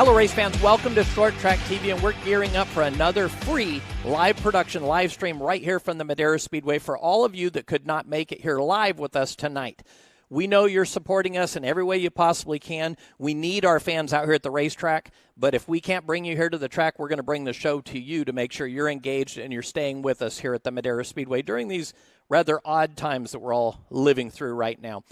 Hello, race fans. Welcome to ShortTrack TV, and we're gearing up for another free live production, live stream right here from the Madera Speedway for all of you that could not make it here live with us tonight. We know you're supporting us in every way you possibly can. We need our fans out here at the racetrack, but if we can't bring you here to the track, we're going to bring the show to you to make sure you're engaged and you're staying with us here at the Madera Speedway during these rather odd times that we're all living through right now.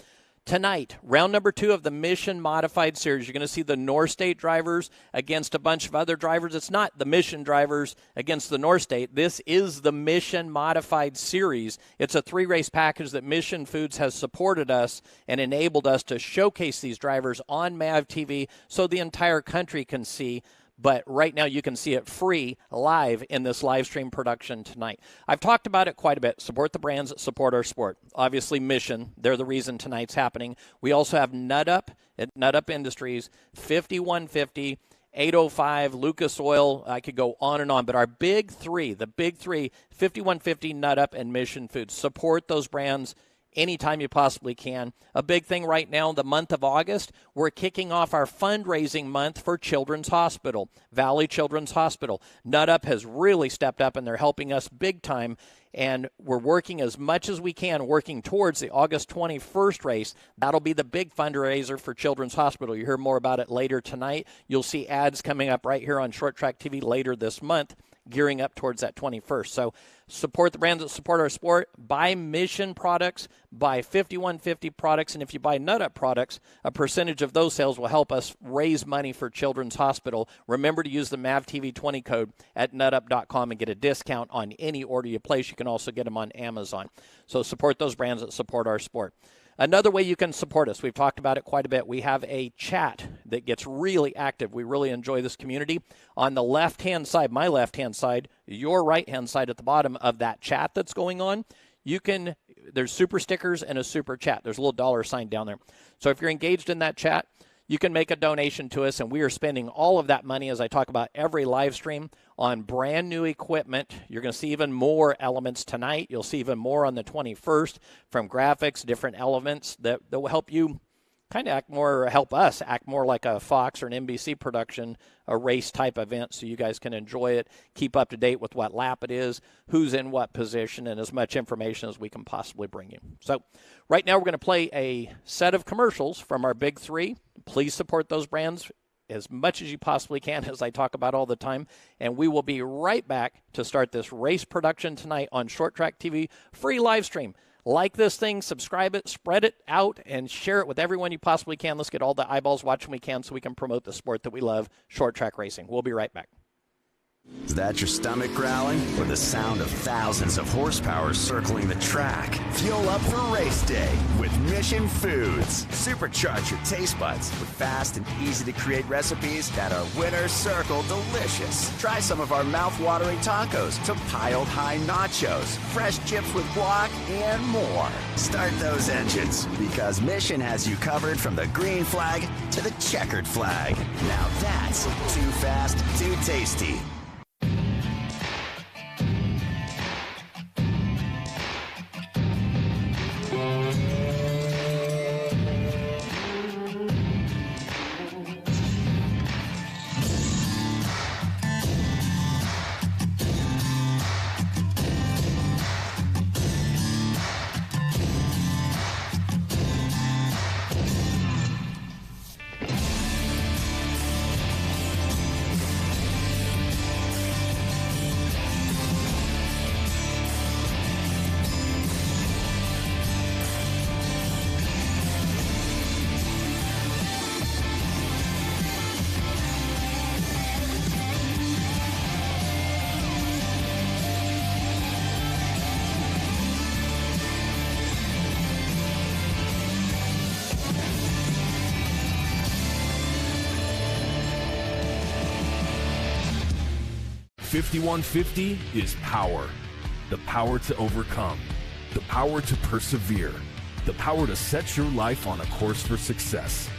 Tonight, round number 2 of the Mission Modified Series. You're going to see the North State drivers against a bunch of other drivers. It's not the Mission drivers against the North State. This is the Mission Modified Series. It's a 3-race package that Mission Foods has supported us and enabled us to showcase these drivers on MAV TV so the entire country can see. But right now you can see it free live in this live stream production tonight. I've talked about it quite a bit. Support the brands that support our sport. Obviously Mission, they're the reason tonight's happening. We also have Nut Up at Nut Up Industries, 5150, 805, Lucas Oil. I could go on and on, but our big three, 5150, Nut Up, and Mission Foods. Support those brands anytime you possibly can. A big thing right now, the month of August, we're kicking off our fundraising month for Children's Hospital, Valley Children's Hospital. Nut Up has really stepped up, and they're helping us big time, and we're working as much as we can, working towards the August 21st race. That'll be the big fundraiser for Children's Hospital. You hear more about it later tonight. You'll see ads coming up right here on ShortTrack TV later this month, gearing up towards that 21st. So support the brands that support our sport. Buy Mission products, buy 5150 products, and if you buy Nut Up products, a percentage of those sales will help us raise money for Children's Hospital. Remember to use the MAVTV20 code at nutup.com and get a discount on any order you place. You can also get them on Amazon. So support those brands that support our sport. Another way you can support us, we've talked about it quite a bit. We have a chat that gets really active. We really enjoy this community. On the left-hand side, my left-hand side, your right-hand side at the bottom of that chat that's going on, there's super stickers and a super chat. There's a little $sign down there. So if you're engaged in that chat, you can make a donation to us, and we are spending all of that money, as I talk about every live stream, on brand new equipment. You're going to see even more elements tonight. You'll see even more on the 21st from graphics, different elements that will help you kind of help us act more like a Fox or an NBC production, a race type event, so you guys can enjoy it, keep up to date with what lap it is, who's in what position, and as much information as we can possibly bring you. So right now we're going to play a set of commercials from our big three. Please support those brands as much as you possibly can, as I talk about all the time. And we will be right back to start this race production tonight on ShortTrack TV, free live stream. Like this thing, subscribe it, spread it out, and share it with everyone you possibly can. Let's get all the eyeballs watching we can so we can promote the sport that we love, short track racing. We'll be right back. Is that your stomach growling? Or the sound of thousands of horsepower circling the track? Fuel up for race day with Mission Foods. Supercharge your taste buds with fast and easy-to-create recipes that are winner circle delicious. Try some of our mouth-watering tacos to piled high nachos, fresh chips with guac, and more. Start those engines, because Mission has you covered from the green flag to the checkered flag. Now that's too fast, too tasty. .5150 is power. The power to overcome. The power to persevere. The power to set your life on a course for success.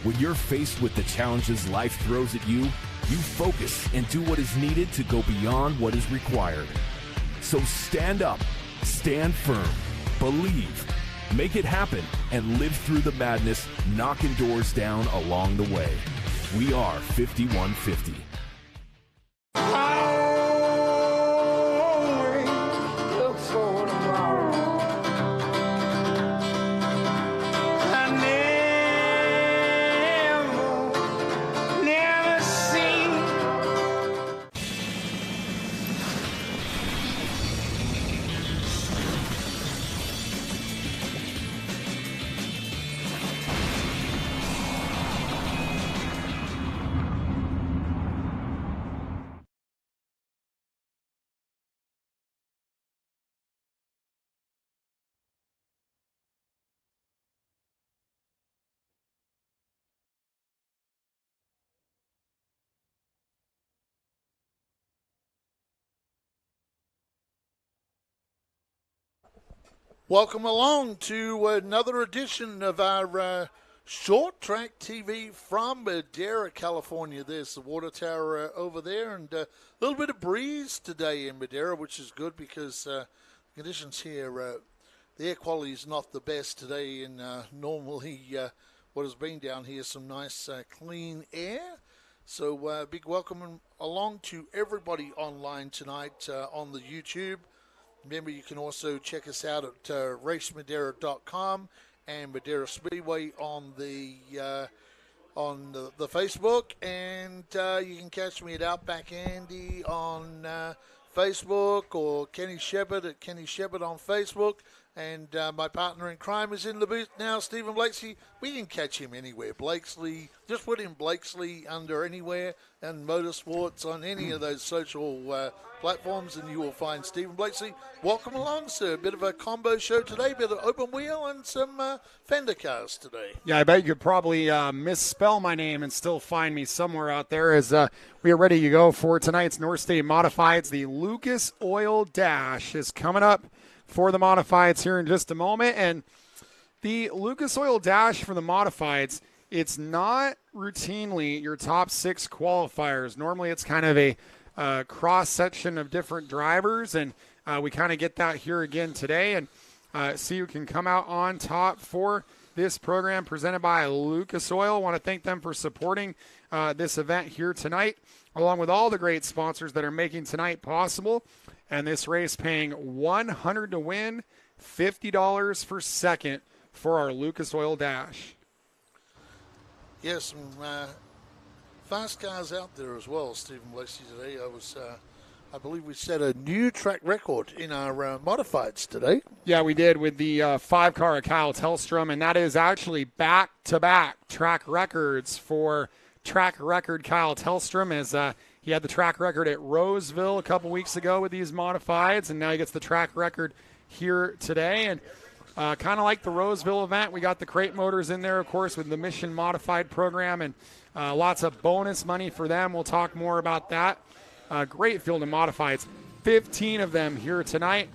When you're faced with the challenges life throws at you, you focus and do what is needed to go beyond what is required. So stand up, stand firm, believe, make it happen, and live through the madness, knocking doors down along the way. We are 5150. Welcome along to another edition of our Short Track TV from Madera, California. There's the water tower over there, and a little bit of breeze today in Madera, which is good because conditions here, the air quality is not the best today, and normally what has been down here is some nice clean air. So big welcome along to everybody online tonight on the YouTube. Remember, you can also check us out at racemadera.com and Madera Speedway on the Facebook, and you can catch me at Outback Andy on Facebook, or Kenny Shepard at Kenny Shepard on Facebook. And my partner in crime is in the booth now, Stephen Blakesley. We can catch him anywhere. Blakesley, just put in Blakesley under anywhere and motorsports on any of those social platforms, and you will find Stephen Blakesley. Welcome along, sir. A bit of a combo show today, a bit of open wheel and some fender cars today. Yeah, I bet you could probably misspell my name and still find me somewhere out there, as we are ready to go for tonight's North State Modifieds. The Lucas Oil Dash is coming up for the Modifieds here in just a moment. And the Lucas Oil Dash for the Modifieds, it's not routinely your top 6 qualifiers. Normally it's kind of a cross-section of different drivers, and we kind of get that here again today, and see who can come out on top for this program presented by Lucas Oil. I want to thank them for supporting this event here tonight, along with all the great sponsors that are making tonight possible. And this race paying $100 to win, $50 for second for our Lucas Oil Dash. Yes, some fast cars out there as well, Stephen Blakesley, today. I believe we set a new track record in our modifieds today. Yeah, we did with the 5-car of Kyle Tellstrom, and that is actually back-to-back track records for track record Kyle Tellstrom, as he had the track record at Roseville a couple weeks ago with these modifieds, and now he gets the track record here today. And kind of like the Roseville event, we got the crate motors in there, of course, with the Mission Modified program, and lots of bonus money for them. We'll talk more about that. Great field of modifieds, 15 of them here tonight.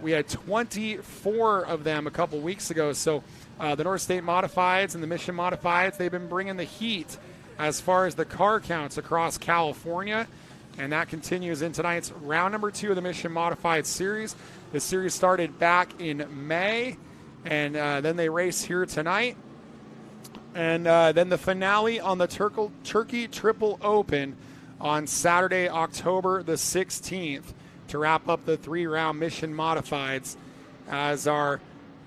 We had 24 of them a couple weeks ago. So the North State Modifieds and the Mission Modifieds, they've been bringing the heat as far as the car counts across California, and that continues in tonight's round number 2 of the Mission Modified Series. The series started back in May, and then they race here tonight. And then the finale on the Turkey Triple Open on Saturday, October the 16th, to wrap up the 3-round Mission Modifieds, as our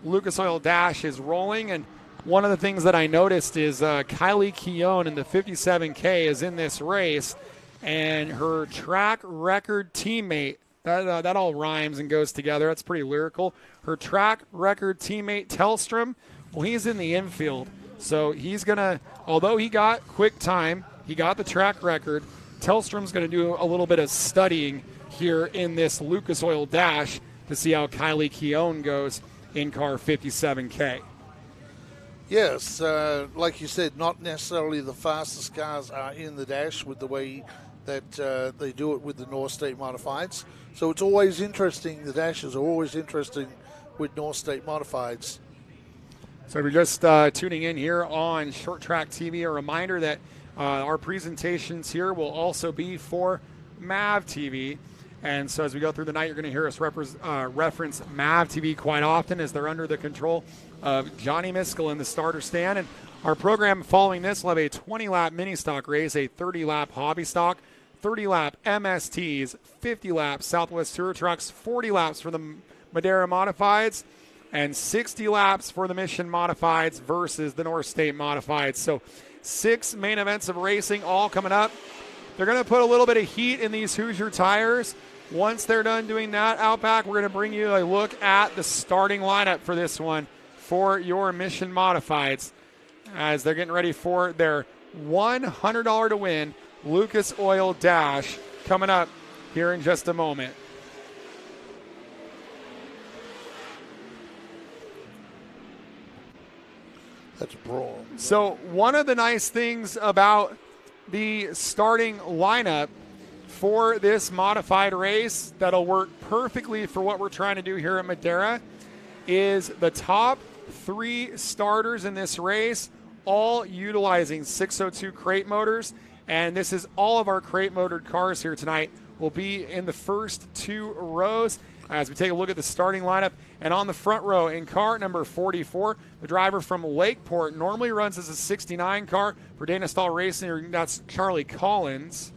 Lucas Oil Dash is rolling. And one of the things that I noticed is Kylie Keown in the 57K is in this race, and her track record teammate, that all rhymes and goes together. That's pretty lyrical. Her track record teammate, Tellstrom, well, he's in the infield. So he's going to, although he got quick time, he got the track record, Tellstrom's going to do a little bit of studying here in this Lucas Oil Dash to see how Kylie Keown goes in car 57K. Yes, like you said, not necessarily the fastest cars are in the dash with the way that they do it with the North State Modifieds. So it's always interesting. The dashes are always interesting with North State Modifieds. So if you're just tuning in here on Short Track TV, a reminder that our presentations here will also be for MAV TV. And so as we go through the night, you're going to hear us reference MAV TV quite often, as they're under the control of Johnny Miskell in the starter stand. And Our program following this will have a 20-lap mini stock race, a 30-lap hobby stock, 30-lap MSTs, 50-lap Southwest Tour Trucks, 40 laps for the Madera Modifieds, and 60 laps for the Mission Modifieds versus the North State Modifieds. So 6 main events of racing all coming up. They're going to put a little bit of heat in these Hoosier tires. Once they're done doing that, Outback, we're going to bring you a look at the starting lineup for this one for your Mission Modifieds as they're getting ready for their $100 to win Lucas Oil Dash coming up here in just a moment. That's brawl. So one of the nice things about the starting lineup for this modified race that'll work perfectly for what we're trying to do here at Madera is the top 3 starters in this race, all utilizing 602 crate motors. And this is all of our crate motored cars here tonight will be in the first 2 rows as we take a look at the starting lineup. And on the front row in car number 44, the driver from Lakeport, normally runs as a 69 car for Dana Stahl Racing. That's Charlie Collins.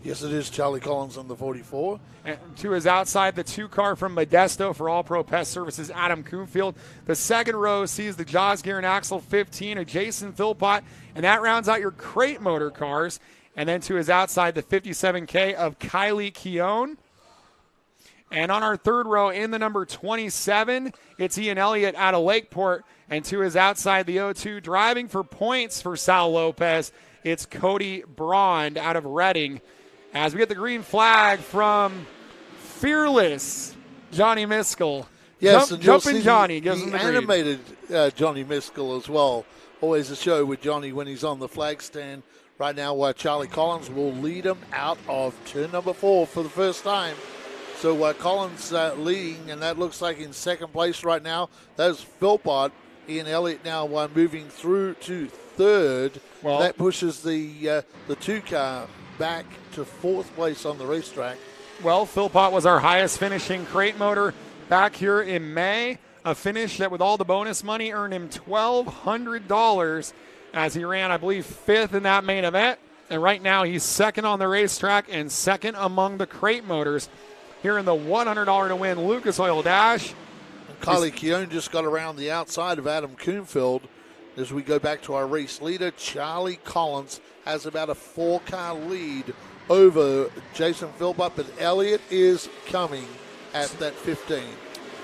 Yes, it is Charlie Collins on the 44. And to his outside, the 2 car from Modesto for All Pro Pest Services, Adam Coonfield. The second row sees the Jaws Gear and Axle 15 of Jason Philpott, and that rounds out your crate motor cars. And then to his outside, the 57K of Kylie Keown. And on our third row in the number 27, it's Ian Elliott out of Lakeport. And to his outside, the 02 driving for points for Sal Lopez, it's Cody Braund out of Reading. As we get the green flag from fearless Johnny Miskell. Yes, Jumping Johnny gives the him the green. animated Johnny Miskell as well. Always a show with Johnny when he's on the flag stand. Right now, Charlie Collins will lead him out of turn number 4 for the first time. So Collins leading, and that looks like in second place right now. That's Philpott. Ian Elliott now moving through to third. Well, that pushes the 2 car back to 4th place on the racetrack. Well, Philpott was our highest finishing crate motor back here in May. A finish that with all the bonus money earned him $1,200 as he ran, I believe, 5th in that main event. And right now he's 2nd on the racetrack and 2nd among the crate motors here in the $100 to win Lucas Oil Dash. And Kylie Keown just got around the outside of Adam Coonfield. As we go back to our race leader, Charlie Collins has about a 4-car lead over Jason Philpott, but Elliott is coming at that 15.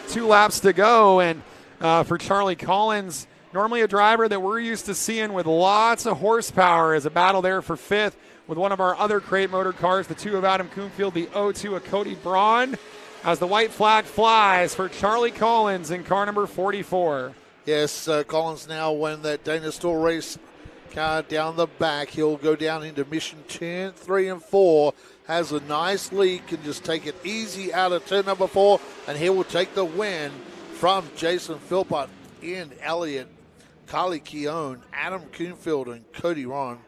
2 laps to go, and for Charlie Collins, normally a driver that we're used to seeing with lots of horsepower, as a battle there for 5th with one of our other crate motor cars, the 2 of Adam Coonfield, the 02 of Cody Braun, as the white flag flies for Charlie Collins in car number 44. Yes, Collins now won that Dana Stahl race car down the back. He'll go down into mission turn 3 and 4. Has a nice lead, can just take it easy out of turn number 4, and he will take the win from Jason Philpott, Ian Elliott, Kylie Keown, Adam Coonfield, and Cody Ron.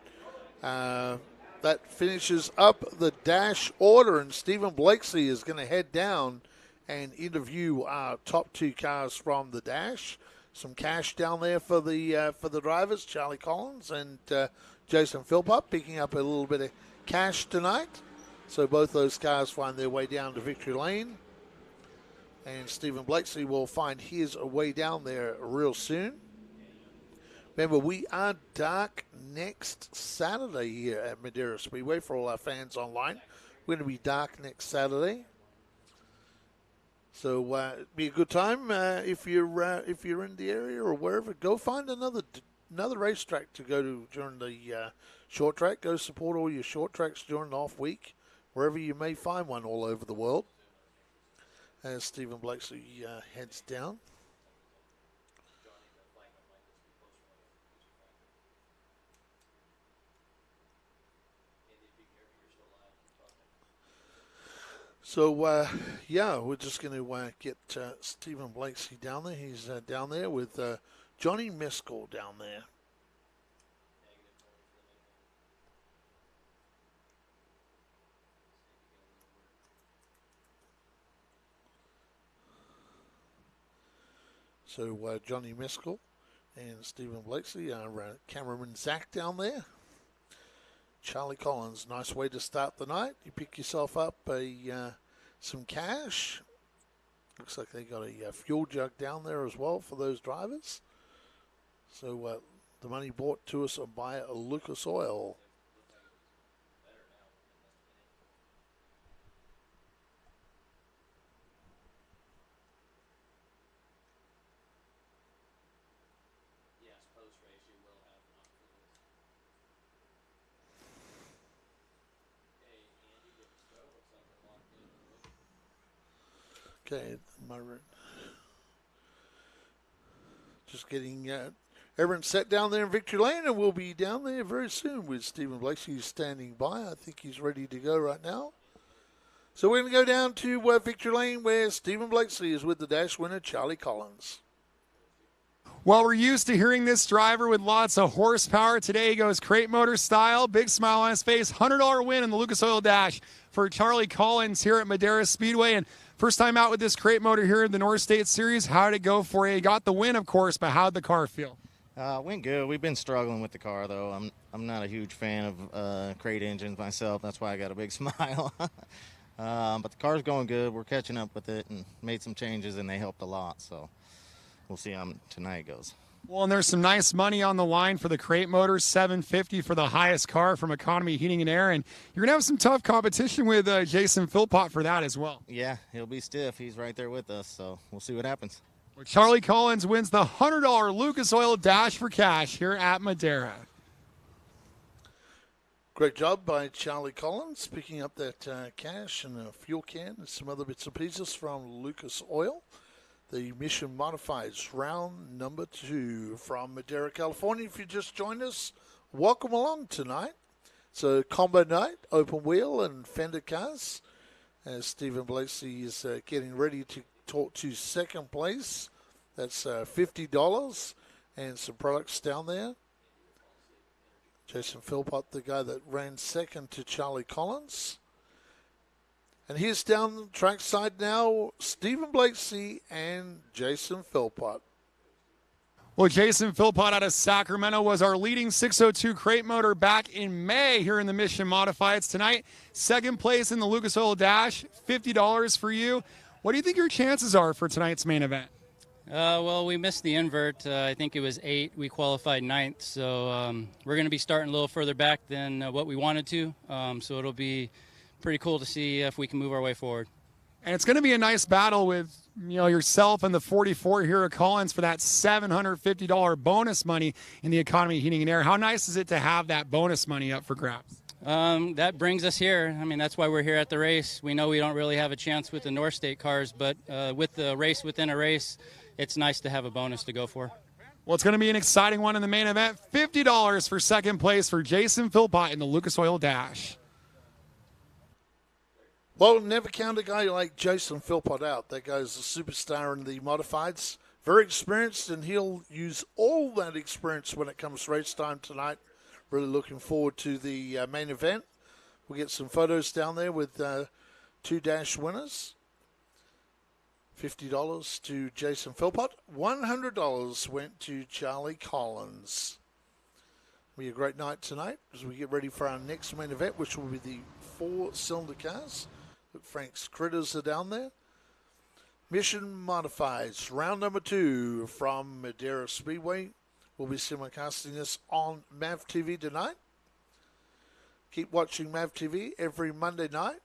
That finishes up the dash order, and Stephen Blakeslee is going to head down and interview our top 2 cars from the dash. Some cash down there for the drivers, Charlie Collins and Jason Philpott, picking up a little bit of cash tonight. So both those cars find their way down to victory lane. And Stephen Blakeslee will find his way down there real soon. Remember, we are dark next Saturday here at Madera Speedway for all our fans online. We're going to be dark next Saturday. So it'd be a good time if you're in the area or wherever. Go find another racetrack to go to during the short track. Go support all your short tracks during the off week, wherever you may find one all over the world. As Stephen Blakeslee heads down. So, we're just going to get Stephen Blakeslee down there. He's down there with Johnny Miskell down there. So, Johnny Miskell and Stephen Blakeslee, our cameraman Zach down there. Charlie Collins, nice way to start the night. You pick yourself up some cash. Looks like they got a fuel jug down there as well for those drivers. So the money brought to us by Lucas Oil. Okay, just getting everyone set down there in Victory Lane, and we'll be down there very soon with Stephen Blakeslee standing by. I think he's ready to go right now. So we're going to go down to Victory Lane where Stephen Blakeslee is with the Dash winner, Charlie Collins. Well, we're used to hearing this driver with lots of horsepower. Today he goes crate motor style, big smile on his face, $100 win in the Lucas Oil Dash for Charlie Collins here at Madera Speedway. And first time out with this crate motor here in the North State Series. How did it go for you? You got the win, of course, but how'd the car feel? Went good. We've been struggling with the car, though. I'm not a huge fan of crate engines myself. That's why I got a big smile. But the car's going good. We're catching up with it and made some changes, and they helped a lot. So we'll see how tonight goes. Well, and there's some nice money on the line for the crate motor, $750 for the highest car from Economy Heating and Air. And you're going to have some tough competition with Jason Philpott for that as well. Yeah, he'll be stiff. He's right there with us, so we'll see what happens. Well, Charlie Collins wins the $100 Lucas Oil Dash for cash here at Madera. Great job by Charlie Collins picking up that cash and a fuel can and some other bits and pieces from Lucas Oil. The Mission Modifieds round number 2 from Madera, California. If you just joined us, welcome along tonight. It's a combo night, open wheel and fender cars, as Stephen Blakeslee is getting ready to talk to second place. That's $50 and some products down there. Jason Philpott, the guy that ran second to Charlie Collins. And here's down the track side now, Stephen Blakeslee and Jason Philpott. Well, Jason Philpott out of Sacramento was our leading 602 crate motor back in May here in the Mission Modifieds tonight. Second place in the Lucas Oil Dash, $50 for you. What do you think your chances are for tonight's main event? Well, we missed the invert. I think it was 8. We qualified 9th, so we're going to be starting a little further back than what we wanted to. So it'll be pretty cool to see if we can move our way forward. And it's going to be a nice battle with yourself and the 44 here at Collins for that $750 bonus money in the Economy Heating and Air. How nice is it to have that bonus money up for grabs? That brings us here. I mean, that's why we're here at the race. We know we don't really have a chance with the North State cars, but with the race within a race, it's nice to have a bonus to go for. Well, it's going to be an exciting one in the main event. $50 for second place for Jason Philpott in the Lucas Oil Dash. Well, never count a guy like Jason Philpott out. That guy's a superstar in the modifieds. Very experienced, and he'll use all that experience when it comes race time tonight. Really looking forward to the main event. We'll get some photos down there with 2 dash winners. $50 to Jason Philpott. $100 went to Charlie Collins. It'll be a great night tonight as we get ready for our next main event, which will be the 4-cylinder cars. Look, Frank's Critters are down there. Mission Modifieds, round number 2 from Madera Speedway. We'll be simulcasting this on MAV TV tonight. Keep watching MAV TV every Monday night.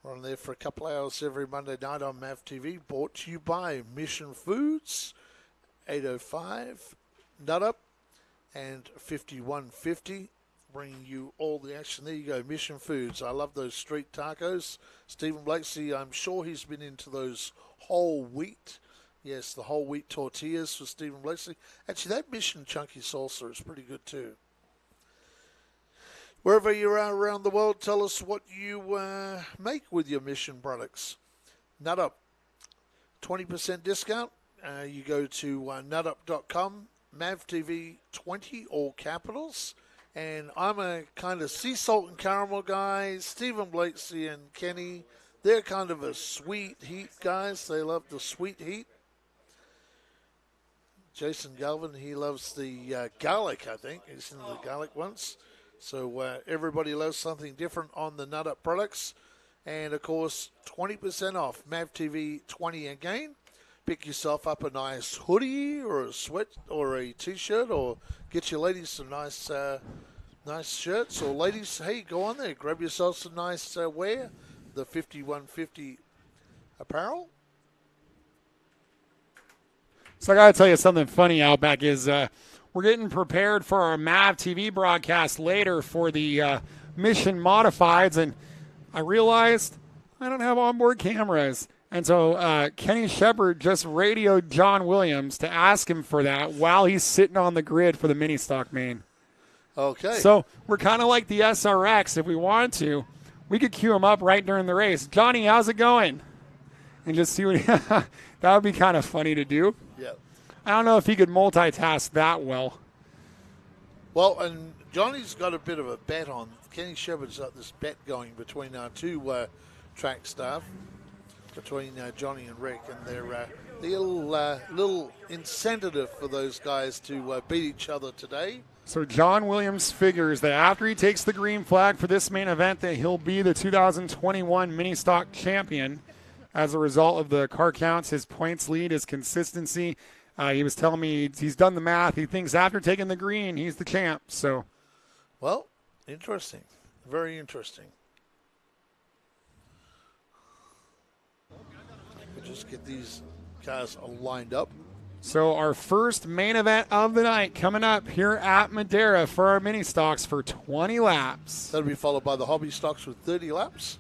We're on there for a couple hours every Monday night on MAV TV. Brought to you by Mission Foods, 805 Nut Up, and 5150. Bringing you all the action. There you go, Mission Foods. I love those street tacos. Stephen Blakeslee, I'm sure he's been into those whole wheat. Yes, the whole wheat tortillas for Stephen Blakeslee. Actually, that Mission Chunky Salsa is pretty good too. Wherever you are around the world, tell us what you make with your Mission products. Nut Up, 20% discount. You go to nutup.com, MAVTV 20, all capitals. And I'm a kind of sea salt and caramel guy. Stephen Blakeslee and Kenny, they're kind of a sweet heat guys. They love the sweet heat. Jason Galvin, he loves the garlic, I think. He's seen the garlic once. So everybody loves something different on the Nut Up products. And, of course, 20% off. MAV TV 20 again. Pick yourself up a nice hoodie or a sweat or a T-shirt, or get your ladies some nice shirts. Or ladies, hey, go on there. Grab yourself some nice wear. The 5150 apparel. So I got to tell you something funny, Outback, is we're getting prepared for our MAV TV broadcast later for the Mission Modifieds, and I realized I don't have onboard cameras. And so Kenny Shepard just radioed John Williams to ask him for that while he's sitting on the grid for the mini stock main. Okay. So we're kind of like the SRX. If we wanted to, we could cue him up right during the race. Johnny, how's it going? And just see what that would be kind of funny to do. Yep. I don't know if he could multitask that well. Well, and Johnny's got a bit of a bet on. Kenny Shepard's got this bet going between our two track staff, between Johnny and Rick, and they're the little incentive for those guys to beat each other today. So John Williams figures that after he takes the green flag for this main event, that he'll be the 2021 mini stock champion as a result of the car counts, his points lead, his consistency. He was telling me he's done the math. He thinks after taking the green, he's the champ. So, well, interesting. Very interesting. We'll just get these cars all lined up. So our first main event of the night coming up here at Madera for our mini stocks for 20 laps. That'll be followed by the hobby stocks with 30 laps.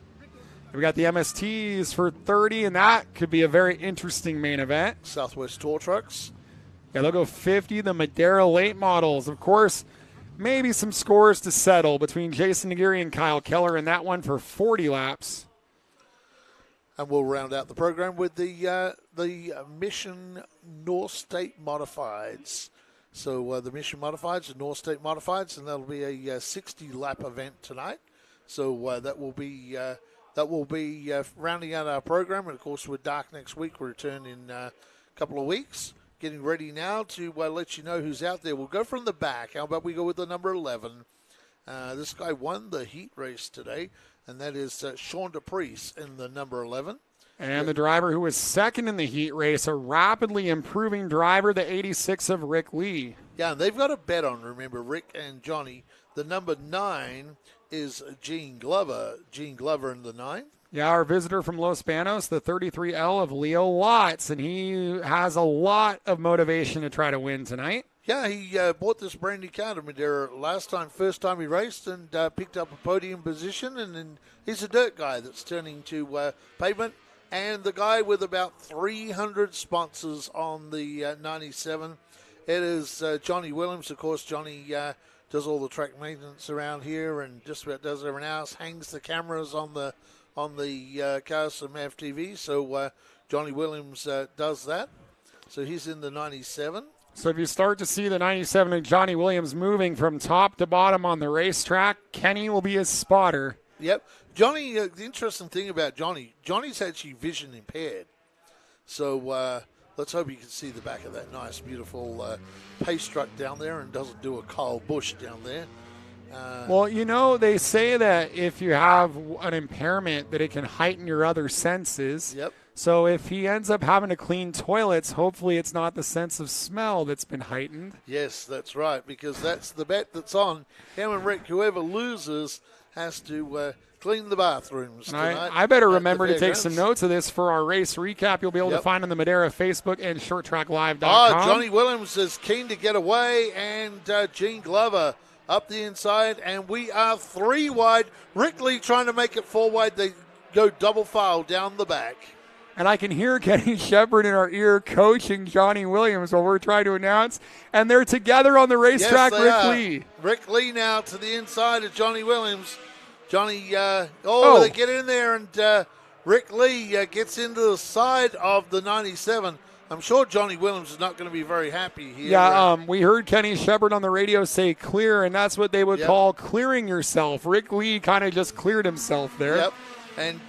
We got the MSTs for 30, and that could be a very interesting main event. Southwest Tour Trucks. Yeah, they'll go 50, the Madera late models. Of course, maybe some scores to settle between Jason Nagiri and Kyle Keller in that one for 40 laps. And we'll round out the program with the Mission North State Modifieds. So the Mission Modifieds and North State Modifieds, and that'll be a 60-lap event tonight. So that will be rounding out our program. And, of course, we're dark next week. We'll return in a couple of weeks. Getting ready now to let you know who's out there. We'll go from the back. How about we go with the number 11? This guy won the heat race today, and that is Sean DePriest in the number 11. And the driver who was second in the heat race, a rapidly improving driver, the 86 of Rick Lee. Yeah, and they've got a bet on, remember, Rick and Johnny. The number 9 is Gene Glover. Gene Glover in the 9. Yeah, our visitor from Los Banos, the 33L of Leo Watts, and he has a lot of motivation to try to win tonight. Yeah, he bought this brand new car to Madera first time he raced, and picked up a podium position, and then he's a dirt guy that's turning to pavement, and the guy with about 300 sponsors on the 97. It is Johnny Williams. Of course, Johnny does all the track maintenance around here and just about does everything else, hangs the cameras on the cars from MAV TV. So Johnny Williams does that. So he's in the 97. So if you start to see the 97 of Johnny Williams moving from top to bottom on the racetrack, Kenny will be his spotter. Yep. Johnny, the interesting thing about Johnny's actually vision impaired. So let's hope you can see the back of that nice, beautiful pace truck down there and doesn't do a Kyle Busch down there. Well, you know, they say that if you have an impairment that it can heighten your other senses. Yep. So if he ends up having to clean toilets, hopefully it's not the sense of smell that's been heightened. Yes, that's right, because that's the bet that's on. Him and Rick, whoever loses has to clean the bathrooms tonight. I better remember to take some notes of this for our race recap. You'll be able to find on the Madera Facebook and ShortTrackLive.com. Johnny Williams is keen to get away, and Gene Glover up the inside, and we are 3 wide. Rick Lee trying to make it 4 wide. They go double file down the back. And I can hear Kenny Shepard in our ear coaching Johnny Williams while we're trying to announce. And they're together on the racetrack, yes, Rick Lee. Rick Lee now to the inside of Johnny Williams. Johnny, they get in there, and Rick Lee gets into the side of the 97. I'm sure Johnny Williams is not going to be very happy here. Yeah, we heard Kenny Shepard on the radio say clear, and that's what they would call clearing yourself. Rick Lee kind of just cleared himself there. Yep. And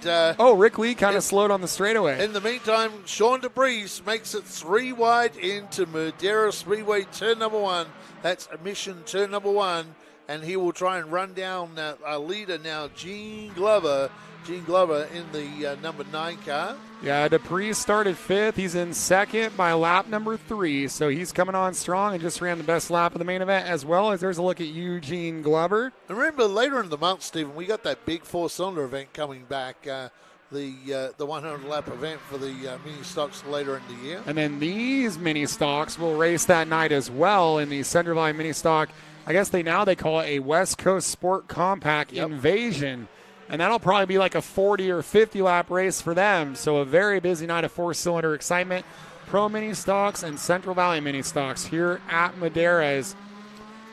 Rick Lee kind of slowed on the straightaway. In the meantime, Sean DeBreeze makes it 3 wide into Madera Speedway turn number 1. That's Mission turn number 1. And he will try and run down our leader now, Gene Glover. Gene Glover in the number 9 car. Yeah, DePriest started 5th. He's in 2nd by lap number 3. So he's coming on strong and just ran the best lap of the main event, as well as there's a look at Eugene Glover. And remember, later in the month, Stephen, we got that big 4-cylinder event coming back, the 100-lap event for the mini stocks later in the year. And then these mini stocks will race that night as well in the Central Valley mini stock. I guess they call it a West Coast Sport Compact Invasion. And that'll probably be like a 40 or 50 lap race for them. So a very busy night of 4-cylinder excitement. Pro mini stocks and Central Valley mini stocks here at Madera. As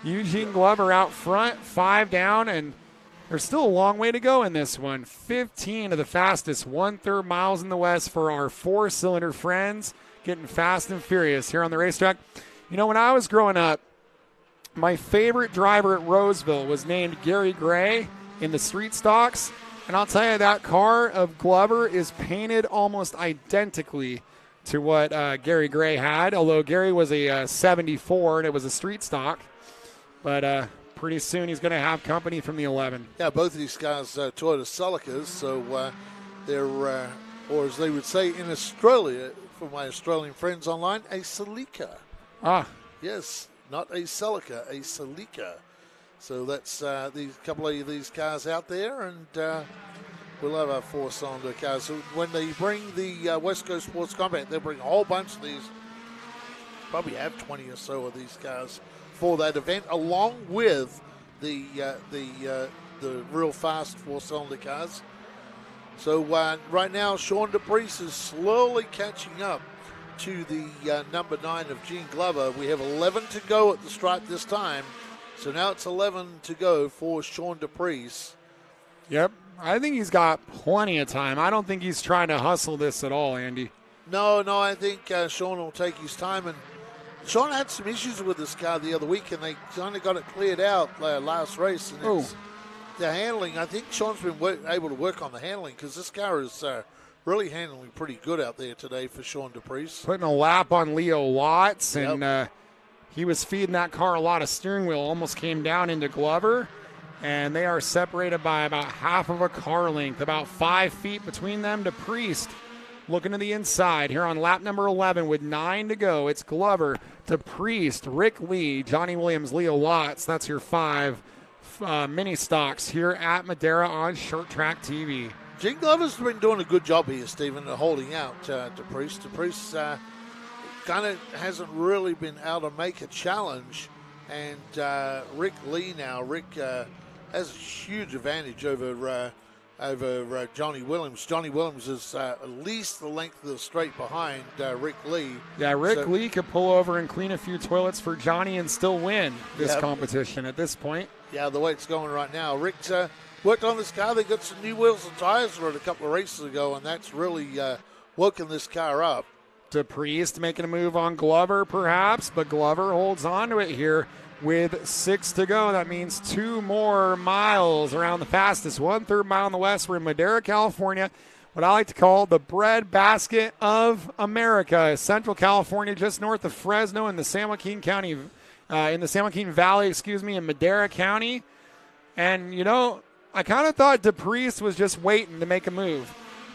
Eugene Glover out front, 5 down, and there's still a long way to go in this one. 15 of the fastest 1/3 miles in the West for our 4-cylinder friends, getting fast and furious here on the racetrack. You know, when I was growing up, my favorite driver at Roseville was named Gary Gray in the street stocks. And I'll tell you, that car of Glover is painted almost identically to what Gary Gray had, although Gary was a 74 and it was a street stock. But pretty soon he's going to have company from the 11. Yeah, both of these guys Toyota Celicas, so they're, or as they would say in Australia, for my Australian friends online, a Celica. Yes, not a Celica, a Celica. So that's these couple of these cars out there, and we'll have our 4-cylinder cars. So when they bring the West Coast Sports Compact, they'll bring a whole bunch of these. Probably have 20 or so of these cars for that event, along with the real fast 4-cylinder cars. So right now, Sean DeBreeze is slowly catching up to the number 9 of Gene Glover. We have 11 to go at the stripe this time. So now it's 11 to go for Sean DePriest. Yep. I think he's got plenty of time. I don't think he's trying to hustle this at all, Andy. No, I think Sean will take his time. And Sean had some issues with this car the other week, and they kind of got it cleared out last race. And it's the handling. I think Sean's been able to work on the handling because this car is really handling pretty good out there today for Sean DePriest. Putting a lap on Leo Watts, and he was feeding that car a lot of steering wheel, almost came down into Glover, and they are separated by about half of a car length, about 5 feet between them. DePriest looking to the inside here on lap number 11 with 9 to go. It's Glover, DePriest, Rick Lee, Johnny Williams, Leo Watts. That's your 5 mini stocks here at Madera on ShortTrack TV. Gene Glover's been doing a good job here, Stephen, holding out DePriest. DePriest kind of hasn't really been able to make a challenge. And Rick Lee now, Rick has a huge advantage over Johnny Williams. Johnny Williams is at least the length of the straight behind Rick Lee. Yeah, Rick Lee could pull over and clean a few toilets for Johnny and still win this competition at this point. Yeah, the way it's going right now. Rick's worked on this car. They got some new wheels and tires for it a couple of races ago, and that's really woken this car up. DePriest making a move on Glover, perhaps, but Glover holds on to it here with 6 to go. That means 2 more miles around the fastest 1/3 mile in the West. We're in Madera, California, what I like to call the bread basket of America. Central California, just north of Fresno in the San Joaquin County, in the San Joaquin Valley, in Madera County. And, you know, I kind of thought DePriest was just waiting to make a move.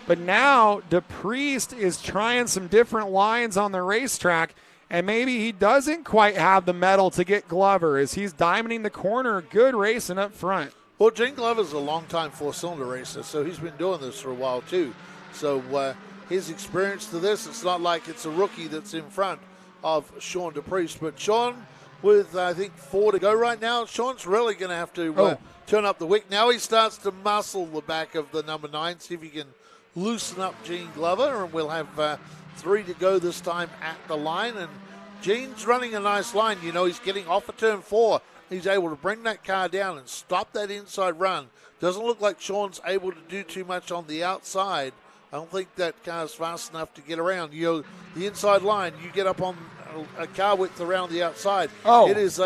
But now DePriest is trying some different lines on the racetrack, and maybe he doesn't quite have the mettle to get Glover as he's diamonding the corner. Good racing up front. Well, Gene Glover's a long-time 4-cylinder racer, so he's been doing this for a while too. So his experience to this, it's not like it's a rookie that's in front of Sean DePriest. But Sean, with I think 4 to go right now, Sean's really going to have to turn up the wick. Now he starts to muscle the back of the number 9, see if he can loosen up Gene Glover, and we'll have 3 to go this time at the line. And Gene's running a nice line. You know, he's getting off of turn 4. He's able to bring that car down and stop that inside run. Doesn't look like Sean's able to do too much on the outside. I don't think that car's fast enough to get around. You know, the inside line, you get up on a car width around the outside. It is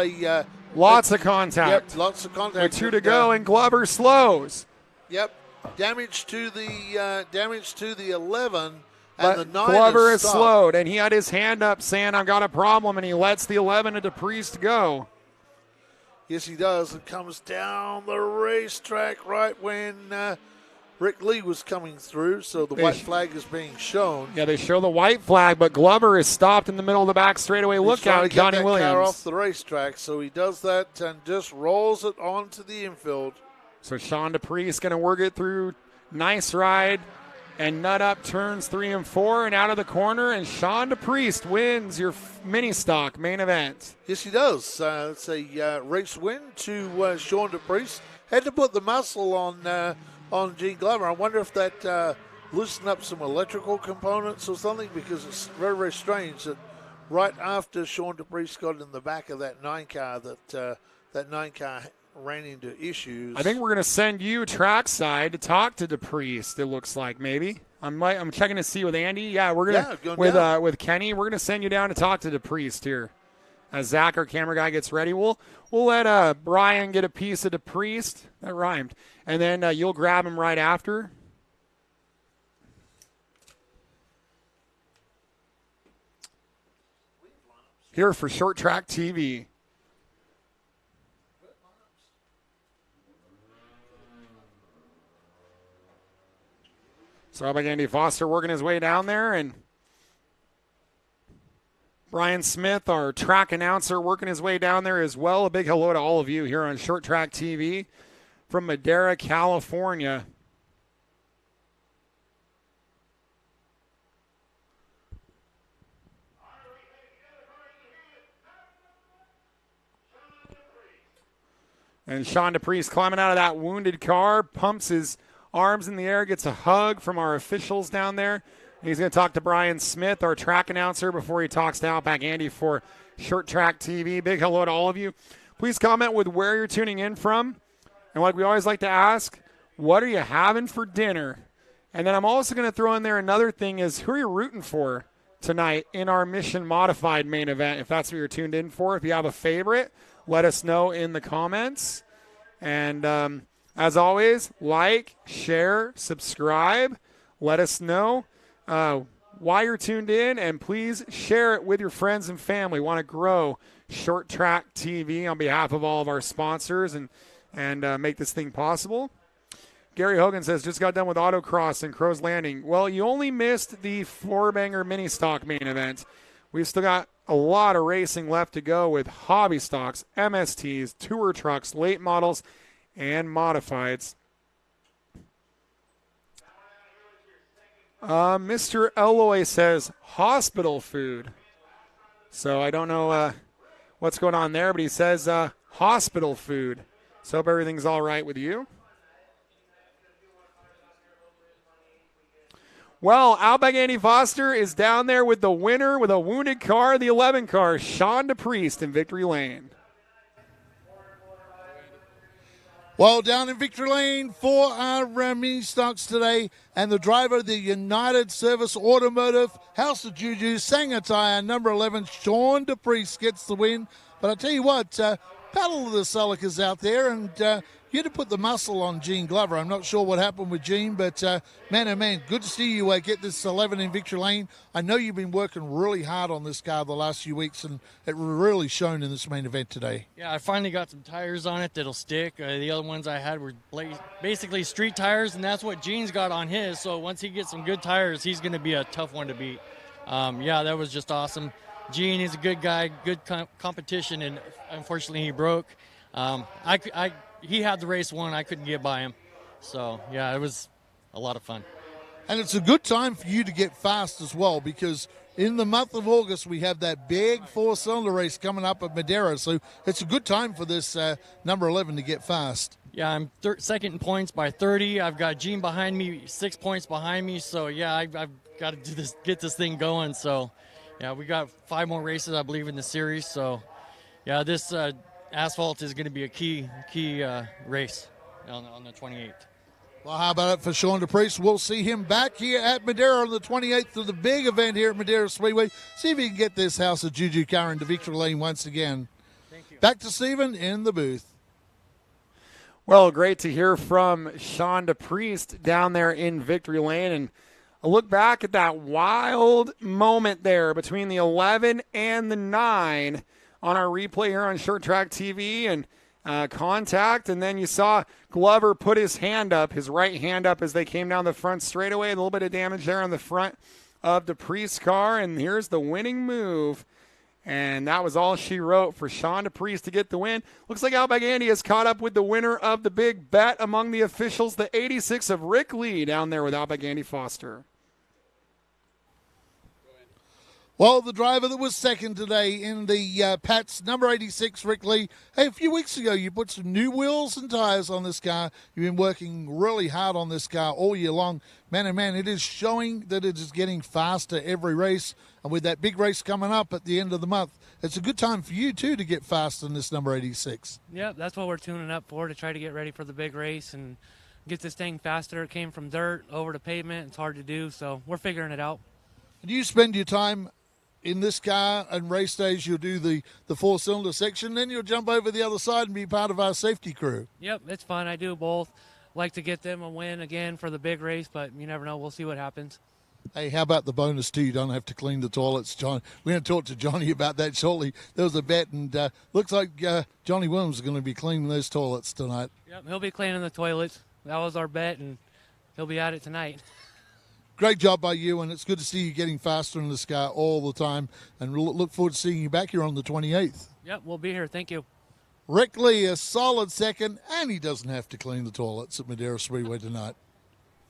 lots of contact. Yep, lots of contact. With 2 to go, and Glover slows. Yep. Damage to the 11. But And the 9 Glover is stopped. slowed, and he had his hand up saying, I've got a problem, and he lets the 11 of DePriest go. Yes, he does. It comes down the racetrack right when Rick Lee was coming through, so the white flag is being shown. Yeah, they show the white flag, but Glover is stopped in the middle of the back straightaway. Look out, Johnny Williams. Car off the racetrack, so he does that and just rolls it onto the infield. So Sean DePriest going to work it through. Nice ride. And nut up turns 3 and 4 and out of the corner. And Sean DePriest wins your mini stock main event. Yes, he does. It's a race win to Sean DePriest. Had to put the muscle on Gene Glover. I wonder if that loosened up some electrical components or something, because it's very, very strange that right after Sean DePriest got in the back of that 9 car, that 9 car ran into issues. I think we're going to send you trackside to talk to DePriest, it looks like, maybe. I'm checking to see with Andy. Yeah, we're going to, with Kenny, we're going to send you down to talk to DePriest here. As Zach, our camera guy, gets ready, we'll let Brian get a piece of DePriest. That rhymed. And then you'll grab him right after. Here for Short Track TV. So how about Andy Foster working his way down there, and Brian Smith, our track announcer, working his way down there as well. A big hello to all of you here on Short Track TV from Madera, California. And Sean DePriest climbing out of that wounded car, pumps his arms in the air, gets a hug from our officials down there. He's going to talk to Brian Smith, our track announcer, before he talks to Outback Andy for Short Track TV. Big hello to all of you. Please comment with where you're tuning in from. And like we always like to ask, what are you having for dinner? And then I'm also going to throw in there another thing is, who are you rooting for tonight in our Mission Modified main event? If that's what you're tuned in for. If you have a favorite, let us know in the comments. And as always, like, share, subscribe. Let us know why you're tuned in, and please share it with your friends and family. We want to grow Short Track TV on behalf of all of our sponsors and make this thing possible. Gary Hogan says, just got done with autocross in Crow's Landing. Well, you only missed the four-banger mini stock main event. We've still got a lot of racing left to go with hobby stocks, MSTs, tour trucks, late models, and modifieds. Mr. Eloy says hospital food. So I don't know what's going on there, but he says hospital food. So hope everything's all right with you. Well, Outback Andy Foster is down there with the winner with a wounded car, the 11 car, Sean DePriest in Victory Lane. Well, down in Victory Lane for our mini stocks today, and the driver, the United Service Automotive House of Juju, Sanger Tire, number 11, Sean DePriest gets the win. But I tell you what, Paddle of the Selica's out there, and you had to put the muscle on Gene Glover. I'm not sure what happened with Gene, but man, oh man, good to see you get this 11 in Victory Lane. I know you've been working really hard on this car the last few weeks, and it really shown in this main event today. Yeah, I finally got some tires on it that'll stick. The other ones I had were basically street tires, and that's what Gene's got on his. So once he gets some good tires, he's going to be a tough one to beat. Yeah, that was just awesome. Gene is a good guy, good competition, and unfortunately he broke. He had the race won. I couldn't get by him. So, yeah, it was a lot of fun. And it's a good time for you to get fast as well, because in the month of August we have that big four-cylinder race coming up at Madera. So it's a good time for this number 11 to get fast. Yeah, I'm second in points by 30. I've got Gene behind me, 6 points behind me. So, yeah, I've got to do this, get this thing going. So, yeah, we got 5 more races, I believe, in the series. So, yeah, this asphalt is going to be a key race on the 28th. Well, how about it for Sean DePriest? We'll see him back here at Madera on the 28th of the big event here at Madera Speedway. See if he can get this House of Juju car into Victory Lane once again. Thank you. Back to Stephen in the booth. Well, great to hear from Sean DePriest down there in Victory Lane. And a look back at that wild moment there between the 11 and the 9 on our replay here on ShortTrack TV, and contact. And then you saw Glover put his hand up, his right hand up, as they came down the front straightaway. A little bit of damage there on the front of DePriest's car. And here's the winning move. And that was all she wrote for Sean DePriest to get the win. Looks like Outback Andy has caught up with the winner of the big bet among the officials, the 86 of Rick Lee down there with Outback Andy Foster. Well, the driver that was second today in the Pats, number 86, Rick Lee. Hey, a few weeks ago, you put some new wheels and tires on this car. You've been working really hard on this car all year long. Man, oh man, it is showing that it is getting faster every race. And with that big race coming up at the end of the month, it's a good time for you, too, to get fast in this number 86. Yeah, that's what we're tuning up for, to try to get ready for the big race and get this thing faster. It came from dirt over to pavement. It's hard to do, so we're figuring it out. Do you spend your time in this car and race days? You'll do the four-cylinder section, then you'll jump over the other side and be part of our safety crew? Yep, it's fun. I do both. Like to get them a win again for the big race, but you never know. We'll see what happens. Hey, how about the bonus, too? You don't have to clean the toilets, John. We're going to talk to Johnny about that shortly. There was a bet, and looks like Johnny Williams is going to be cleaning those toilets tonight. Yep, he'll be cleaning the toilets. That was our bet, and he'll be at it tonight. Great job by you, and it's good to see you getting faster in this car all the time. And we'll look forward to seeing you back here on the 28th. Yep, we'll be here. Thank you. Rick Lee, a solid second, and he doesn't have to clean the toilets at Madera Speedway tonight.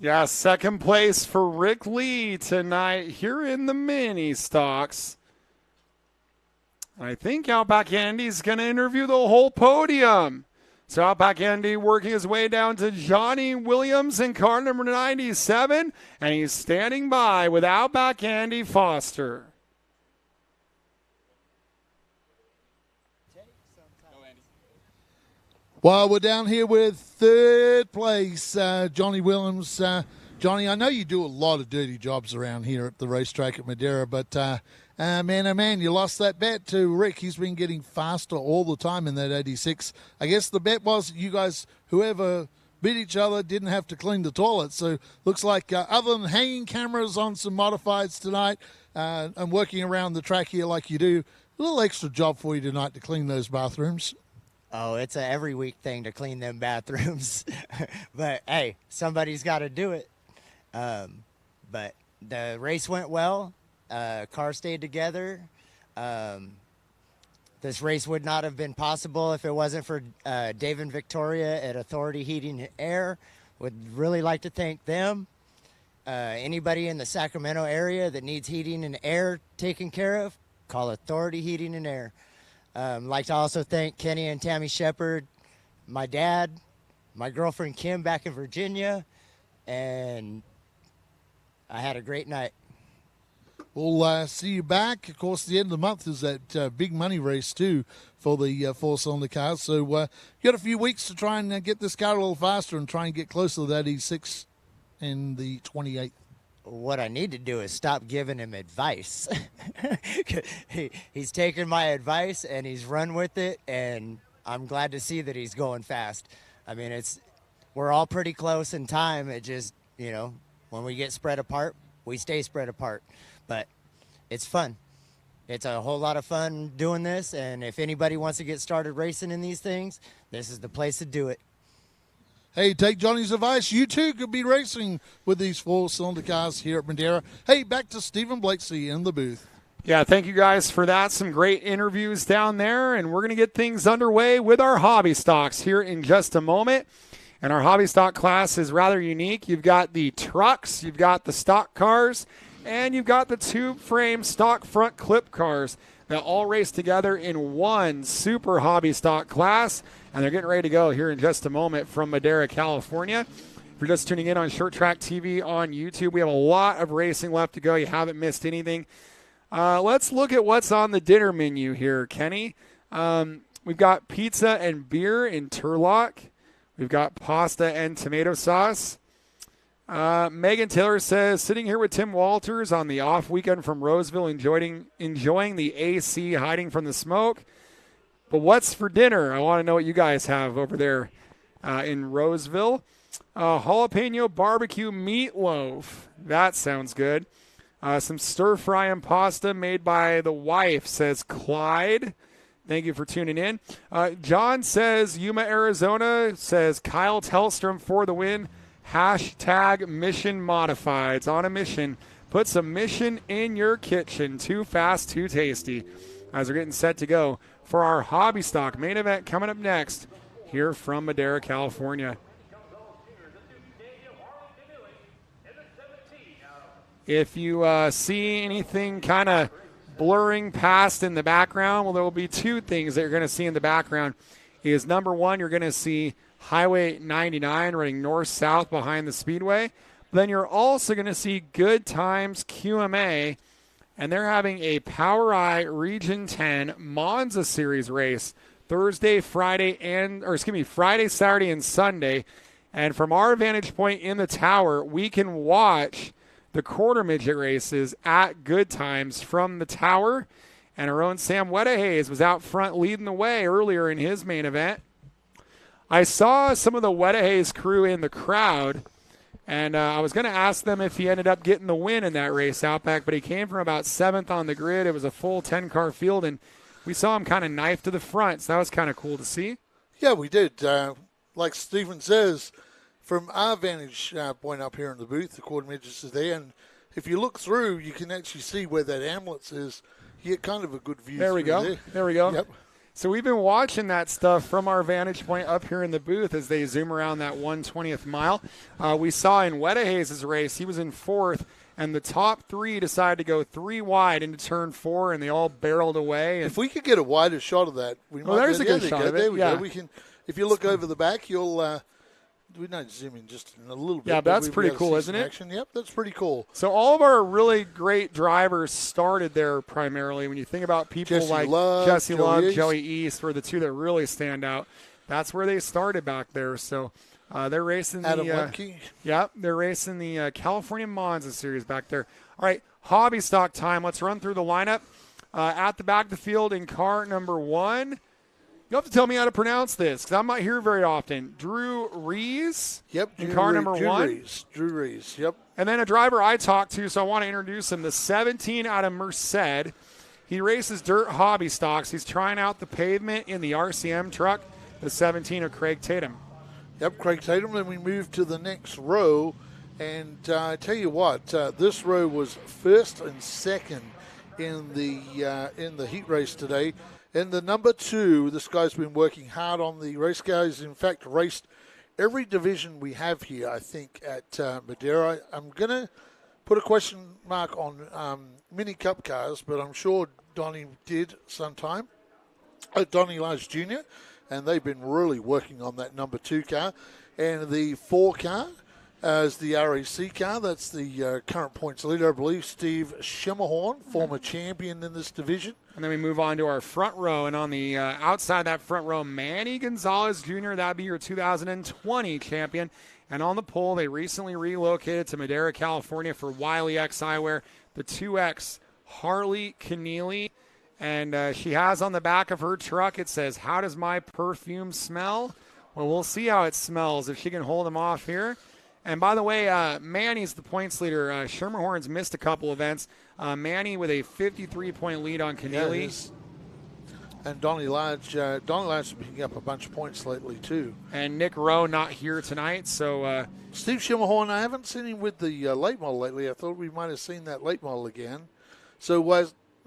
Yeah, second place for Rick Lee tonight here in the mini stocks. I think Outback Andy's going to interview the whole podium. So Outback Andy working his way down to Johnny Williams in car number 97, and he's standing by with Outback Andy Foster. Well, we're down here with third place, Johnny Williams. Johnny, I know you do a lot of dirty jobs around here at the racetrack at Madera, but man, oh man, you lost that bet to Rick. He's been getting faster all the time in that 86. I guess the bet was you guys, whoever beat each other, didn't have to clean the toilets. So looks like other than hanging cameras on some modifieds tonight and working around the track here like you do, a little extra job for you tonight to clean those bathrooms. Oh, it's a every week thing to clean them bathrooms. But, hey, somebody's got to do it. But the race went well. Car stayed together. This race would not have been possible if it wasn't for Dave and Victoria at Authority Heating and Air. Would really like to thank them. Anybody in the Sacramento area that needs heating and air taken care of, call Authority Heating and Air. Like to also thank Kenny and Tammy Shepard, my dad, my girlfriend Kim back in Virginia, and I had a great night. We'll see you back. Of course, the end of the month is that big money race, too, for the four-cylinder cars. So you got a few weeks to try and get this car a little faster and try and get closer to that E6 in the 28th. What I need to do is stop giving him advice. He's taken my advice, and he's run with it, and I'm glad to see that he's going fast. I mean, we're all pretty close in time. It just, when we get spread apart, we stay spread apart. But it's fun. It's a whole lot of fun doing this, and if anybody wants to get started racing in these things, this is the place to do it. Hey, take Johnny's advice. You, too, could be racing with these four-cylinder cars here at Madera. Hey, back to Stephen Blakeslee in the booth. Yeah, thank you guys for that. Some great interviews down there, and we're going to get things underway with our hobby stocks here in just a moment. And our hobby stock class is rather unique. You've got the trucks, you've got the stock cars, and you've got the tube frame stock front clip cars that all race together in one super hobby stock class. And they're getting ready to go here in just a moment from Madera, California. If you're just tuning in on ShortTrack TV on YouTube, we have a lot of racing left to go. You haven't missed anything. Let's look at what's on the dinner menu here, Kenny. We've got pizza and beer in Turlock. We've got pasta and tomato sauce. Megan Taylor says, sitting here with Tim Walters on the off weekend from Roseville, enjoying the AC, hiding from the smoke. But what's for dinner? I want to know what you guys have over there in Roseville. Jalapeno barbecue meatloaf. That sounds good. Some stir-fry and pasta made by the wife, says Clyde. Thank you for tuning in. John says, Yuma, Arizona, says Kyle Tellstrom for the win. Hashtag mission modified. It's on a mission. Put some mission in your kitchen. Too fast, too tasty. As we're getting set to go for our hobby stock main event coming up next here from Madera, California. If you see anything kind of blurring past in the background, well, there will be two things that you're going to see in the background. Is number one, you're going to see Highway 99 running north-south behind the Speedway. Then you're also going to see Good Times QMA, and they're having a Power Eye Region 10 Monza Series race Friday, Saturday, and Sunday. And from our vantage point in the tower, we can watch the quarter midget races at Good Times from the tower. And our own Sam Wettahays was out front leading the way earlier in his main event. I saw some of the Wettahays crew in the crowd, and I was going to ask them if he ended up getting the win in that race out back, but he came from about 7th on the grid. It was a full 10-car field, and we saw him kind of knife to the front, so that was kind of cool to see. Yeah, we did. Like Stephen says, from our vantage point up here in the booth, the quarter midgets is there, and if you look through, you can actually see where that ambulance is. You get kind of a good view. There we go. There we go. Yep. So we've been watching that stuff from our vantage point up here in the booth as they zoom around that 120th mile. We saw in Wettahays' race, he was in 4th, and the top 3 decided to go 3 wide into turn 4, and they all barreled away. If we could get a wider shot of that, we might. There's a good shot of it. There we go. We can. If you look over the back, you'll. We might zoom in just in a little bit. Yeah, but that's pretty cool, isn't it? Action. Yep, that's pretty cool. So all of our really great drivers started there primarily. When you think about people Jesse like Love, Jesse Love, East. Joey East were the two that really stand out. That's where they started back there. So they're racing Adam the Lemke. Yep, they're racing the California Monza Series back there. All right, hobby stock time. Let's run through the lineup. At the back of the field in car number 1. You have to tell me how to pronounce this because I'm not here very often. Drew Rees. Yep. In car number 1. Drew Rees. Yep. And then a driver I talked to, so I want to introduce him. The 17 out of Merced. He races dirt hobby stocks. He's trying out the pavement in the RCM truck. The 17 of Craig Tatum. Yep, Craig Tatum. Then we move to the next row. And I tell you what, this row was first and second in the heat race today. In the number 2, this guy's been working hard on the race cars. In fact, raced every division we have here, I think, at Madera. I'm going to put a question mark on Mini Cup cars, but I'm sure Donnie did sometime. Donnie Lodge Jr., and they've been really working on that number 2 car. And the 4 car is the RAC car. That's the current points leader, I believe, Steve Schimmerhorn, former champion in this division. And then we move on to our front row. And on the outside that front row, Manny Gonzalez Jr., that'd be your 2020 champion. And on the pole, they recently relocated to Madera, California for Wiley X Eyewear, the 2X Harley Keneally. And she has on the back of her truck, it says, "How does my perfume smell?" Well, we'll see how it smells if she can hold them off here. And by the way, Manny's the points leader. Schermerhorn's missed a couple events. Manny with a 53-point lead on Keneally. And Donnie Lodge is picking up a bunch of points lately, too. And Nick Rowe not here tonight. So Steve Schimmerhorn, I haven't seen him with the late model lately. I thought we might have seen that late model again. So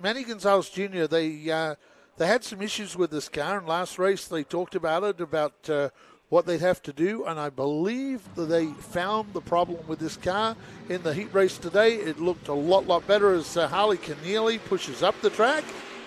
Manny Gonzalez Jr., they had some issues with this car. In last race, they talked about it, about what they'd have to do, and I believe that they found the problem with this car in the heat race today. It looked a lot better as Harley Keneally pushes up the track,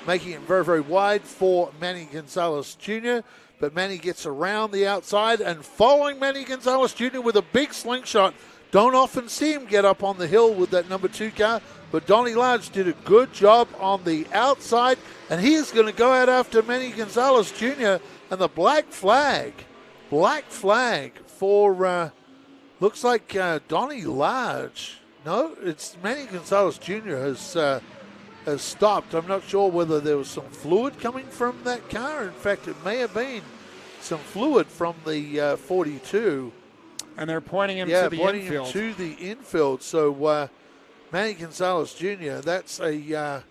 making it very, very wide for Manny Gonzalez Jr., but Manny gets around the outside and following Manny Gonzalez Jr. with a big slingshot. Don't often see him get up on the hill with that number 2 car, but Donnie Lodge did a good job on the outside, and he is going to go out after Manny Gonzalez Jr., and the black flag for, looks like Donnie Lodge. No, it's Manny Gonzalez Jr. has stopped. I'm not sure whether there was some fluid coming from that car. In fact, it may have been some fluid from the 42. And they're pointing him to the pointing infield. him to the infield. So Manny Gonzalez Jr., that's a,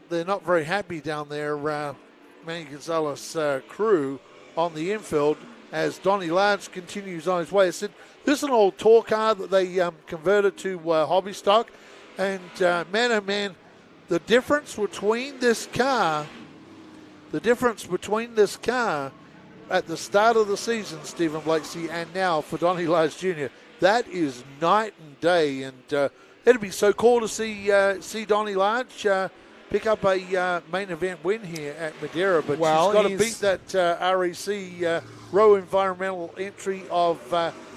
they're not very happy down there, Manny Gonzalez crew on the infield as Donnie Large continues on his way. I said, this is an old tour car that they converted to hobby stock. And, man, oh, man, the difference between this car at the start of the season, Stephen Blakesy, and now for Donnie Large Jr., that is night and day. And it'd be so cool to see Donnie Large pick up a main event win here at Madera. But she's got to beat that REC Row Environmental entry of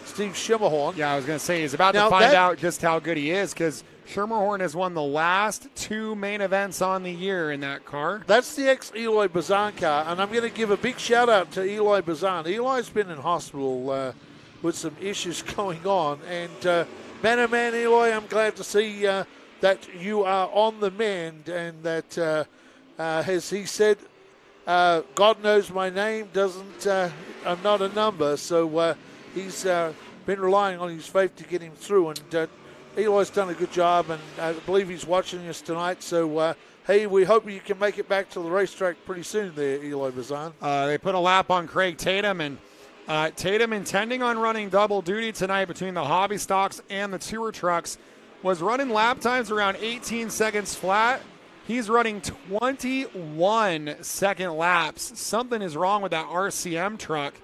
Steve Schimmerhorn. Yeah, I was going to say, he's about to find out just how good he is, because Schimmerhorn has won the last 2 main events on the year in that car. That's the ex-Eloy Bazan car, and I'm going to give a big shout-out to Eloy Bazan. Eloy's been in hospital with some issues going on, and man, oh man, Eloy, I'm glad to see that you are on the mend, and that, as he said, God knows my name, I'm not a number, so he's been relying on his faith to get him through, and Eloy's done a good job, and I believe he's watching us tonight. So, hey, we hope you can make it back to the racetrack pretty soon there, Eloy Bazan. They put a lap on Craig Tatum, and Tatum, intending on running double duty tonight between the hobby stocks and the tour trucks, was running lap times around 18 seconds flat. He's running 21-second laps. Something is wrong with that RCM truck.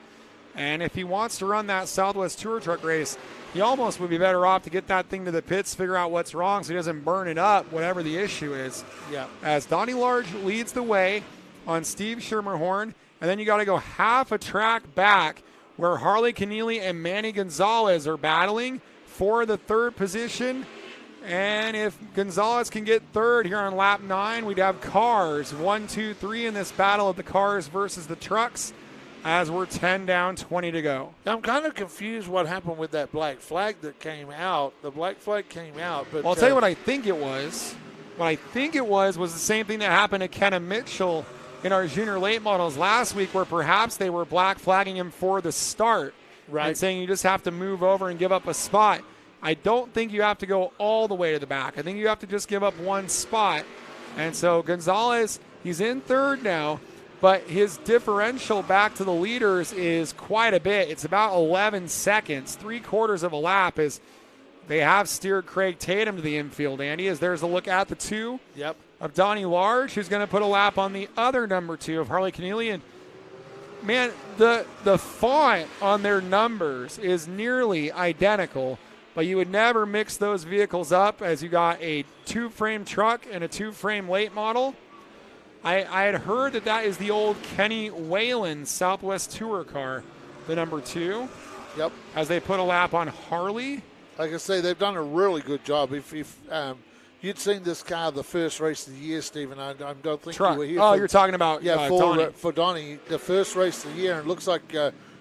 And if he wants to run that Southwest Tour Truck race, he almost would be better off to get that thing to the pits, figure out what's wrong so he doesn't burn it up, whatever the issue is. Yeah. As Donnie Large leads the way on Steve Schimmerhorn, and then you got to go half a track back where Harley Keneally and Manny Gonzalez are battling for the third position. And if Gonzalez can get third here on lap 9, we'd have cars 1, 2, 3 in this battle of the cars versus the trucks, as we're 10 down, 20 to go. I'm kind of confused what happened with that black flag that came out. The black flag came out. But I'll tell you what I think it was. What I think it was the same thing that happened to Kenna Mitchell in our junior late models last week, where perhaps they were black flagging him for the start. Right. And saying you just have to move over and give up a spot. I don't think you have to go all the way to the back. I think you have to just give up one spot. And so Gonzalez, he's in third now, but his differential back to the leaders is quite a bit. It's about 11 seconds, 3/4 of a lap, as they have steered Craig Tatum to the infield, Andy, as there's a look at the 2 of Donnie Large, who's going to put a lap on the other number 2 of Harley Keneally. And, man, the font on their numbers is nearly identical, but you would never mix those vehicles up, as you got a 2-frame truck and a 2-frame late model. I had heard that is the old Kenny Whalen Southwest Tour car, the number 2. Yep. As they put a lap on Harley. Like I say, they've done a really good job. If you'd seen this car the first race of the year, Stephen, I don't think truck. You were here. Oh, you're talking about Donnie. For Donnie, the first race of the year, and it looks like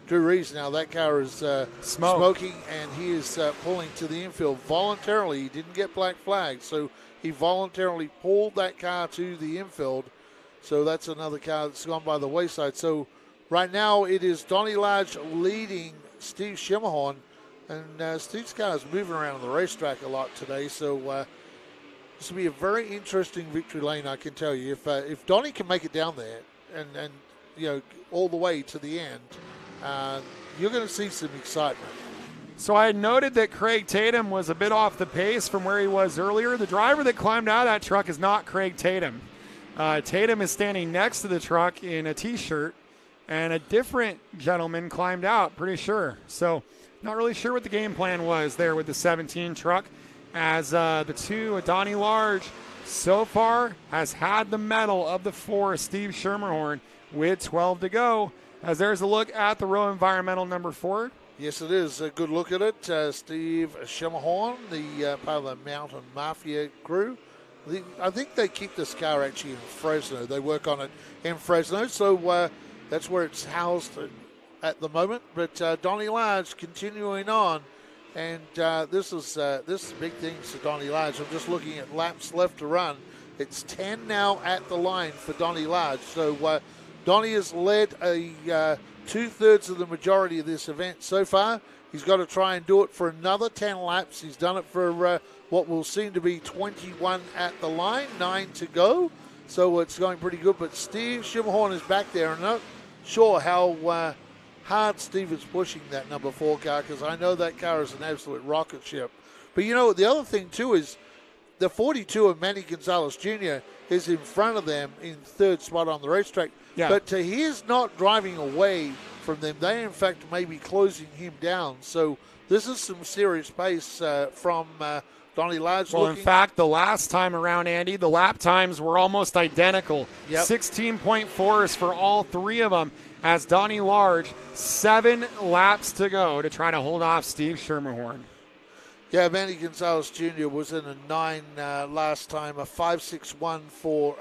Drew Reeves now, that car is smoking, and he is pulling to the infield voluntarily. He didn't get black flagged, so he voluntarily pulled that car to the infield. So that's another car that's gone by the wayside. So right now it is Donnie Large leading Steve Schimmerhorn, and Steve's car is moving around the racetrack a lot today. So this will be a very interesting victory lane, I can tell you. If Donnie can make it down there and all the way to the end, you're going to see some excitement. So I had noted that Craig Tatum was a bit off the pace from where he was earlier. The driver that climbed out of that truck is not Craig Tatum. Tatum is standing next to the truck in a T-shirt, and a different gentleman climbed out, pretty sure. So not really sure what the game plan was there with the 17 truck, as the 2, Donnie Large, so far has had the medal of the 4, Steve Schimmerhorn, with 12 to go. As there's a look at the Row Environmental number 4. Yes, it is. A good look at it. Steve Schimmerhorn, the part of the Mountain Mafia crew. I think they keep this car actually in Fresno. They work on it in Fresno, so that's where it's housed at the moment. But Donnie Large continuing on, and this is big things for Donnie Large. I'm just looking at laps left to run. It's 10 now at the line for Donnie Large. So Donnie has led a 2/3 of the majority of this event so far. He's got to try and do it for another 10 laps. He's done it for what will seem to be 21 at the line, 9 to go. So it's going pretty good. But Steve Schimmelhorn is back there. I'm not sure how hard Steve is pushing that number 4 car, because I know that car is an absolute rocket ship. But, you know, the other thing, too, is the 42 of Manny Gonzalez Jr. is in front of them in 3rd spot on the racetrack. Yeah. But he is not driving away from them. They, in fact, may be closing him down. So this is some serious pace from Donnie Large. Well, in fact, the last time around, Andy, the lap times were almost identical. Yep. 16.4s for all 3 of them, as Donnie Large, 7 laps to go to try to hold off Steve Schermerhorn. Yeah, Manny Gonzalez Jr. was in a 9 last time, a 5.61 for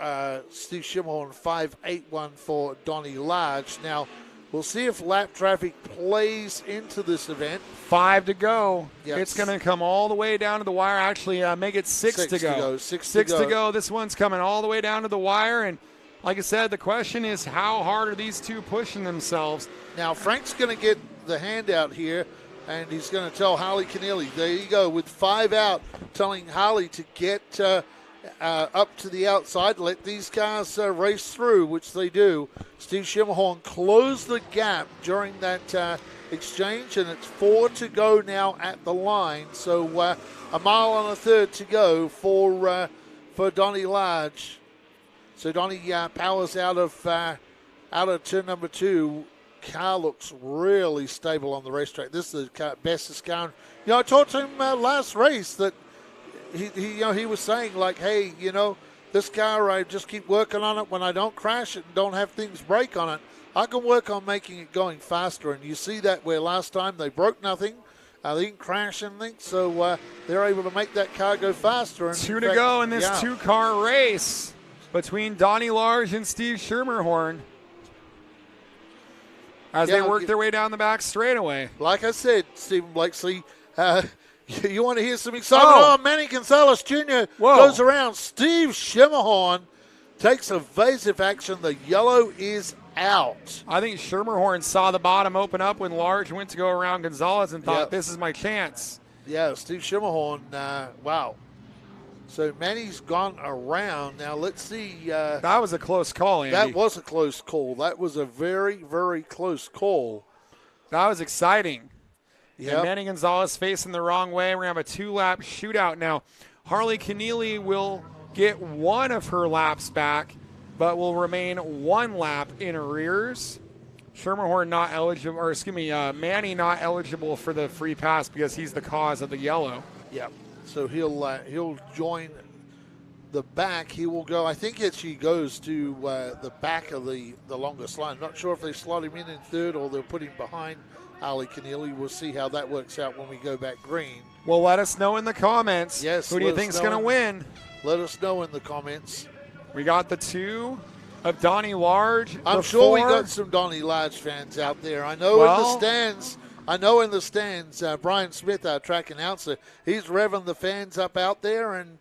Steve Schimmelhorn, 5.81 for Donnie Large. Now, we'll see if lap traffic plays into this event. 5 to go. Yes. It's going to come all the way down to the wire. Actually, make it 6 to go. 6 to go. This one's coming all the way down to the wire. And like I said, the question is, how hard are these two pushing themselves? Now, Frank's going to get the handout here, and he's going to tell Harley Keneally, there you go, with 5 out, telling Harley to get up to the outside, let these cars race through, which they do. Steve Schimmelhorn closed the gap during that exchange, and it's 4 to go now at the line. So a mile and a third to go for Donnie Large. So Donnie powers out of turn number 2. Car looks really stable on the racetrack. This is the bestest car. You know, I talked to him last race that he was saying, like, hey, you know, this car, I just keep working on it. When I don't crash it and don't have things break on it, I can work on making it going faster. And you see that where last time they broke nothing. They didn't crash anything, so they're able to make that car go faster. And 2 to go in this 2-car race between Donnie Large and Steve Schermerhorn, as they work their way down the back straightaway. Like I said, Stephen Blakesley, you want to hear some excitement? Oh, Manny Gonzalez Jr. goes around. Steve Schimmelhorn takes evasive action. The yellow is out. I think Schermerhorn saw the bottom open up when Large went to go around Gonzalez and thought, this is my chance. Yeah, Steve Schimmelhorn, wow. So Manny's gone around. Now let's see. That was a close call, Andy. That was a close call. That was a very, very close call. That was exciting. Yeah. And Manny Gonzalez facing the wrong way. We're going to have a 2-lap shootout now. Harley Keneally will get 1 of her laps back, but will remain 1 lap in arrears. Schermerhorn not eligible, or excuse me, Manny not eligible for the free pass because he's the cause of the yellow. Yeah. So he'll join the back. He will go. I think he goes to the back of the longest line. Not sure if they slot him in 3rd or they'll put him behind Harley Keneally. We'll see how that works out when we go back green. Well, let us know in the comments. Yes. Who do you think's going to win? Let us know in the comments. We got the 2 of Donnie Large. I'm sure we got some Donnie Large fans out there. I know in the stands. Brian Smith, our track announcer, he's revving the fans up out there, and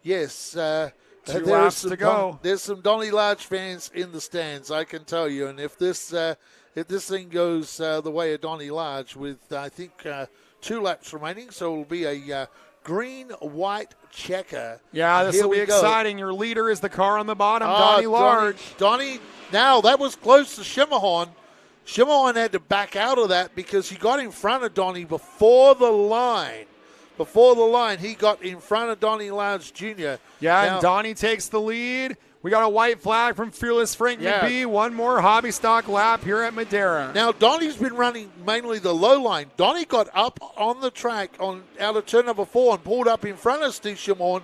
yes, 2 laps to go. There's some Donnie Large fans in the stands, I can tell you. And if this thing goes the way of Donnie Large, with I think 2 laps remaining, so it'll be a green-white checker. Yeah, this will be exciting. Your leader is the car on the bottom, Donnie Large. Donnie, now that was close to Schimmelhorn. Schimmelhorn had to back out of that because he got in front of Donnie before the line. Before the line, he got in front of Donnie Large Jr. Yeah, and Donnie takes the lead. We got a white flag from Fearless Frank McBee. 1 more hobby stock lap here at Madera. Now, Donnie's been running mainly the low line. Donnie got up on the track out of turn number 4 and pulled up in front of Steve Schimmelhorn.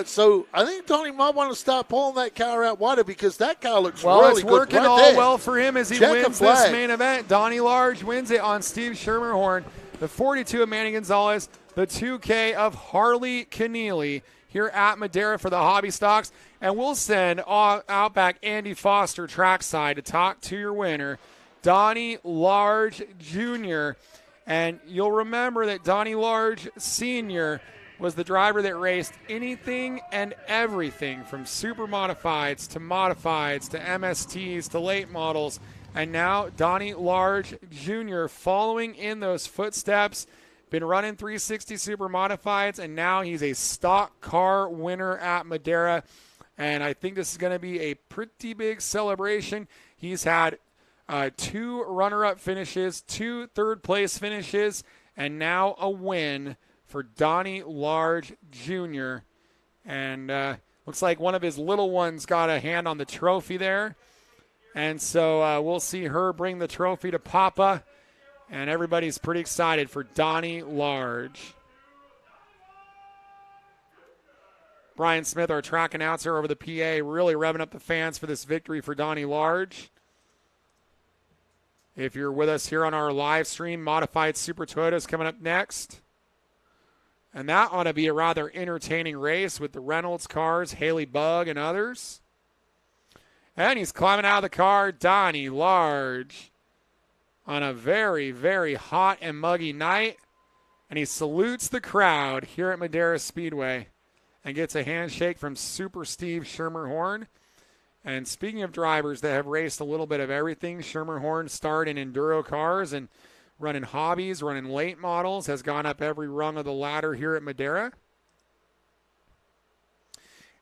So I think Donnie might want to start pulling that car out wider because that car looks really good. It's working right all there. well for him as he wins this main event. Donnie Large wins it on Steve Schermerhorn. The 42 of Manny Gonzalez, the 2K of Harley Keneally here at Madera for the hobby stocks. And we'll send Outback Andy Foster trackside to talk to your winner, Donnie Large Jr. And you'll remember that Donnie Large Sr. was the driver that raced anything and everything from super modifieds to MSTs to late models And now Donnie Large Jr. following in those footsteps. Been running 360 Super Modifieds, and now he's a stock car winner at Madera. And I think this is going to be a pretty big celebration. He's had 2 runner-up finishes, 2 third-place finishes, and now a win for Donnie Large Jr. And looks like one of his little ones got a hand on the trophy there. And so we'll see her bring the trophy to Papa. And everybody's pretty excited for Donnie Large. Brian Smith, our track announcer over the PA, really revving up the fans for this victory for Donnie Large. If you're with us here on our live stream, Modified Super Toyota is coming up next. And that ought to be a rather entertaining race with the Reynolds cars, Haley Bug, and others. And he's climbing out of the car, Donnie Large, on a very, very hot and muggy night. And he salutes the crowd here at Madera Speedway and gets a handshake from Super Steve Schermerhorn. And speaking of drivers that have raced a little bit of everything, Schermerhorn starred in enduro cars and running hobbies, running late models, has gone up every rung of the ladder here at Madera.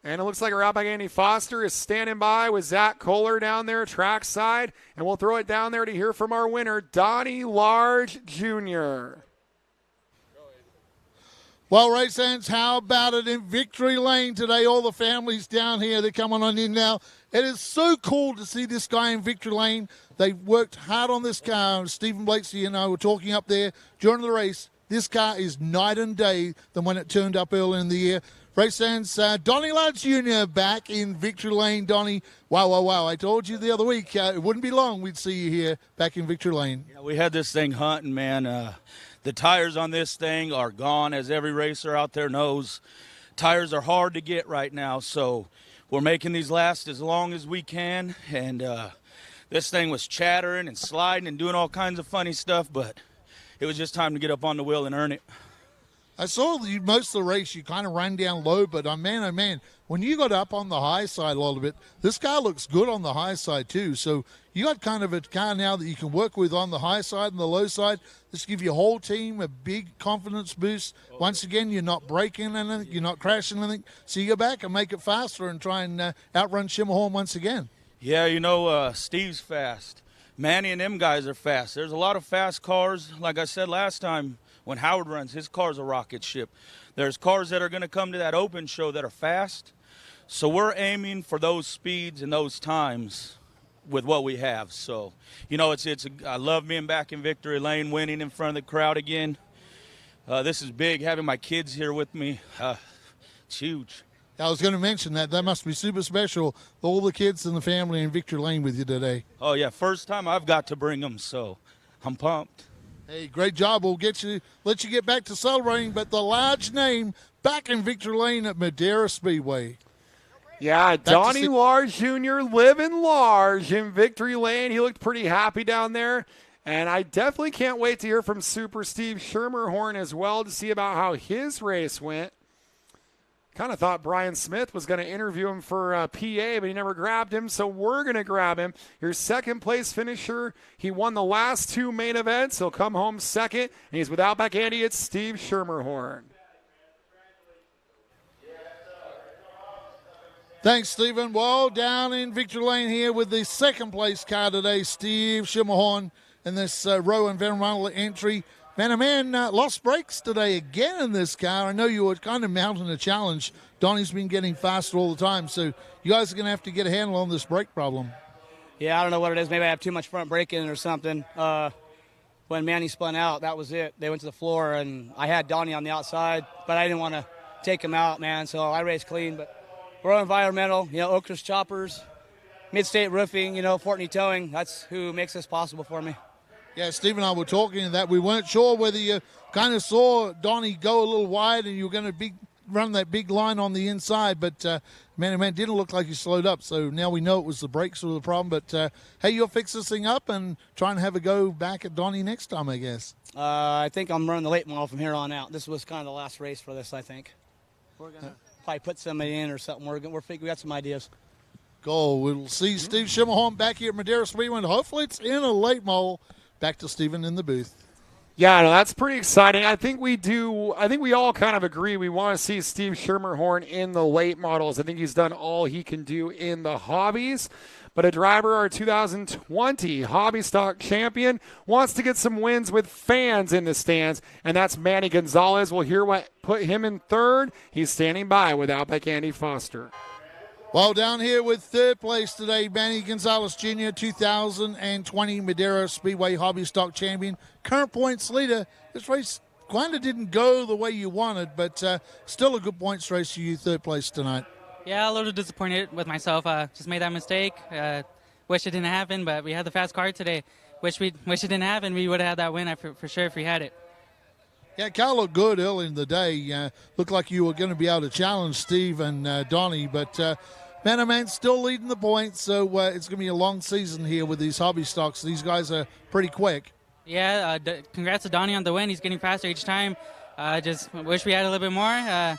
And it looks like our Outback Andy Foster is standing by with Zach Kohler down there trackside. And we'll throw it down there to hear from our winner, Donnie Large Jr. Well, race fans, how about it in Victory Lane today? All the families down here, they're coming on in now. It is so cool to see this guy in Victory Lane. They worked hard on this car. Stephen Blakesy and I were talking up there during the race. This car is night and day than when it turned up early in the year. Race fans, Donnie Large Jr. back in Victory Lane. Donnie, wow. I told you the other week it wouldn't be long we'd see you here back in Victory Lane. Yeah, we had this thing hunting, man. The tires on this thing are gone, as every racer out there knows. Tires are hard to get right now, so we're making these last as long as we can. And this thing was chattering and sliding and doing all kinds of funny stuff, but it was just time to get up on the wheel and earn it. I saw you most of the race, you kind of ran down low, but man, when you got up on the high side a little bit, this car looks good on the high side too. So you got kind of a car now that you can work with on the high side and the low side. This give your whole team a big confidence boost. Once again, you're not breaking anything, you're not crashing anything. So you go back and make it faster and try and outrun Schermerhorn once again. Yeah, you know, Steve's fast. Manny and them guys are fast. There's a lot of fast cars. Like I said last time, when Howard runs, his car's a rocket ship. There's cars that are going to come to that open show that are fast. So we're aiming for those speeds and those times with what we have. So, you know, I love being back in Victory Lane, winning in front of the crowd again. This is big, having my kids here with me. It's huge. I was going to mention that. That must be super special, all the kids and the family in Victory Lane with you today. Oh, yeah, first time I've got to bring them, so I'm pumped. Hey, great job. We'll let you get back to celebrating, but the large name back in Victory Lane at Madera Speedway. Yeah, Donnie Large Jr. living large in Victory Lane. He looked pretty happy down there. And I definitely can't wait to hear from Super Steve Schermerhorn as well to see about how his race went. Kind of thought Brian Smith was going to interview him for PA, but he never grabbed him, so we're going to grab him. Your second-place finisher. He won the last 2 main events. He'll come home second, and he's with Outback Andy. It's Steve Schermerhorn. Thanks, Stephen. Well, down in Victory Lane here with the second-place car today, Steve Schermerhorn, in this row environmental entry. Man, lost brakes today again in this car. I know you were kind of mounting a challenge. Donnie's been getting faster all the time, so you guys are going to have to get a handle on this brake problem. Yeah, I don't know what it is. Maybe I have too much front braking or something. When Manny spun out, that was it. They went to the floor, and I had Donnie on the outside, but I didn't want to take him out, man, so I raced clean. But we're environmental, you know, Oakress Choppers, Mid-State Roofing, you know, Fortney Towing. That's who makes this possible for me. Yeah, Steve and I were talking that we weren't sure whether you kind of saw Donnie go a little wide and you were going to run that big line on the inside, but man, didn't look like he slowed up. So now we know it was the brakes were the problem. But hey, you'll fix this thing up and try and have a go back at Donnie next time, I guess. I think I'm running the late model from here on out. This was kind of the last race for this, I think. We're going to probably put somebody in or something. We got some ideas. goal. We'll see Steve Schimmelhorn back here at Madera Speedway. Hopefully it's in a late model. Back to Steven in the booth. Yeah, no, that's pretty exciting. I think we all kind of agree. We want to see Steve Schimmelhorn in the late models. I think he's done all he can do in the hobbies. But a driver, our 2020 Hobby Stock champion, wants to get some wins with fans in the stands, and that's Manny Gonzalez. We'll hear what put him in third. He's standing by with Outback Andy Foster. Well, down here with third place today, Manny Gonzalez Jr., 2020 Madera Speedway Hobby Stock champion, current points leader. This race kind of didn't go the way you wanted, but still a good points race for you, third place tonight. Yeah, a little disappointed with myself. Just made that mistake. Wish it didn't happen, but we had the fast car today. Wish it didn't happen. We would have had that win for sure if we had it. Yeah, Kyle looked good early in the day. Looked like you were going to be able to challenge Steve and Donnie, but Man's still leading the points, so it's going to be a long season here with these hobby stocks. These guys are pretty quick. Yeah, congrats to Donnie on the win. He's getting faster each time. Just wish we had a little bit more.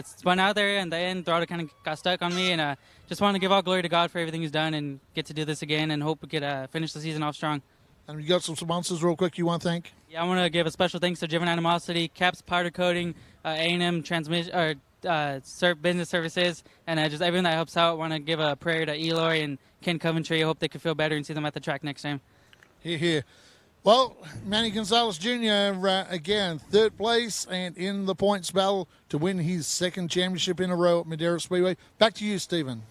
Spun out there, and the end throttle kind of got stuck on me, and just want to give all glory to God for everything He's done and get to do this again, and hope we could finish the season off strong. And you got some sponsors real quick you want to thank? Yeah, I want to give a special thanks to Driven Animosity, Caps Powder Coating, A&M Transmission, Business Services, and just everyone that helps out. I want to give a prayer to Eloy and Ken Coventry. I hope they can feel better and see them at the track next time. Here. Well, Manny Gonzalez Jr., again, third place and in the points battle to win his second championship in a row at Madera Speedway. Back to you, Stephen.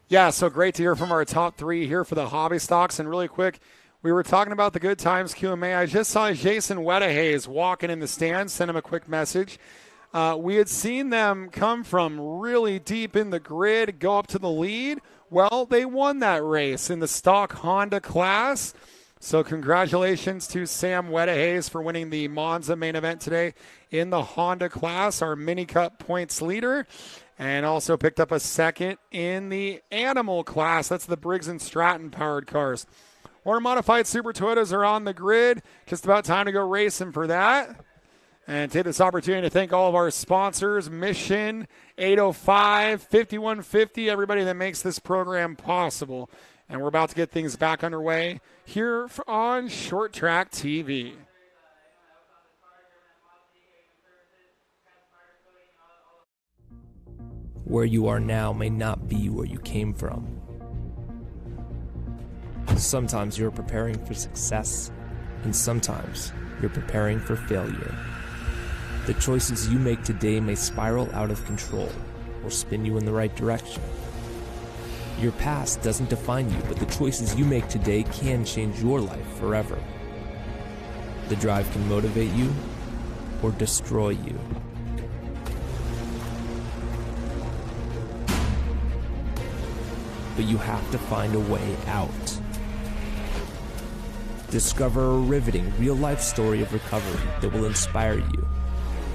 Yeah, so great to hear from our top three here for the hobby stocks. And really quick, we were talking about the Good Times QMA. I just saw Jason Wedehays walking in the stands. Sent him a quick message. We had seen them come from really deep in the grid, go up to the lead. Well, they won that race in the stock Honda class. So congratulations to Sam Wedehays for winning the Monza main event today in the Honda class, our Mini Cup points leader, and also picked up a second in the Animal class. That's the Briggs & Stratton powered cars. More modified Super Toyotas are on the grid. Just about time to go racing for that. And take this opportunity to thank all of our sponsors, Mission, 805, 5150, everybody that makes this program possible. And we're about to get things back underway here on Short Track TV. Where you are now may not be where you came from. Sometimes you're preparing for success, and sometimes you're preparing for failure. The choices you make today may spiral out of control or spin you in the right direction. Your past doesn't define you, but the choices you make today can change your life forever. The drive can motivate you or destroy you. But you have to find a way out. Discover a riveting real-life story of recovery that will inspire you.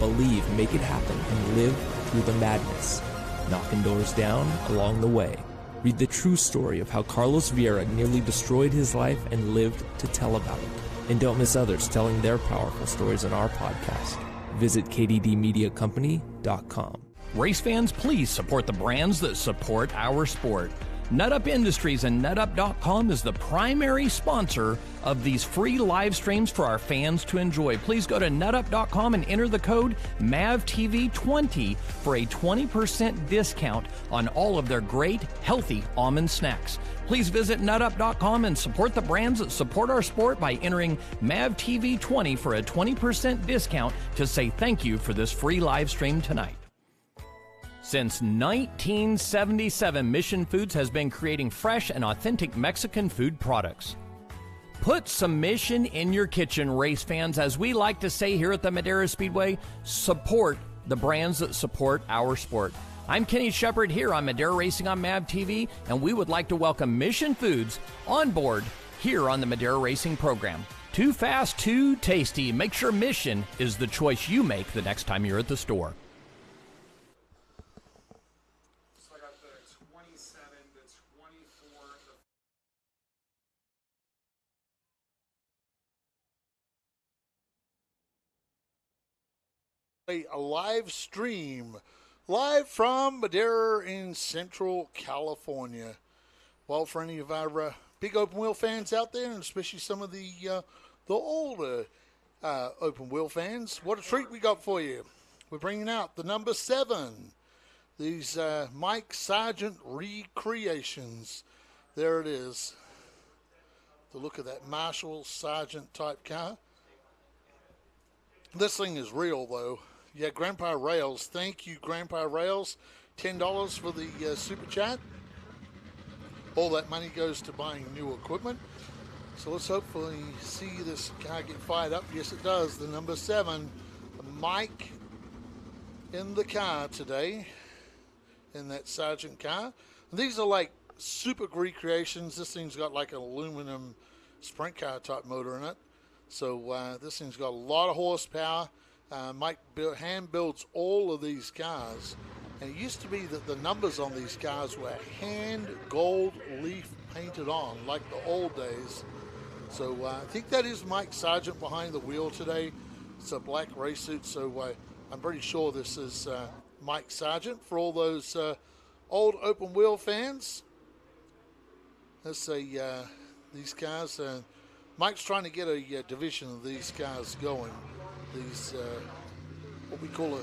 Believe, make it happen, and live through the madness, knocking doors down along the way. Read the true story of how Carlos Vieira nearly destroyed his life and lived to tell about it. And don't miss others telling their powerful stories on our podcast. Visit kddmediacompany.com. Race fans, please support the brands that support our sport. NutUp Industries and NutUp.com is the primary sponsor of these free live streams for our fans to enjoy. Please go to NutUp.com and enter the code MAVTV20 for a 20% discount on all of their great, healthy almond snacks. Please visit NutUp.com and support the brands that support our sport by entering MAVTV20 for a 20% discount to say thank you for this free live stream tonight. Since 1977, Mission Foods has been creating fresh and authentic Mexican food products. Put some Mission in your kitchen, race fans. As we like to say here at the Madera Speedway, support the brands that support our sport. I'm Kenny Shepard here on Madera Racing on MAV TV, and we would like to welcome Mission Foods on board here on the Madera Racing program. Too fast, too tasty. Make sure Mission is the choice you make the next time you're at the store. A live stream live from Madera in Central California. Well, for any of our big open wheel fans out there, and especially some of the older open wheel fans, what a treat we got for you. We're bringing out the number 7. These Mike Sargent recreations. There it is. The look of that Marshall Sargent type car. This thing is real, though. Yeah, Grandpa Rails. Thank you, Grandpa Rails. $10 for the super chat. All that money goes to buying new equipment. So let's hopefully see this car get fired up. Yes, it does. The number 7, Mike, in the car today, in that Sargent car. And these are like super recreations. This thing's got like an aluminum sprint car type motor in it. So this thing's got a lot of horsepower. Mike hand builds all of these cars. And it used to be that the numbers on these cars were hand gold leaf painted on, like the old days. So I think that is Mike Sargent behind the wheel today. It's a black race suit, so I'm pretty sure this is Mike Sargent. For all those old open wheel fans, let's say these cars. Mike's trying to get a division of these cars going. These, what we call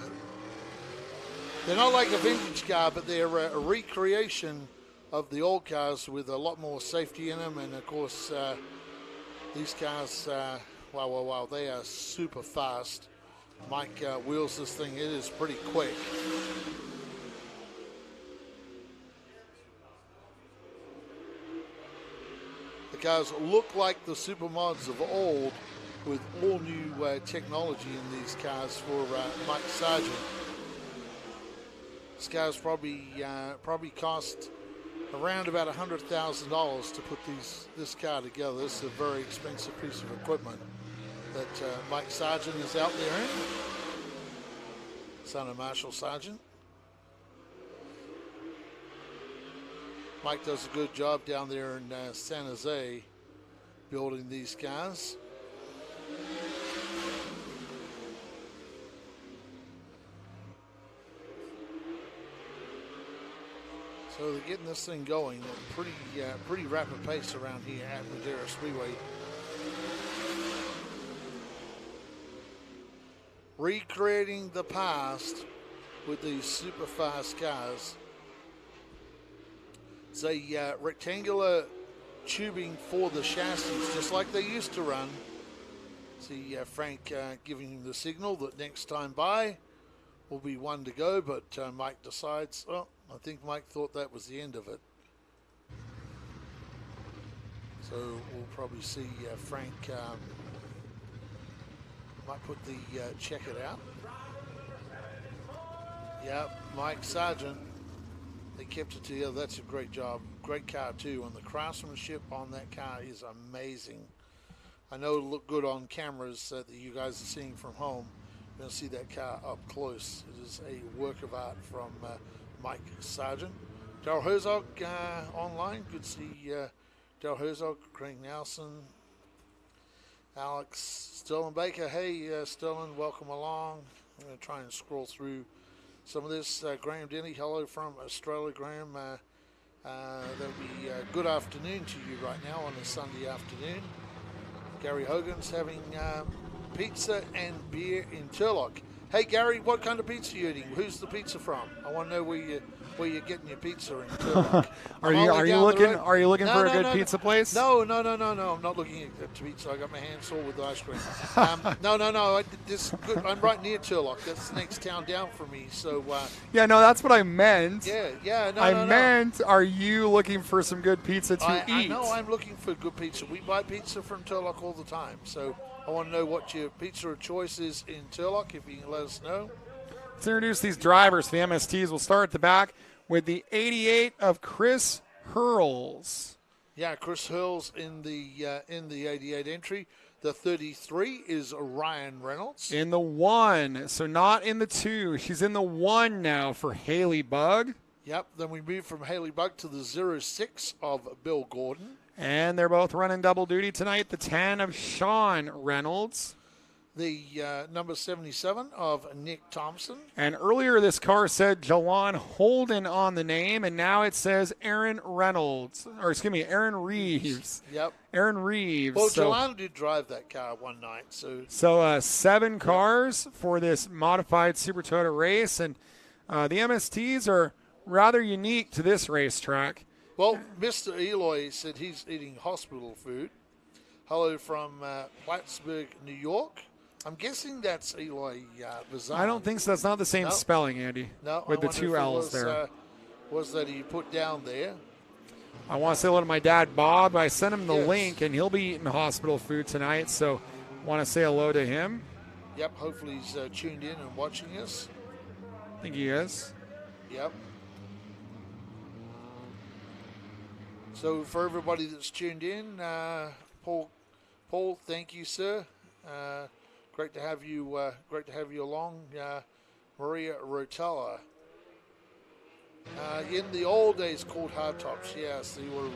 they're not like a vintage car, but they're a recreation of the old cars with a lot more safety in them. And of course, these cars, wow, they are super fast. Mike wheels this thing. It is pretty quick. The cars look like the supermods of old with all new technology in these cars for Mike Sargent. This car's probably cost around about $100,000 to put this car together. This is a very expensive piece of equipment that Mike Sargent is out there in. Son of Marshall Sargent. Mike does a good job down there in San Jose building these cars. So they're getting this thing going at a pretty rapid pace around here at Madera Speedway. Recreating the past with these super fast cars. It's a rectangular tubing for the chassis, just like they used to run. See Frank giving the signal that next time by will be one to go, but Mike decides, oh, I think Mike thought that was the end of it. So we'll probably see Frank might put the check it out. Yeah, Mike Sargent, they kept it together. That's a great job. Great car too, and the craftsmanship on that car is amazing. I know it'll look good on cameras that you guys are seeing from home. You're going to see that car up close. It is a work of art from Mike Sargent. Daryl Herzog online. Good to see Daryl Herzog, Craig Nelson, Alex Sterling Baker. Hey, Sterling, welcome along. I'm going to try and scroll through some of this. Graham Denny, hello from Australia. Graham, that'll be good afternoon to you right now on a Sunday afternoon. Gary Hogan's having pizza and beer in Turlock. Hey Gary, what kind of pizza are you eating? Who's the pizza from? I want to know where you're getting your pizza in Turlock. Are you looking for a good pizza place? No. I'm not looking at pizza. I got my hands full with ice cream. No. I'm right near Turlock. That's the next town down from me. So. Yeah, no, that's what I meant. Yeah. I meant, are you looking for some good pizza to eat? I know I'm looking for good pizza. We buy pizza from Turlock all the time. So I want to know what your pizza of choice is in Turlock. If you can let us know. Let's introduce these drivers for the MSTs. We'll start at the back with the 88 of Chris Hurls. Yeah, Chris Hurls in the 88 entry. The 33 is Ryan Reynolds. In the 1, so not in the 2. She's in the 1 now for Haley Bugg. Yep, then we move from Haley Bugg to the 06 of Bill Gordon. And they're both running double duty tonight. The 10 of Sean Reynolds. the number 77 of Nick Thompson. And earlier this car said Jalon Holden on the name, and now it says Aaron Reeves. Yep. Aaron Reeves. Well, so, Jalon did drive that car one night. So 7 cars for this modified Super Toyota race, and the MSTs are rather unique to this racetrack. Well, Mr. Eloy said he's eating hospital food. Hello from Plattsburgh, New York. I'm guessing that's Eloy Vazan. I don't think so. That's not the same spelling, Andy. No, with I the wonder 2 if it L's there. Was that he put down there? I want to say hello to my dad, Bob. I sent him the Yes. link, and he'll be eating hospital food tonight, so want to say hello to him. Yep, hopefully he's tuned in and watching us. I think he is. Yep. So for everybody that's tuned in, Paul, thank you, sir. Great to have you. Great to have you along, Maria Rotella. In the old days, called hardtops. Yes, they were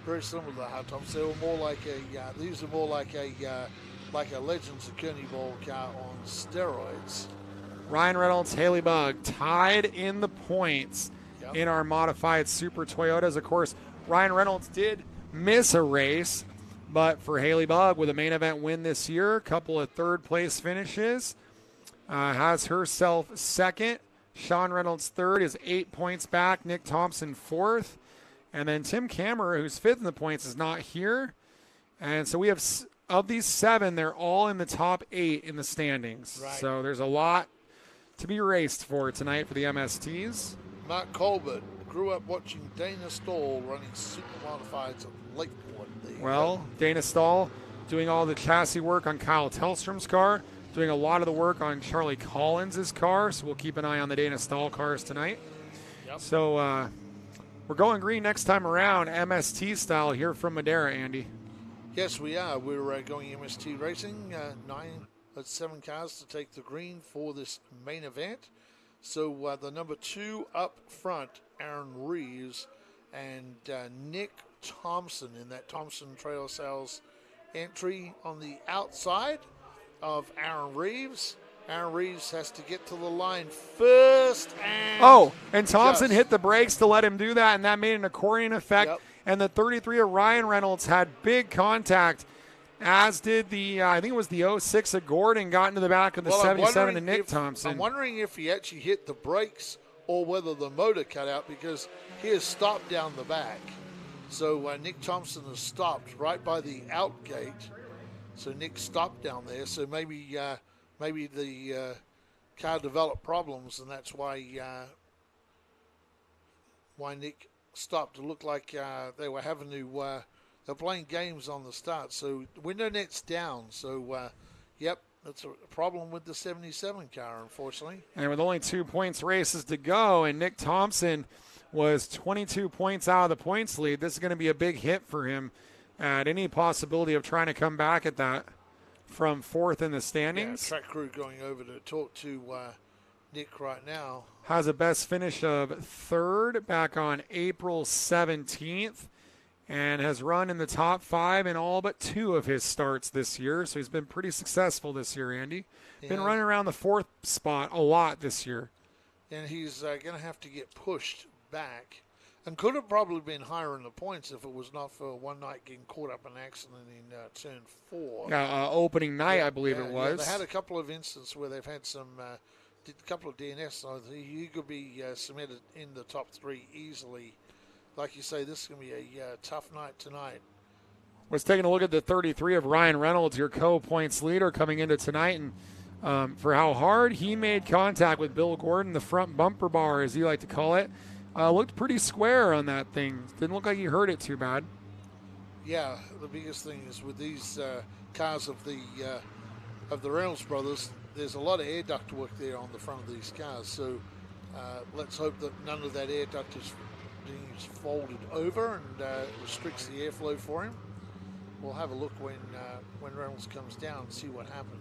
very similar to hardtops. They were more like a. These are more like a Legends of Kearney Bowl car on steroids. Ryan Reynolds, Haley Bug tied in the points in our modified Super Toyotas. Of course, Ryan Reynolds did miss a race, but for Haley Bug with a main event win this year, a couple of third-place finishes, has herself second. Sean Reynolds third is 8 points back. Nick Thompson fourth. And then Tim Kammerer, who's fifth in the points, is not here. And so we have, of these 7, they're all in the top 8 in the standings. Right. So there's a lot to be raced for tonight for the MSTs. Mark Colbert grew up watching Dana Stoll running super modifieds at Lakeport. Well, Dana Stahl doing all the chassis work on Kyle Tellstrom's car, doing a lot of the work on Charlie Collins' car, so we'll keep an eye on the Dana Stahl cars tonight. Yep. So we're going green next time around, MST style here from Madera, Andy. Yes, we are. We're going MST racing. 7 cars to take the green for this main event. So the number 2 up front, Aaron Reeves, and Nick Thompson in that Thompson Trailer Sales entry on the outside of Aaron Reeves. Aaron Reeves has to get to the line first. And Thompson hit the brakes to let him do that, and that made an accordion effect. Yep. And the 33 of Ryan Reynolds had big contact, as did the, I think it was the 06 of Gordon, got into the back of the 77 of Nick Thompson. I'm wondering if he actually hit the brakes or whether the motor cut out, because he has stopped down the back. So Nick Thompson has stopped right by the out gate. So Nick stopped down there. So maybe the car developed problems, and that's why Nick stopped. It looked like they were having to. They're playing games on the start. So window net's down. So that's a problem with the 77 car, unfortunately. And with only 2 points races to go, and Nick Thompson was 22 points out of the points lead, this is going to be a big hit for him at any possibility of trying to come back at that from 4th in the standings. Track crew going over to talk to Nick right now. Has a best finish of 3rd back on April 17th, and has run in the top 5 in all but 2 of his starts this year. So he's been pretty successful this year, Andy. Been running around the 4th spot a lot this year. And he's going to have to get pushed back. And could have probably been higher in the points if it was not for one night getting caught up in an accident in turn 4. Opening night, I believe it was. They had a couple of instances where they've had some, a couple of DNS. So he could be submitted in the top 3 easily. Like you say, this is going to be a tough night tonight. Was taking a look at the 33 of Ryan Reynolds, your co-points leader, coming into tonight, and for how hard he made contact with Bill Gordon, the front bumper bar, as you like to call it, looked pretty square on that thing. Didn't look like he hurt it too bad. Yeah, the biggest thing is with these cars of the Reynolds brothers, there's a lot of air duct work there on the front of these cars. So let's hope that none of that air duct is folded over and restricts the airflow for him. We'll have a look when Reynolds comes down and see what happened.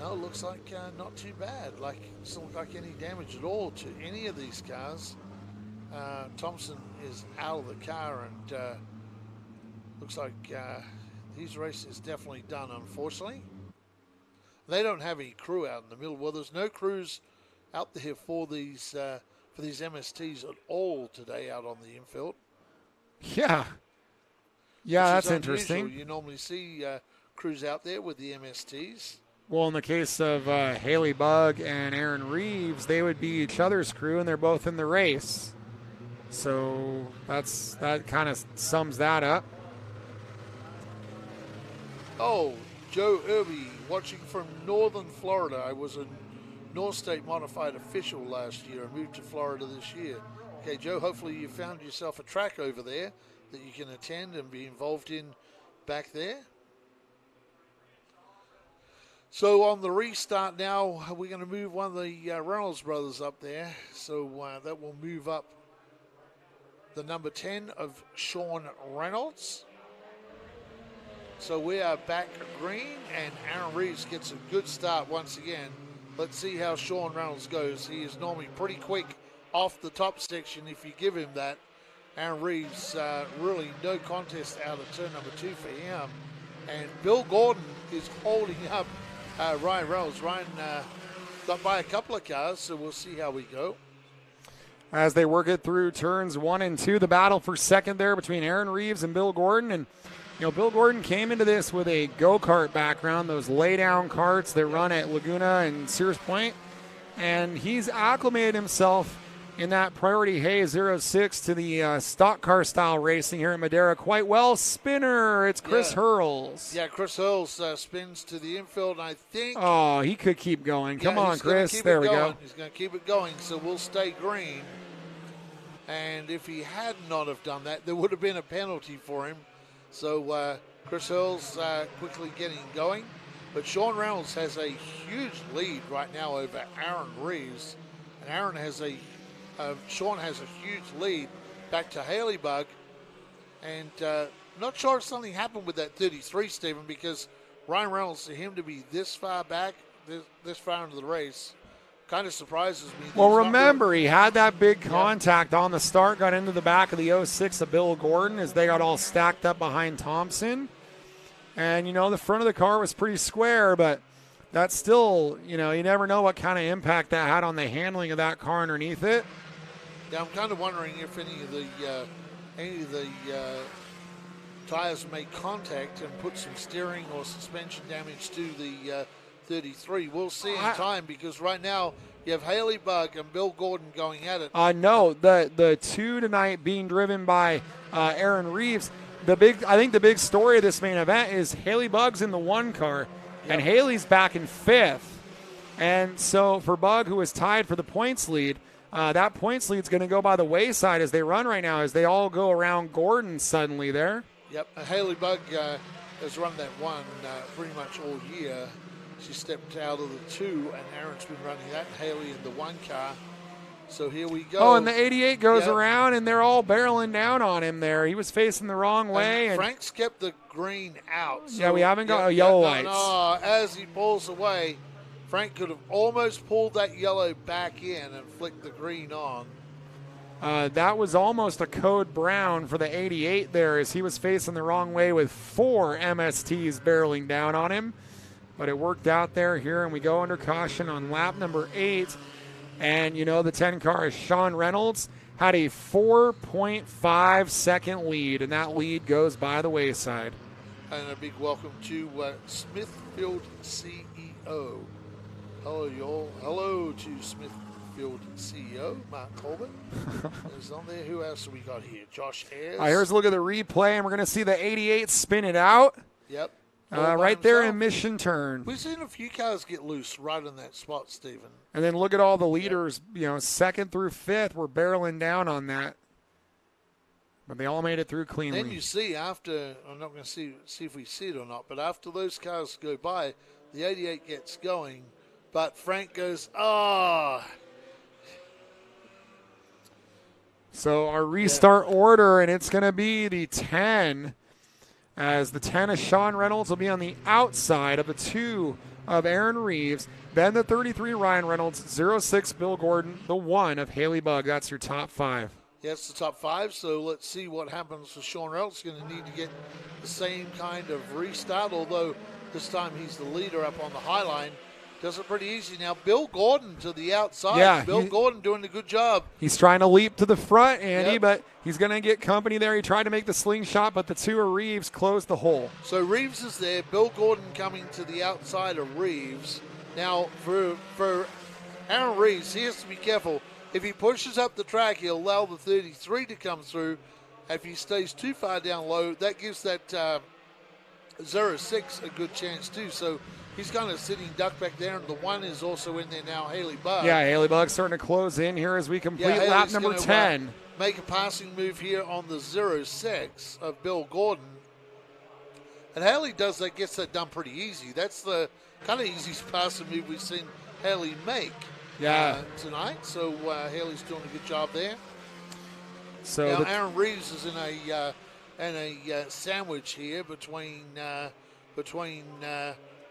No, it looks like not too bad. Doesn't look like any damage at all to any of these cars. Thompson is out of the car, and looks like his race is definitely done, unfortunately. They don't have any crew out in the middle. Well, there's no crews out there for these MSTs at all today out on the infield. Yeah. Yeah, that's interesting. You normally see crews out there with the MSTs. Well, in the case of Haley Bugg and Aaron Reeves, they would be each other's crew, and they're both in the race. So that kind of sums that up. Oh, Joe Irby, watching from northern Florida. I was a North State Modified official last year and moved to Florida this year. Okay, Joe, hopefully you found yourself a track over there that you can attend and be involved in back there. So on the restart now, we're going to move one of the Reynolds brothers up there. So that will move up the number 10 of Sean Reynolds. So we are back green, and Aaron Reeves gets a good start once again. Let's see how Sean Reynolds goes. He is normally pretty quick off the top section if you give him that. Aaron Reeves, really no contest out of turn number 2 for him. And Bill Gordon is holding up Ryan Reynolds. Ryan got by a couple of cars, so we'll see how we go. As they work it through turns 1 and 2, the battle for second there between Aaron Reeves and Bill Gordon. And Bill Gordon came into this with a go-kart background, those lay-down karts that run at Laguna and Sears Point. And he's acclimated himself in that Priority Hay 06 to the stock car style racing here at Madera quite well. Spinner, it's Chris Hurls. Yeah, Chris Hurls spins to the infield, and I think... Oh, he could keep going. Come on, Chris. There we go. He's going to keep it going, so we'll stay green. And if he had not have done that, there would have been a penalty for him. So Chris Hurls quickly getting going. But Sean Reynolds has a huge lead right now over Aaron Reeves. And Sean has a huge lead back to Haley Bugg. And not sure if something happened with that 33, Stephen, because Ryan Reynolds, for him to be this far back, this far into the race, kind of surprises me. Well, remember, he had that big contact on the start, got into the back of the 06 of Bill Gordon as they got all stacked up behind Thompson. And, the front of the car was pretty square, but that's still, you never know what kind of impact that had on the handling of that car underneath it. Yeah, I'm kind of wondering if any of the tires made contact and put some steering or suspension damage to the 33. We'll see in time, because right now you have Haley Bugg and Bill Gordon going at it. No, the two tonight being driven by Aaron Reeves. I think the big story of this main event is Haley Bugg's in the 1 car, and Haley's back in 5th. And so for Bugg, who is tied for the points lead, that points lead is going to go by the wayside as they run right now, as they all go around Gordon suddenly there. Yep, Haley Bugg has run that 1 pretty much all year. She stepped out of the 2, and Aaron's been running that, Haley in the 1 car. So here we go. Oh, and the 88 goes around, and they're all barreling down on him there. He was facing the wrong way. And Frank's kept the green out. So we haven't got yellow lights. No, as he pulls away, Frank could have almost pulled that yellow back in and flicked the green on. That was almost a code brown for the 88 there, as he was facing the wrong way with 4 MSTs barreling down on him. But it worked out there here, and we go under caution on lap number 8. And, the 10 car is Sean Reynolds, had a 4.5 second lead, and that lead goes by the wayside. And a big welcome to Smithfield CEO. Hello, y'all. Hello to Smithfield CEO, Mark Colbert. Is on there. Who else have we got here? Josh Ayers. All right, here's a look at the replay, and we're going to see the 88 spin it out. Yep. Right there in Mission Turn. We've seen a few cars get loose right in that spot, Stephen. And then look at all the leaders, 2nd through 5th were barreling down on that. But they all made it through cleanly. Then you see after, I'm not going to see if we see it or not, but after those cars go by, the 88 gets going, but Frank goes, So our restart order, and it's going to be the 10. As the 10 of Sean Reynolds will be on the outside of the 2 of Aaron Reeves. Then the 33, Ryan Reynolds. 06, Bill Gordon. The 1 of Haley Bugg. That's your top 5. Yeah, it's the top 5, so let's see what happens with Sean Reynolds. Going to need to get the same kind of restart, although This time he's the leader up on the high line. Does it pretty easy. Now, Bill Gordon to the outside. Yeah, Bill Gordon doing a good job. He's trying to leap to the front, Andy, but he's going to get company there. He tried to make the slingshot, but the two of Reeves closed the hole. So Reeves is there. Bill Gordon coming to the outside of Reeves. Now, for Aaron Reeves, he has to be careful. If he pushes up the track, he'll allow the 33 to come through. If he stays too far down low, that gives that 06 a good chance too. So he's kind of sitting duck back there, and the 1 is also in there now, Haley Bugg. Yeah, Haley Bugg's starting to close in here as we complete lap number 10. Make a passing move here on the 06 of Bill Gordon. And Haley does that, gets that done pretty easy. That's the kind of easiest passing move we've seen Haley make tonight. So Haley's doing a good job there. So now Aaron Reeves is in a sandwich here between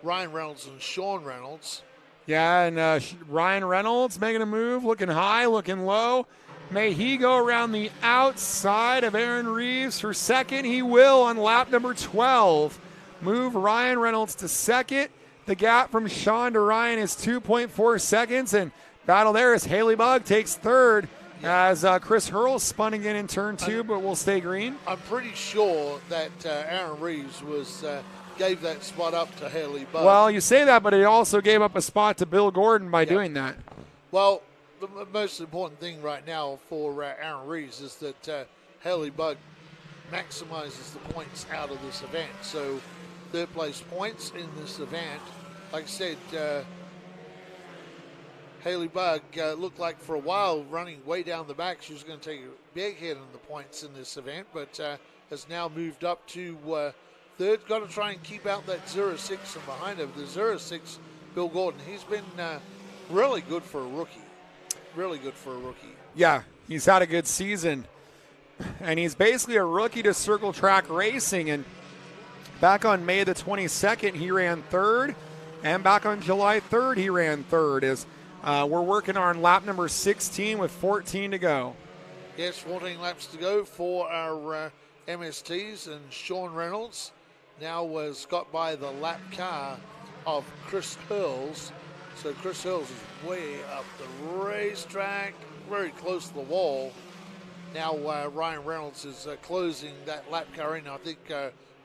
Ryan Reynolds and Sean Reynolds. Yeah, and Ryan Reynolds making a move, looking high, looking low. May he go around the outside of Aaron Reeves for second? He will on lap number 12. Move Ryan Reynolds to second. The gap from Sean to Ryan is 2.4 seconds, and battle there as Haley Bugg takes third as Chris Hurl's spun again in turn 2, but will stay green. I'm pretty sure that Aaron Reeves gave that spot up to Haley Bugg. Well, you say that, but he also gave up a spot to Bill Gordon by doing that. Well, the most important thing right now for Aaron Reeves is that Haley Bugg maximizes the points out of this event. So third place points in this event. Like I said, Haley Bugg looked like for a while running way down the back she was going to take a big hit in the points in this event, but has now moved up to third. Got to try and keep out that 06 from behind him. The 06, Bill Gordon, he's been really good for a rookie. Really good for a rookie. Yeah, he's had a good season. And he's basically a rookie to Circle Track Racing. And back on May the 22nd, he ran third. And back on July 3rd, he ran third. As we're working on lap number 16 with 14 to go. Yes, 14 laps to go for our MSTs. And Sean Reynolds now was got by the lap car of Chris Hurls. So Chris Hurls is way up the racetrack, very close to the wall. Now Ryan Reynolds is closing that lap car in. I think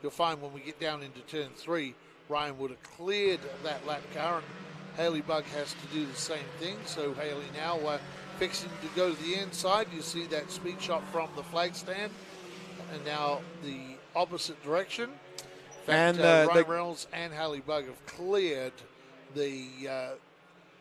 you'll find when we get down into turn 3, Ryan would have cleared that lap car, and Haley Bugg has to do the same thing. So Haley now fixing to go to the inside. You see that speed shot from the flag stand, and now the opposite direction. In fact, Ryan Reynolds and Haley Bugg have cleared the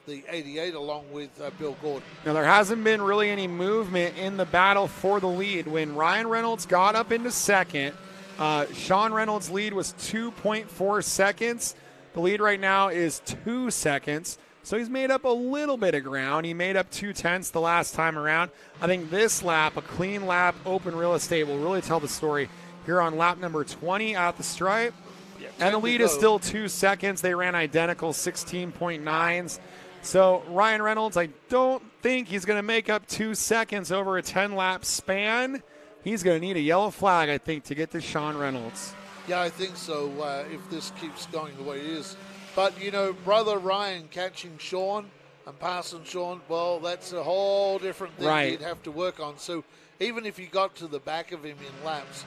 88 along with Bill Gordon. Now, there hasn't been really any movement in the battle for the lead. When Ryan Reynolds got up into second, Sean Reynolds' lead was 2.4 seconds. The lead right now is 2 seconds. So he's made up a little bit of ground. He made up 2/10 the last time around. I think this lap, a clean lap, open real estate, will really tell the story here on lap number 20 at the stripe. Yeah, and the lead is still 2 seconds. They ran identical 16.9s. So Ryan Reynolds, I don't think he's going to make up 2 seconds over a 10-lap span. He's going to need a yellow flag, I think, to get to Sean Reynolds. Yeah, I think so, if this keeps going the way it is. But, you know, brother Ryan catching Sean and passing Sean, well, that's a whole different thing he'd have to work on. So even if he got to the back of him in laps,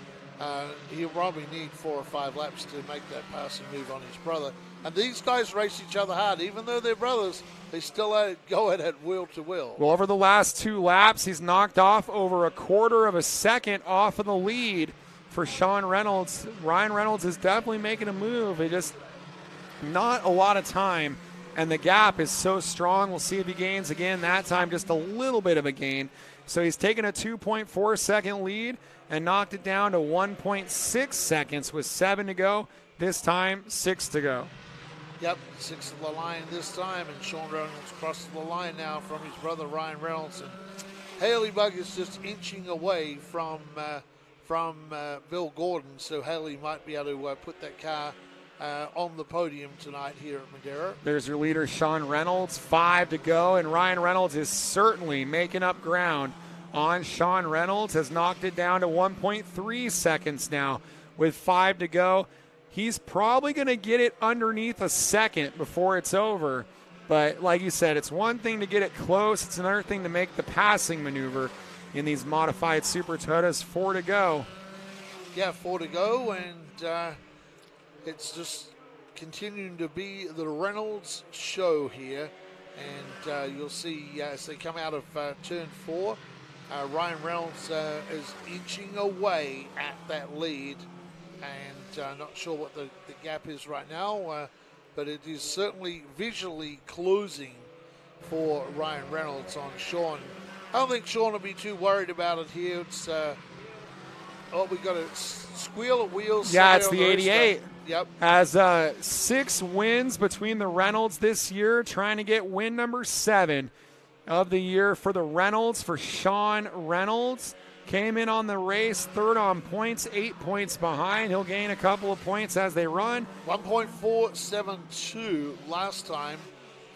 he'll probably need 4 or 5 laps to make that passing move on his brother. And these guys race each other hard. Even though they're brothers, they still go at it wheel to wheel. Well, over the last 2 laps, he's knocked off over a quarter of a second off of the lead for Sean Reynolds. Ryan Reynolds is definitely making a move. It just not a lot of time, and the gap is so strong. We'll see if he gains again. That time, just a little bit of a gain. So he's taken a 2.4 second lead and knocked it down to 1.6 seconds with 7 to go. This time, 6 to go. Yep, 6 of the line this time, and Sean Reynolds crosses the line now from his brother Ryan Reynolds. And Haley Bugg is just inching away from Bill Gordon, so Haley might be able to put that car on the podium tonight here at Madera. There's your leader, Sean Reynolds, 5 to go, and Ryan Reynolds is certainly making up ground on Sean Reynolds, has knocked it down to 1.3 seconds now with 5 to go. He's probably going to get it underneath a second before it's over. But like you said, it's one thing to get it close. It's another thing to make the passing maneuver in these modified Super Toyotas. 4 to go. Yeah, 4 to go, and it's just continuing to be the Reynolds show here. And you'll see as they come out of turn 4, Ryan Reynolds is inching away at that lead. And not sure what the gap is right now, but it is certainly visually closing for Ryan Reynolds on Sean. I don't think Sean will be too worried about it here. It's we got a squeal of wheels. Yeah, it's the 88. Yep. Has 6 wins between the Reynolds this year, trying to get win number 7 of the year for the Reynolds, for Sean Reynolds. Came in on the race, 3rd on points, 8 points behind. He'll gain a couple of points as they run. 1.472 last time,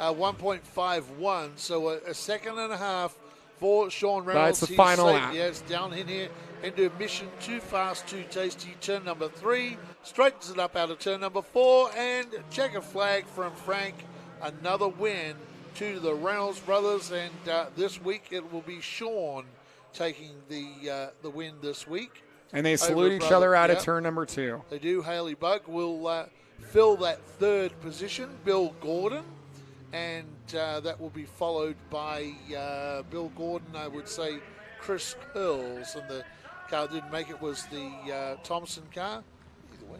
1.51. So a second and a half for Sean Reynolds. That's the final lap. Yes, down in here into mission too fast, too tasty. Turn number 3, straightens it up out of turn number 4, and checker flag from Frank. Another win to the Reynolds brothers, and this week it will be Sean taking the win this week. And they salute each other out of turn number 2. They do. Haley Buck will fill that 3rd position. Bill Gordon, and that will be followed by Bill Gordon, I would say Chris Earls, and the car that didn't make it was the Thompson car. Either way.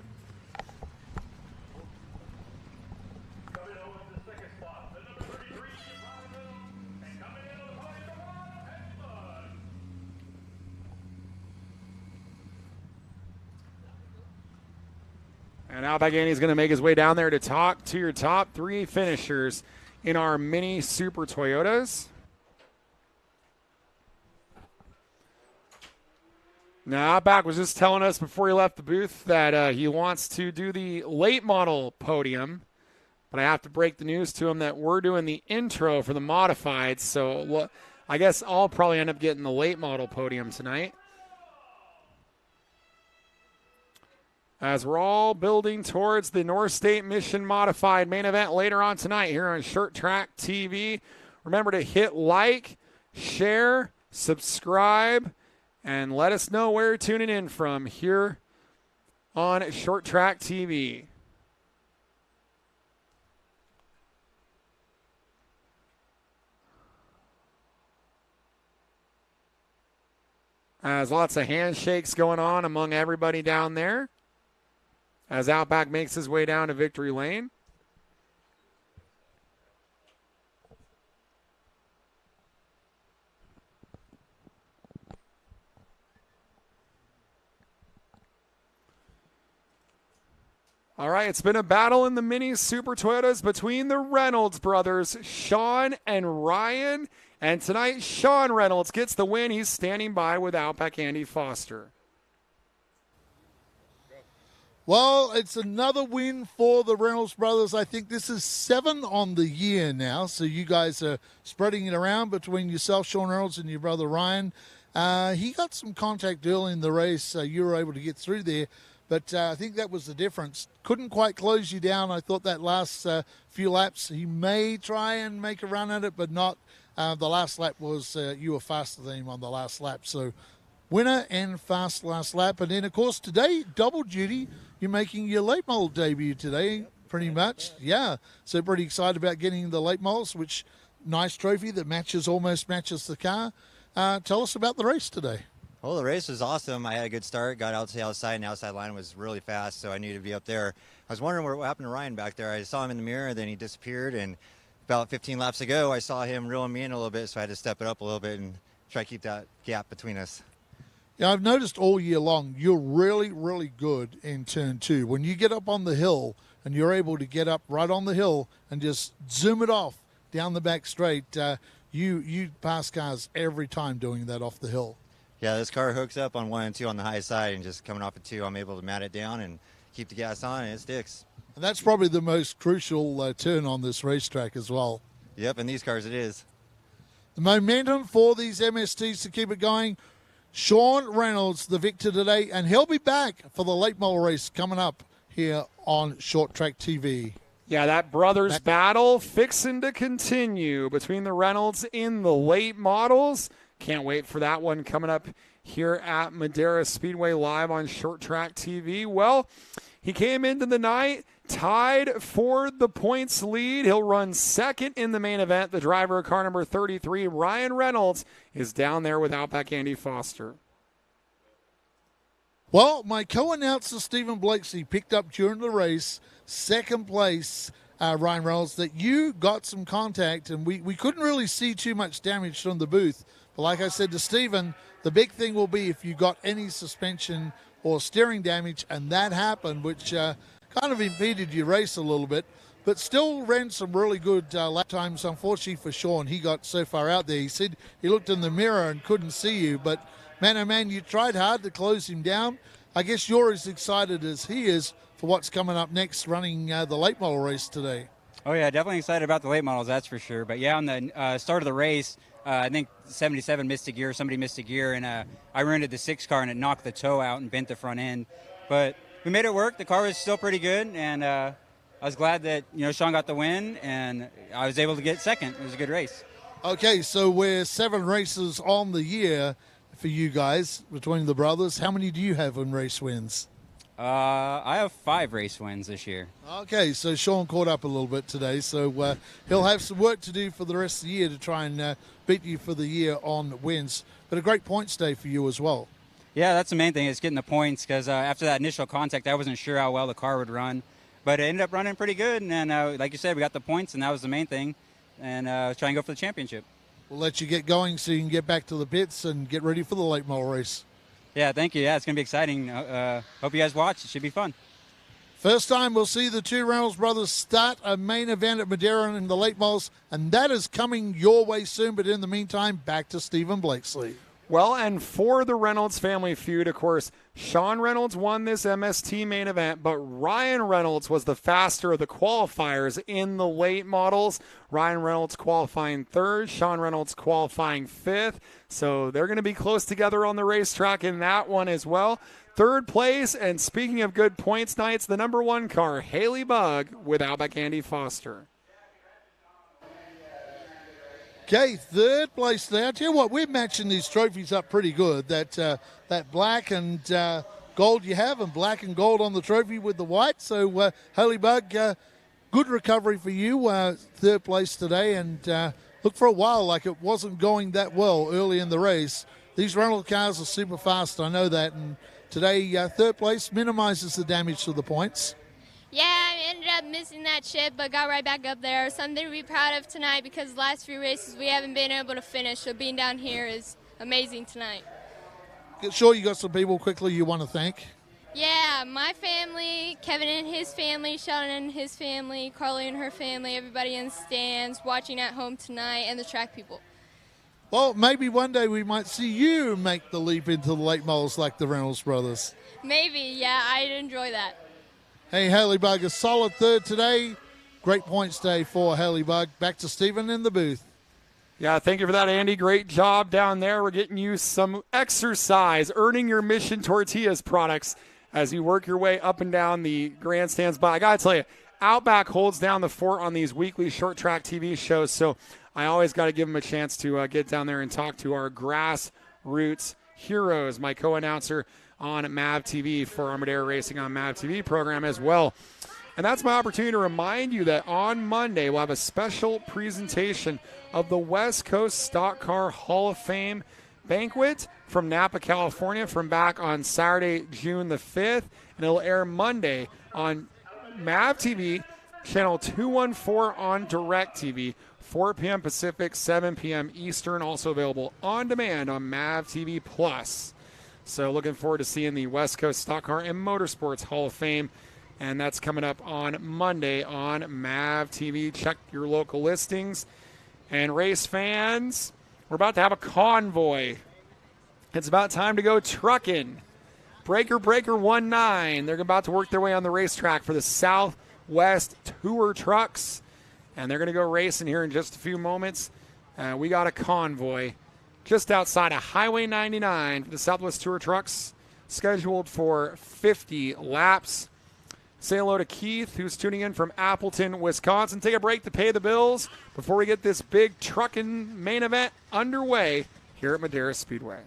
And Outback Andy's going to make his way down there to talk to your top 3 finishers in our mini Super Toyotas. Now, Outback was just telling us before he left the booth that he wants to do the late model podium. But I have to break the news to him that we're doing the intro for the modifieds. So I guess I'll probably end up getting the late model podium tonight. As we're all building towards the North State Mission Modified main event later on tonight here on ShortTrack TV. Remember to hit like, share, subscribe, and let us know where you're tuning in from here on ShortTrack TV. As lots of handshakes going on among everybody down there, as Outback makes his way down to victory lane. All right, it's been a battle in the mini Super Toyotas between the Reynolds brothers, Sean and Ryan. And tonight, Sean Reynolds gets the win. He's standing by with Outback Andy Foster. Well, it's another win for the Reynolds brothers. I think this is 7 on the year now. So you guys are spreading it around between yourself, Sean Reynolds, and your brother Ryan. He got some contact early in the race. You were able to get through there. But I think that was the difference. Couldn't quite close you down. I thought that last few laps, he may try and make a run at it, but not. The last lap was you were faster than him on the last lap. So winner and fast last lap. And then, of course, today, double duty. You're making your late model debut today, pretty much. Yeah. So pretty excited about getting the late models, which nice trophy that almost matches the car. Tell us about the race today. Well, the race was awesome. I had a good start, got out to the outside, and the outside line was really fast, so I needed to be up there. I was wondering what happened to Ryan back there. I saw him in the mirror, then he disappeared, and about 15 laps ago, I saw him reeling me in a little bit, so I had to step it up a little bit and try to keep that gap between us. Yeah, I've noticed all year long, you're really, really good in turn 2. When you get up on the hill and you're able to get up right on the hill and just zoom it off down the back straight, you pass cars every time doing that off the hill. Yeah, this car hooks up on 1 and 2 on the high side, and just coming off of 2, I'm able to mat it down and keep the gas on, and it sticks. And that's probably the most crucial turn on this racetrack as well. Yep, in these cars it is. The momentum for these MSTs to keep it going. Sean Reynolds, the victor today, and he'll be back for the late model race coming up here on Short Track TV. Yeah, that brothers battle fixing to continue between the Reynolds in the late models. Can't wait for that one coming up here at Madera Speedway live on Short Track TV. Well, he came into the night tied for the points lead. He'll run second in the main event. The driver of car number 33, Ryan Reynolds, is down there with Outback Andy Foster. Well, my co-announcer, Stephen Blakeslee, picked up during the race, second place, Ryan Reynolds, that you got some contact, and we couldn't really see too much damage from the booth. But like I said to Stephen, the big thing will be if you got any suspension or steering damage, and that happened, which kind of impeded your race a little bit, but still ran some really good lap times. Unfortunately for Sean, he got so far out there. He said he looked in the mirror and couldn't see you, but man, oh man, you tried hard to close him down. I guess you're as excited as he is for what's coming up next, running the late model race today. Oh, yeah, definitely excited about the late models, that's for sure. But, yeah, on the start of the race, I think 77 missed a gear, somebody missed a gear, and I ran into the 6 car and it knocked the toe out and bent the front end. But we made it work. The car was still pretty good, and I was glad that, Sean got the win, and I was able to get second. It was a good race. Okay, so we're 7 races on the year for you guys between the brothers. How many do you have in race wins? I have 5 race wins this year. Okay, so Sean caught up a little bit today, so he'll have some work to do for the rest of the year to try and beat you for the year on wins. But a great points day for you as well. Yeah, that's the main thing, is getting the points, because after that initial contact, I wasn't sure how well the car would run. But it ended up running pretty good, and like you said, we got the points, and that was the main thing, and try and go for the championship. We'll let you get going so you can get back to the pits and get ready for the late model race. Yeah, thank you. Yeah, it's going to be exciting. Hope you guys watch. It should be fun. First time we'll see the 2 Reynolds brothers start a main event at Madera in the late models, and that is coming your way soon. But in the meantime, back to Stephen Blakeslee. Well, and for the Reynolds family feud, of course, Sean Reynolds won this MST main event, but Ryan Reynolds was the faster of the qualifiers in the late models. Ryan Reynolds qualifying 3rd, Sean Reynolds qualifying 5th. So they're going to be close together on the racetrack in that one as well. 3rd place, and speaking of good points nights, the number 1 car, Haley Bugg, with Outback Andy Foster. Okay, 3rd place there. I tell you what, we're matching these trophies up pretty good. That black and gold you have, and black and gold on the trophy with the white. So, Haley Bugg, good recovery for you. 3rd place today, and look, for a while like it wasn't going that well early in the race. These Reynolds cars are super fast, I know that, and today 3rd place minimizes the damage to the points. Yeah, I ended up missing that chip, but got right back up there. Something to be proud of tonight, because the last few races we haven't been able to finish, so being down here is amazing tonight. Sure, you got some people quickly you want to thank? Yeah, my family, Kevin and his family, Sheldon and his family, Carly and her family, everybody in the stands, watching at home tonight, and the track people. Well, maybe one day we might see you make the leap into the late models like the Reynolds brothers. Maybe, yeah, I'd enjoy that. Hey, Haley Bugg, a solid 3rd today. Great points day for Haley Bugg. Back to Stephen in the booth. Yeah, thank you for that, Andy. Great job down there. We're getting you some exercise, earning your Mission Tortillas products as you work your way up and down the grandstands. But I got to tell you, Outback holds down the fort on these weekly Short Track TV shows, so I always got to give them a chance to get down there and talk to our grassroots heroes, my co-announcer on MAV TV for our Madera Racing on MAV TV program as well. And that's my opportunity to remind you that on Monday we'll have a special presentation of the West Coast Stock Car Hall of Fame banquet from Napa, California, from back on Saturday, June the 5th. And it'll air Monday on MAV TV, channel 214 on DirecTV, 4 p.m. Pacific, 7 p.m. Eastern, also available on demand on MAV TV Plus. So looking forward to seeing the West Coast Stock Car and Motorsports Hall of Fame. And that's coming up on Monday on MAV TV. Check your local listings. And race fans, we're about to have a convoy. It's about time to go trucking. Breaker 19. They're about to work their way on the racetrack for the Southwest Tour trucks. And they're going to go racing here in just a few moments. We got a convoy just outside of Highway 99 for the Southwest Tour trucks, scheduled for 50 laps. Say hello to Keith, who's tuning in from Appleton, Wisconsin. Take a break to pay the bills before we get this big trucking main event underway here at Madera Speedway.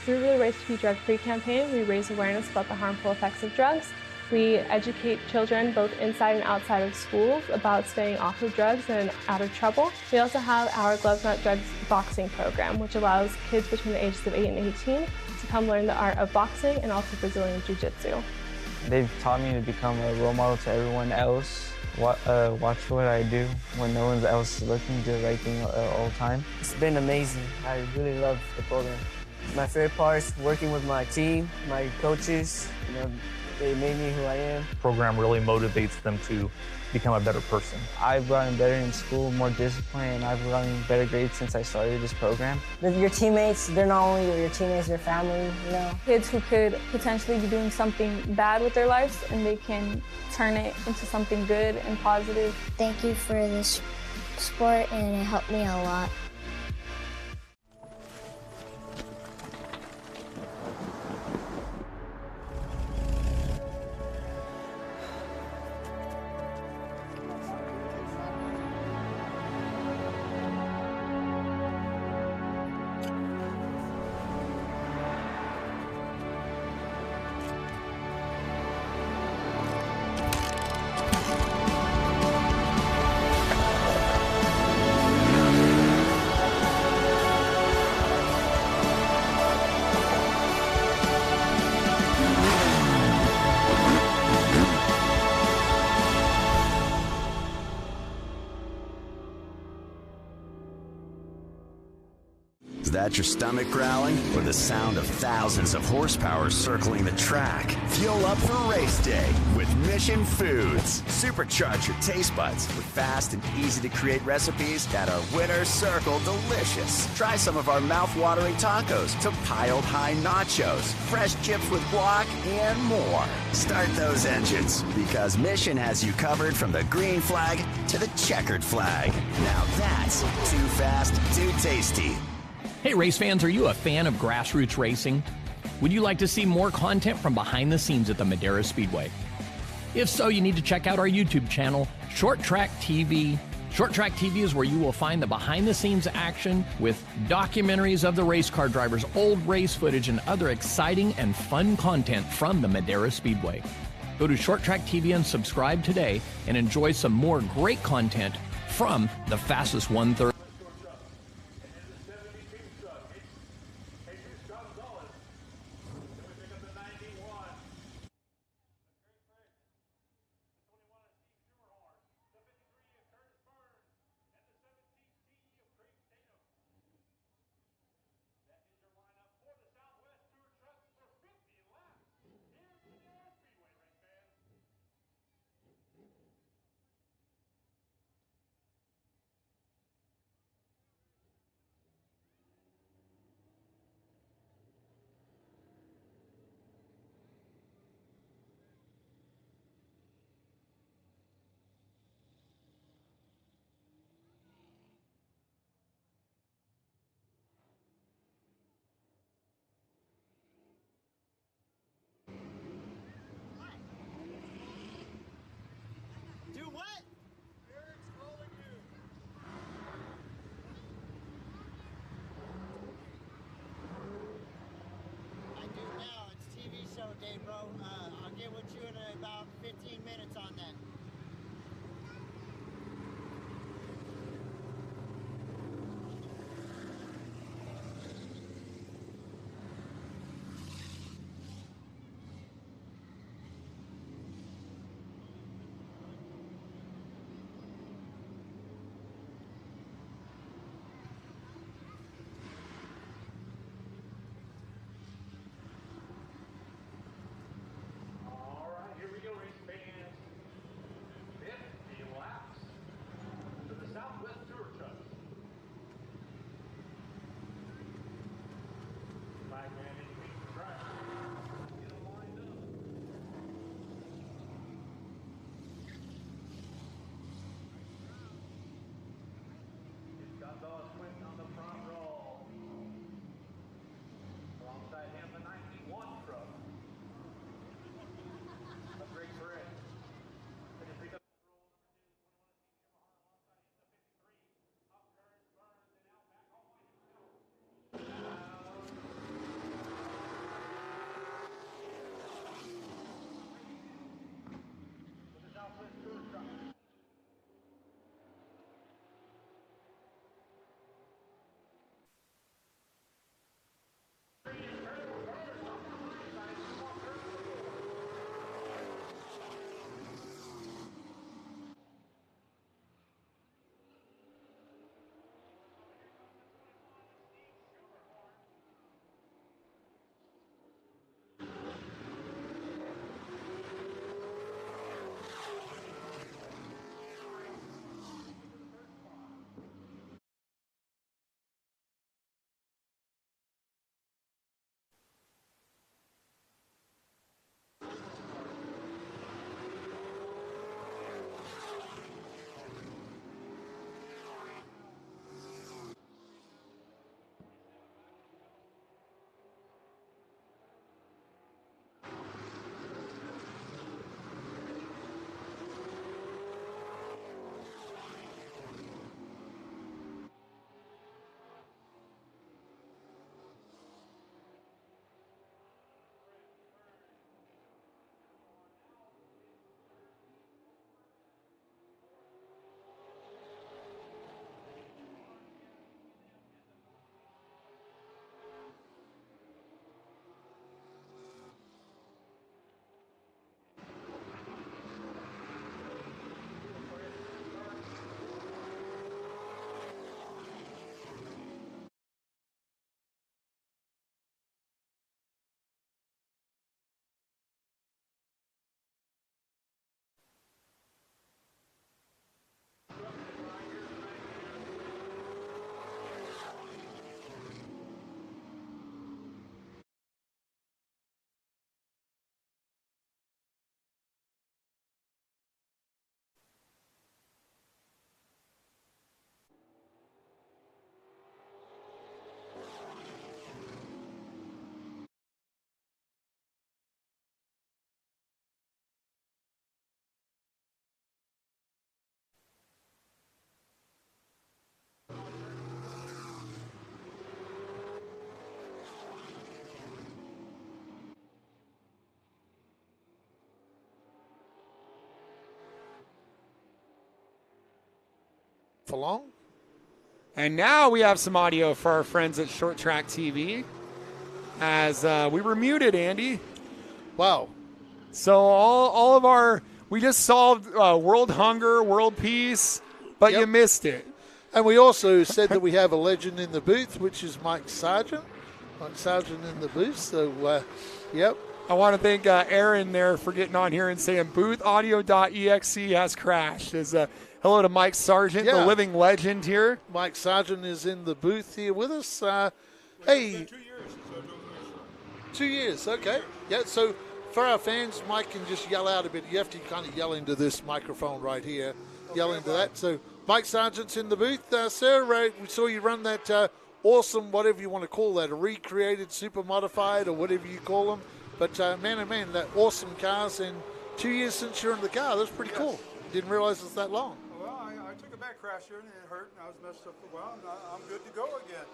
Through the Race to Be Drug-Free campaign, we raise awareness about the harmful effects of drugs. We educate children both inside and outside of schools about staying off of drugs and out of trouble. We also have our Gloves Not Drugs boxing program, which allows kids between the ages of 8 and 18 to come learn the art of boxing and also Brazilian Jiu-Jitsu. They've taught me to become a role model to everyone else. Watch what I do when no one else is looking, do the right thing all the time. It's been amazing. I really love the program. My favorite part is working with my team, my coaches. They made me who I am. The program really motivates them to become a better person. I've gotten better in school, more discipline, and I've gotten better grades since I started this program. Your teammates, they're not only your teammates, your family, Kids who could potentially be doing something bad with their lives, and they can turn it into something good and positive. Thank you for this sport, and it helped me a lot. Is that your stomach growling or the sound of thousands of horsepower circling the track? Fuel up for race day with Mission Foods. Supercharge your taste buds with fast and easy to create recipes that are winner circle delicious. Try some of our mouth-watering tacos to piled high nachos, fresh chips with guac, and more. Start those engines because Mission has you covered from the green flag to the checkered flag. Now that's too fast, too tasty. Hey race fans, are you a fan of grassroots racing? Would you like to see more content from behind the scenes at the Madera Speedway? If so, you need to check out our YouTube channel, ShortTrack TV. ShortTrack TV is where you will find the behind the scenes action with documentaries of the race car drivers, old race footage, and other exciting and fun content from the Madera Speedway. Go to ShortTrack TV and subscribe today and enjoy some more great content from the fastest 1/3. Day, bro. I'll get with you in about 15 minutes on that. for long. And now we have some audio for our friends at ShortTrack TV, as we were muted, Andy. Wow. So all of our, we just solved world hunger, world peace, but you missed it. And we also said that we have a legend in the booth, which is Mike Sargent. Mike Sargent in the booth. So, yep. I want to thank Aaron there for getting on here and saying boothaudio.exe has crashed. Hello to Mike Sargent, the living legend here. Mike Sargent is in the booth here with us. Hey. 2 years. 2 years, okay. Yeah, so for our fans, Mike can just yell out a bit. You have to kind of yell into this microphone right here. Yell into that. So Mike Sargent's in the booth. Sir, we saw you run that awesome, whatever you want to call that, a recreated, super modified, or whatever you call them. But man, oh man, that awesome cars. And 2 years since you're in the car. That's pretty cool. Didn't realize it's that long. Well, I took a back crash here and it hurt and I was messed up for a while. And I'm good to go again,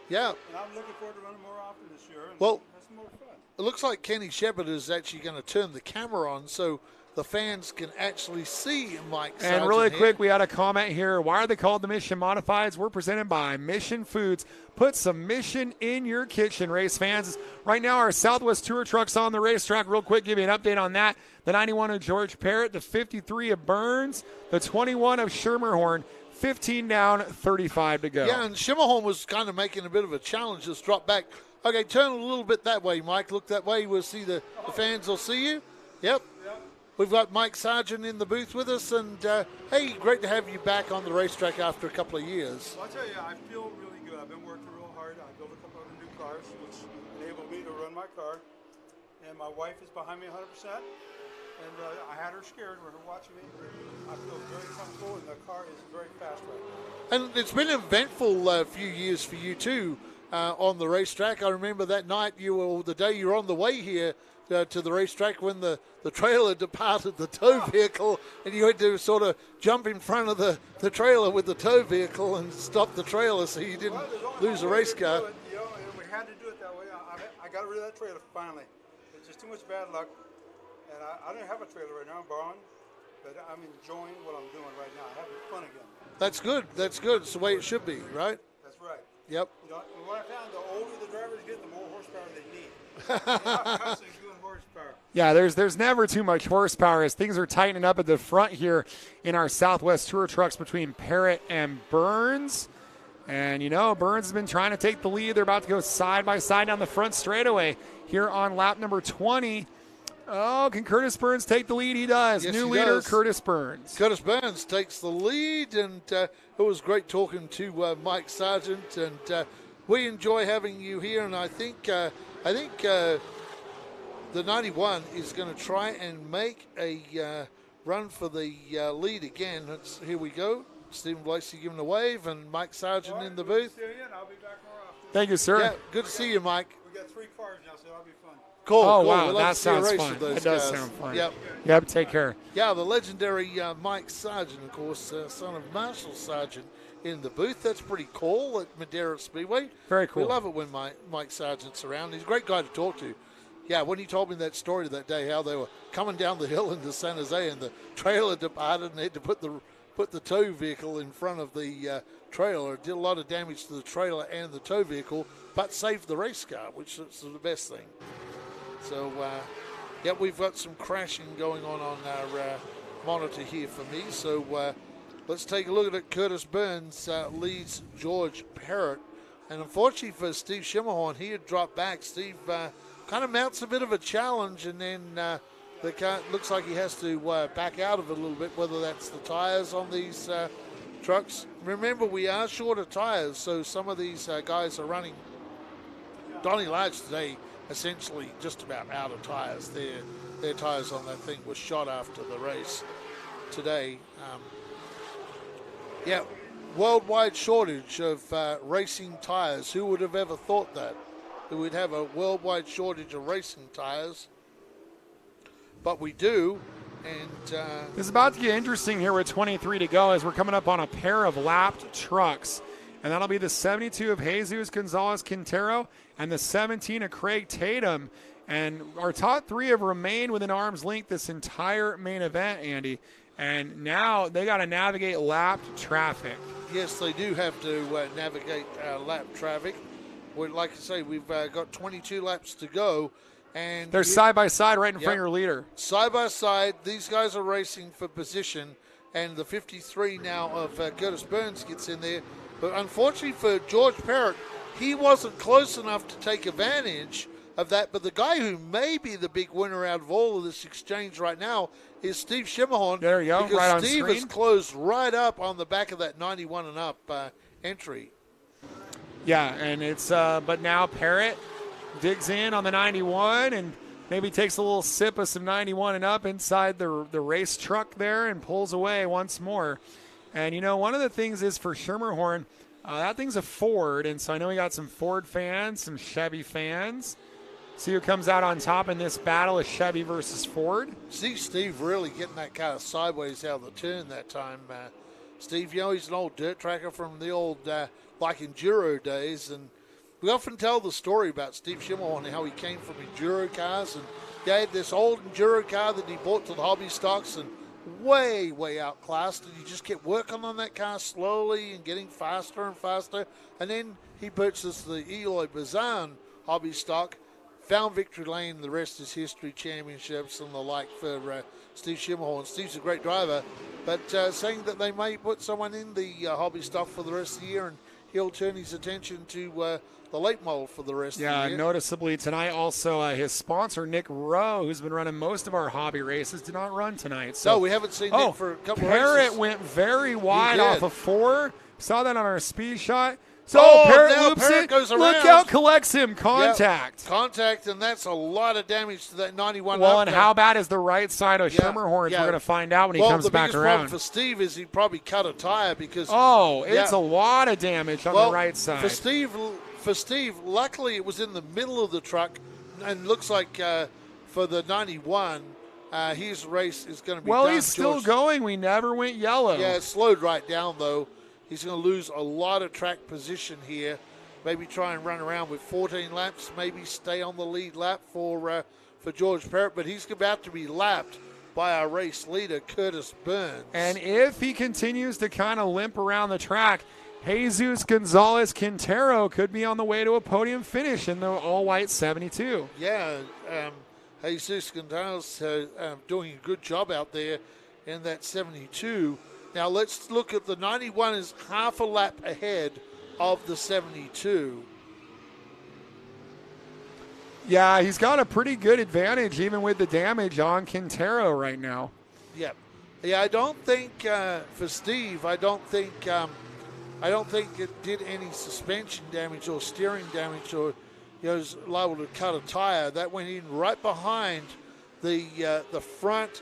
Yeah. And I'm looking forward to running more often this year. And Well, have some more fun. it looks like Kenny Shepard is actually going to turn the camera on so the fans can actually see Mike Sargent. And really here. quick, we had a comment here. Why are they called the Mission Modifieds? We're presented by Mission Foods. Put some Mission in your kitchen, race fans. Right now, our Southwest Tour truck's on the racetrack. Real quick, give you an update on that. The 91 of George Parrott, the 53 of Burns, the 21 of Schermerhorn, 15 down, 35 to go. Yeah, and Schermerhorn was kind of making a bit of a challenge. Just drop back. Okay, turn a little bit that way, Mike. Look that way. We'll see the fans will see you. Yep. We've got Mike Sargent in the booth with us, and hey, great to have you back on the racetrack after a couple of years. Well, I tell you, I feel really good. I've been working real hard. I built a couple of new cars, which enabled me to run my car. And my wife is behind me 100%. And I had her scared with her watching me. I feel very comfortable, and the car is very fast right now. And it's been an eventful few years for you, too, on the racetrack. I remember that night, the day you were on the way here to the racetrack when the trailer departed the tow vehicle, and you had to sort of jump in front of the trailer with the tow vehicle and stop the trailer so you didn't lose a race car. And we had to do it that way. I got rid of that trailer finally. It's just too much bad luck. And I don't have a trailer right now, I'm borrowing, but I'm enjoying what I'm doing right now. I'm having fun again. That's good. That's good. It's the way it should be, right? That's right. Yep. What I found, the older the drivers get, the more horsepower they need. You're not constantly doing horsepower. Yeah, there's never too much horsepower as things are tightening up at the front here in our Southwest Tour trucks between Parrott and Burns. And, Burns has been trying to take the lead. They're about to go side by side down the front straightaway here on lap number 20. Oh, can Curtis Burns take the lead? He does. Yes, New he leader, does. Curtis Burns. Curtis Burns takes the lead, and it was great talking to Mike Sargent, and we enjoy having you here. And I think the 91 is going to try and make a run for the lead again. Here we go. Stephen Blakeslee giving a wave, and Mike Sargent in the booth. I'll be back more often. Thank you, sir. Yeah, good to see you, Mike. We got 3 cars now, so that'll be fun. Cool. Oh, cool. wow. We'd love That to see a sounds race fun. of those That does guys. sound fun. Yep. Take care. Yeah, the legendary Mike Sargent, of course, son of Marshall Sargent, in the booth. That's pretty cool at Madera Speedway. Very cool. We love it when Mike Sargent's around. He's a great guy to talk to. Yeah, when he told me that story that day, how they were coming down the hill into San Jose and the trailer departed and they had to put the tow vehicle in front of the trailer. It did a lot of damage to the trailer and the tow vehicle, but saved the race car, which is the best thing. So, we've got some crashing going on our monitor here for me. So let's take a look at it. Curtis Burns leads George Parrott. And unfortunately for Steve Schermerhorn, he had dropped back. Steve kind of mounts a bit of a challenge, and then the car looks like he has to back out of it a little bit, whether that's the tires on these trucks. Remember, we are short of tires, so some of these guys are running. Donnie Large today essentially just about out of tires. Their tires on that thing were shot after the race today. Worldwide shortage of racing tires. Who would have ever thought that we'd have a worldwide shortage of racing tires? But we do. And it's about to get interesting here with 23 to go as we're coming up on a pair of lapped trucks. And that'll be the 72 of Jesus Gonzalez Quintero and the 17 of Craig Tatum. And our top 3 have remained within arm's length this entire main event, Andy. And now they got to navigate lapped traffic. Yes, they do have to navigate lap traffic. Like I say, we've got 22 laps to go. And they're side by side right in front of your leader. Side by side, these guys are racing for position, and the 53 now of Curtis Burns gets in there. But unfortunately for George Parrott, he wasn't close enough to take advantage of that. But the guy who may be the big winner out of all of this exchange right now is Steve Schimmelhorn. There you go, because right on Steve screen. is closed right up on the back of that 91 and up entry. Yeah, and it's but now Parrott digs in on the 91 and maybe takes a little sip of some 91 and up inside the race truck there and pulls away once more. And, you know, one of the things is for Schermerhorn, that thing's a Ford, and so I know we got some Ford fans, some Chevy fans. See who comes out on top in this battle of Chevy versus Ford. See Steve really getting that kind of sideways out of the turn that time. Steve, you know, he's an old dirt tracker from the old, like Enduro days, and we often tell the story about Steve Schimmelhorn and how he came from Enduro cars, and he had this old Enduro car that he bought to the hobby stocks and way outclassed, and he just kept working on that car slowly and getting faster and faster, and then he purchased the Eloy Bazan hobby stock, found victory lane, the rest is history, championships and the like for Steve Schimmelhorn. Steve's a great driver, but saying that they may put someone in the hobby stock for the rest of the year, and he'll turn his attention to the late model for the rest of the year. Yeah, noticeably tonight also his sponsor, Nick Rowe, who's been running most of our hobby races, did not run tonight. So, no, we haven't seen Nick for a couple of races. Parrott went very wide off of 4. Saw that on our speed shot. So Parrott loops Parrott it. goes around. Look out, collects him. Contact. Yep, contact, and that's a lot of damage to that 91. Well, and how bad is the right side of Schermerhorn's? We're going to find out when he comes back the biggest around. problem for Steve is he probably cut a tire because... it's a lot of damage on the right side. For Steve, luckily it was in the middle of the truck, and looks like for the 91, his race is going to be done. Well, he's still going. We never went yellow. Yeah, it slowed right down, though. He's going to lose a lot of track position here. Maybe try and run around with 14 laps, maybe stay on the lead lap for George Parrott, but he's about to be lapped by our race leader, Curtis Burns. And if he continues to kind of limp around the track, Jesus Gonzalez Quintero could be on the way to a podium finish in the all-white 72. Yeah, Jesus Gonzalez doing a good job out there in that 72. Now let's look at the 91 is half a lap ahead of the 72. Yeah, he's got a pretty good advantage even with the damage on Quintero right now. Yeah, I don't think for Steve, I don't think it did any suspension damage or steering damage or was liable to cut a tire. That went in right behind the front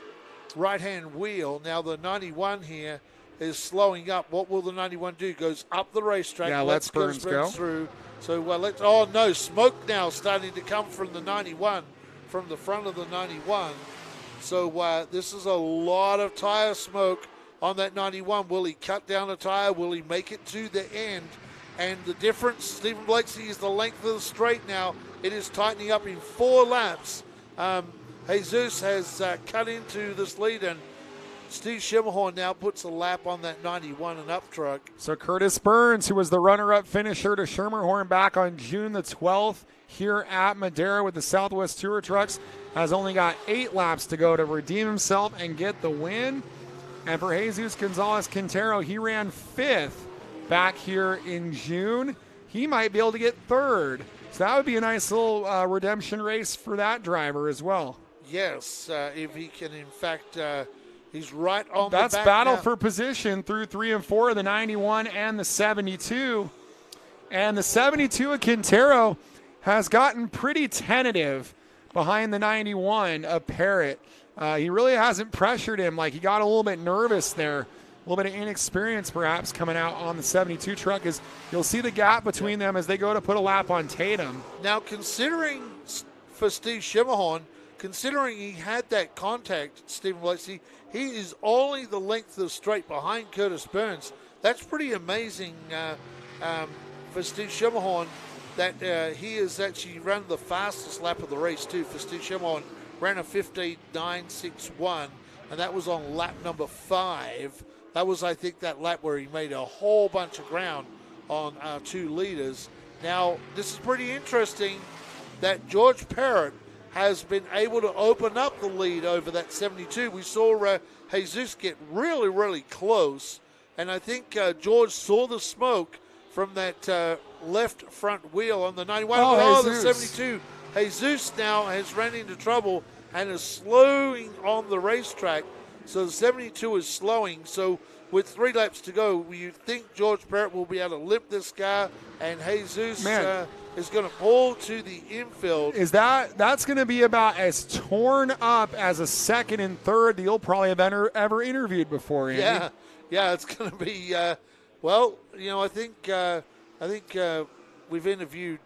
right-hand wheel. Now the 91 here is slowing up. What will the 91 do? Goes up the racetrack. Yeah, let's Burns go through. So smoke now starting to come from the 91, from the front of the 91. So this is a lot of tire smoke on that 91. Will he cut down a tire? Will he make it to the end? And the difference, Stephen Blakeslee, is the length of the straight now. It is tightening up in 4 laps. Jesus has cut into this lead, and Steve Schimmelhorn now puts a lap on that 91 and up truck. So Curtis Burns, who was the runner-up finisher to Schermerhorn back on June the 12th here at Madera with the Southwest Tour trucks, has only got 8 laps to go to redeem himself and get the win. And for Jesus Gonzalez Quintero, he ran 5th back here in June. He might be able to get 3rd. So that would be a nice little redemption race for that driver as well. Yes, if he can, in fact, he's right on That's the back battle now. for position through 3 and 4, the 91 and the 72. And the 72 of Quintero has gotten pretty tentative behind the 91 of Parrott. He really hasn't pressured him. Like, he got a little bit nervous there. A little bit of inexperience perhaps coming out on the 72 truck. Is you'll see the gap between them as they go to put a lap on Tatum. Now, considering for Steve Schimmelhorn, considering he had that contact, Stephen Blakeslee, he is only the length of straight behind Curtis Burns. That's pretty amazing for Steve Schimmelhorn that he has actually run the fastest lap of the race too. For Steve Schimmelhorn, ran a 15.961, and that was on lap number 5 That was, I think, that lap where he made a whole bunch of ground on our 2 leaders. Now, this is pretty interesting that George Parrott has been able to open up the lead over that 72. We saw Jesus get really, really close, and I think George saw the smoke from that left front wheel on the 91. The 72. Jesus now has run into trouble and is slowing on the racetrack. So the 72 is slowing. So with 3 laps to go, you think George Parrott will be able to limp this guy, and Jesus is going to pull to the infield. That's going to be about as torn up as a second and third that you'll probably have ever interviewed before, Andy. Yeah, it's going to be. Well, I think we've interviewed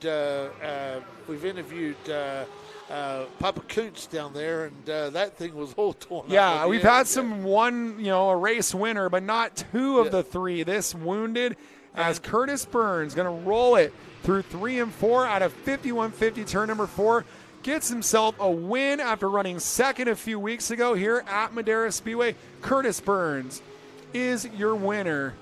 Papa Coots down there, and that thing was all torn up. Yeah, we've had a race winner, but not 2 of the 3. This wounded, as Curtis Burns going to roll it through 3 and 4 out of 5150 turn number 4. Gets himself a win after running second a few weeks ago here at Madera Speedway. Curtis Burns is your winner.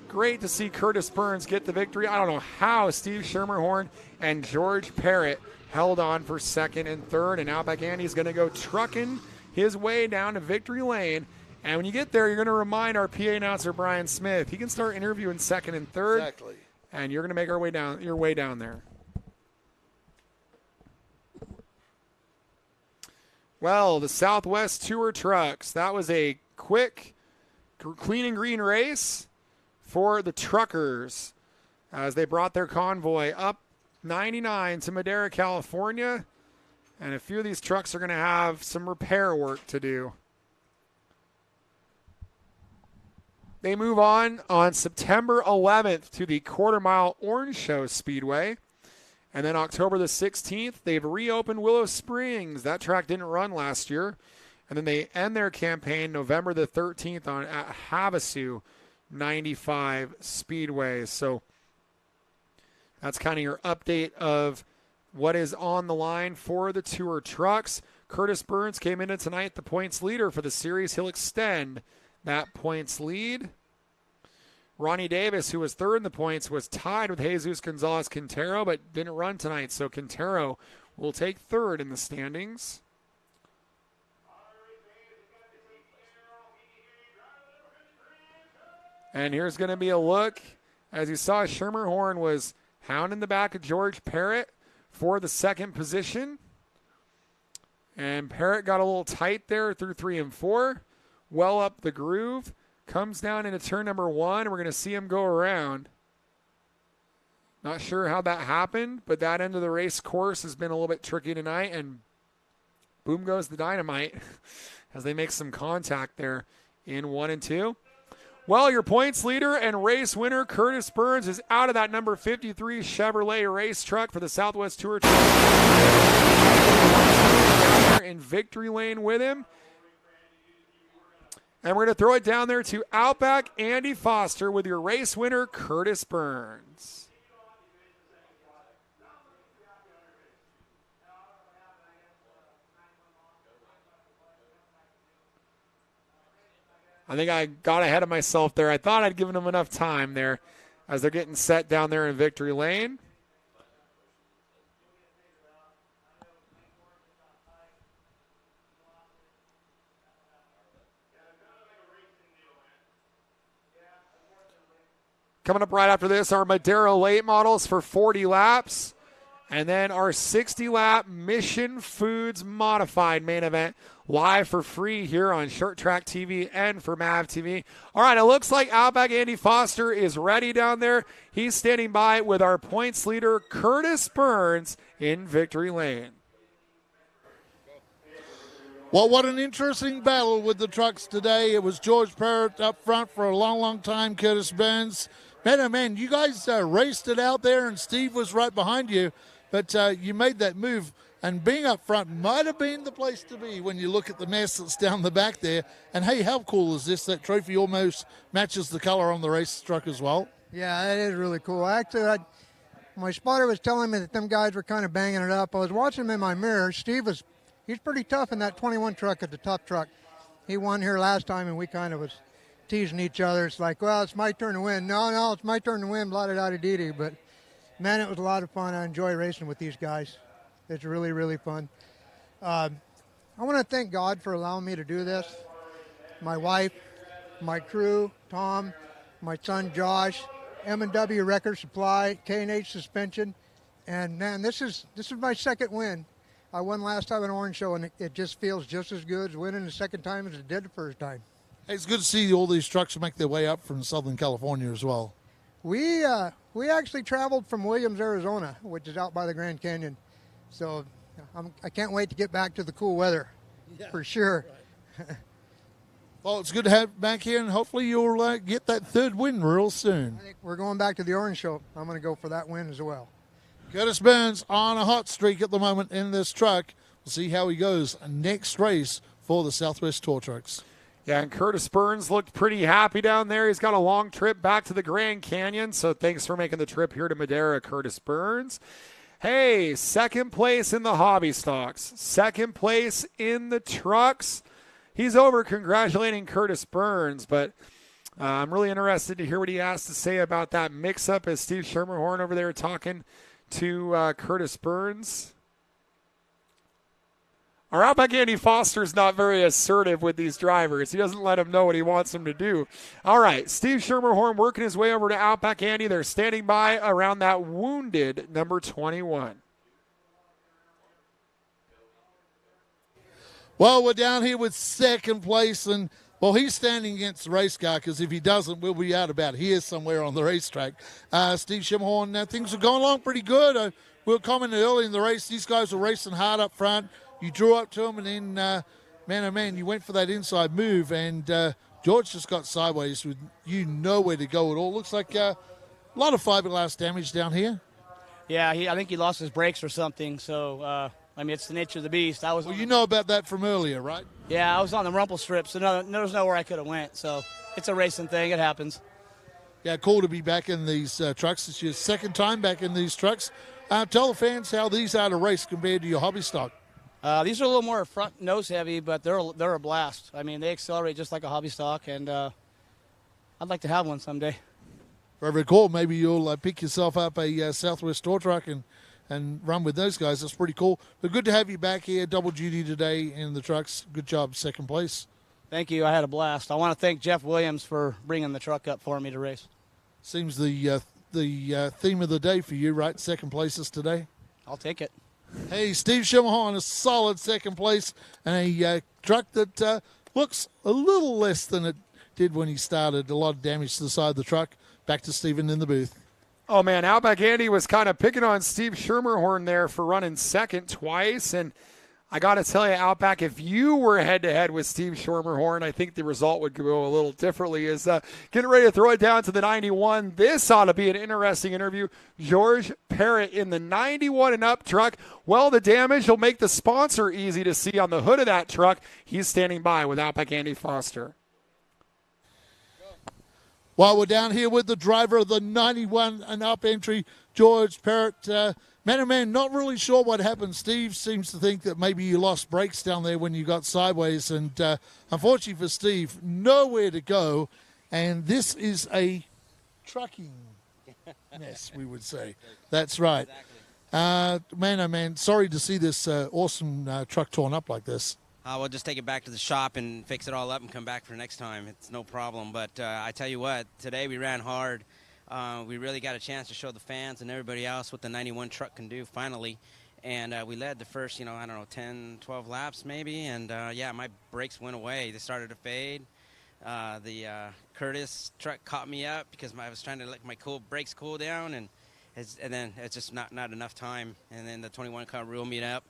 Great to see Curtis Burns get the victory. I don't know how Steve Schermerhorn and George Parrott held on for second and third, and Outback Andy's going to go trucking his way down to victory lane. And when you get there, you're going to remind our PA announcer, Brian Smith, he can start interviewing second and third. Exactly. And you're going to make your way down there. Well, the Southwest Tour Trucks. That was a quick, clean and green race for the truckers as they brought their convoy up 99 to Madera, California. And a few of these trucks are going to have some repair work to do. They move on September 11th to the Quarter Mile Orange Show Speedway. And then October the 16th, they've reopened Willow Springs. That track didn't run last year. And then they end their campaign November the 13th at Havasu 95 Speedway. So that's kind of your update of what is on the line for the Tour trucks. Curtis Burns came into tonight the points leader for the series. He'll extend that points lead. Ronnie Davis, who was third in the points, was tied with Jesus Gonzalez Quintero, but didn't run tonight, so Quintero will take third in the standings. And here's going to be a look. As you saw, Schermerhorn was hounding the back of George Parrott for the second position. And Parrott got a little tight there through 3 and 4. Well up the groove. Comes down into turn number 1. We're going to see him go around. Not sure how that happened, but that end of the race course has been a little bit tricky tonight. And boom goes the dynamite as they make some contact there in 1 and 2. Well, your points leader and race winner, Curtis Burns, is out of that number 53 Chevrolet race truck for the Southwest Tour. In victory lane with him. And we're going to throw it down there to Outback Andy Foster with your race winner, Curtis Burns. I think I got ahead of myself there. I thought I'd given them enough time there as they're getting set down there in victory lane. Coming up right after this, our Madera late models for 40 laps. And then our 60-lap Mission Foods Modified main event live for free here on ShortTrack TV and for MAV TV. All right, it looks like Outback Andy Foster is ready down there. He's standing by with our points leader, Curtis Burns, in victory lane. Well, what an interesting battle with the trucks today. It was George Parrott up front for a long, long time, Curtis Burns. Man, you guys raced it out there, and Steve was right behind you, but you made that move, and being up front might have been the place to be when you look at the mess that's down the back there. And, hey, how cool is this? That trophy almost matches the color on the race truck as well. Yeah, that is really cool. Actually, my spotter was telling me that them guys were kind of banging it up. I was watching them in my mirror. Steve he's pretty tough in that 21 truck at the top truck. He won here last time, and we kind of was teasing each other. It's like, well, it's my turn to win. No, it's my turn to win, blah-da-da-da-dee-dee. But, man, it was a lot of fun. I enjoy racing with these guys. It's really, really fun. I want to thank God for allowing me to do this. My wife, my crew, Tom, my son Josh, M&W Record Supply, K&H Suspension. And, man, this is my second win. I won last time at Orange Show, and it just feels just as good as winning the second time as it did the first time. Hey, it's good to see all these trucks make their way up from Southern California as well. We actually traveled from Williams, Arizona, which is out by the Grand Canyon. So I can't wait to get back to the cool weather, for sure. Right. Well, it's good to have you back here, and hopefully you'll get that third win real soon. I think we're going back to the Orange Show. I'm going to go for that win as well. Curtis Burns on a hot streak at the moment in this truck. We'll see how he goes next race for the Southwest Tour Trucks. Yeah, and Curtis Burns looked pretty happy down there. He's got a long trip back to the Grand Canyon, so thanks for making the trip here to Madera, Curtis Burns. Hey, second place in the hobby stocks, second place in the trucks. He's over congratulating Curtis Burns, but I'm really interested to hear what he has to say about that mix-up as Steve Schermerhorn over there talking to Curtis Burns. Our Outback Andy Foster's not very assertive with these drivers. He doesn't let them know what he wants them to do. All right, Steve Schermerhorn working his way over to Outback Andy. They're standing by around that wounded number 21. Well, we're down here with second place, and, well, he's standing against the race car because if he doesn't, we'll be out about here somewhere on the racetrack. Steve Schermerhorn, things are going along pretty good. We were commenting early in the race. These guys were racing hard up front. You drew up to them, and then, man, oh, man, you went for that inside move, and George just got sideways with you nowhere to go at all. Looks like a lot of fiberglass damage down here. Yeah, I think he lost his brakes or something, so, it's the nature of the beast. Well, you know about that from earlier, right? Yeah, I was on the rumple strip, so there was nowhere I could have went, so it's a racing thing. It happens. Yeah, cool to be back in these trucks. It's your second time back in these trucks. Tell the fans how these are to race compared to your hobby stock. These are a little more front nose heavy, but they're a blast. They accelerate just like a hobby stock, and I'd like to have one someday. For every call, maybe you'll pick yourself up a Southwest Tour Truck and run with those guys. That's pretty cool. But good to have you back here, double duty today in the trucks. Good job, second place. Thank you. I had a blast. I want to thank Jeff Williams for bringing the truck up for me to race. Seems the theme of the day for you, right? Second places today. I'll take it. Hey, Steve Schermerhorn, a solid second place, and a truck that looks a little less than it did when he started. A lot of damage to the side of the truck. Back to Steven in the booth. Oh, man, Outback Andy was kind of picking on Steve Schermerhorn there for running second twice, and I got to tell you, Outback, if you were head-to-head with Steve Schermerhorn, I think the result would go a little differently. Is getting ready to throw it down to the 91. This ought to be an interesting interview. George Parrott in the 91 and up truck. Well, the damage will make the sponsor easy to see on the hood of that truck. He's standing by with Outback Andy Foster. While we're down here with the driver of the 91 and up entry, George Parrott. Man, not really sure what happened. Steve seems to think that maybe you lost brakes down there when you got sideways. And unfortunately for Steve, nowhere to go. And this is a trucking mess, we would say. That's right. Man, sorry to see this awesome truck torn up like this. We'll just take it back to the shop and fix it all up and come back for next time. It's no problem. But I tell you what, today we ran hard. We really got a chance to show the fans and everybody else what the 91 truck can do finally. And we led the first, 10, 12 laps maybe. And, my brakes went away. They started to fade. The Curtis truck caught me up because I was trying to let my brakes cool down. And then it's just not enough time. And then the 21 car reeled me up.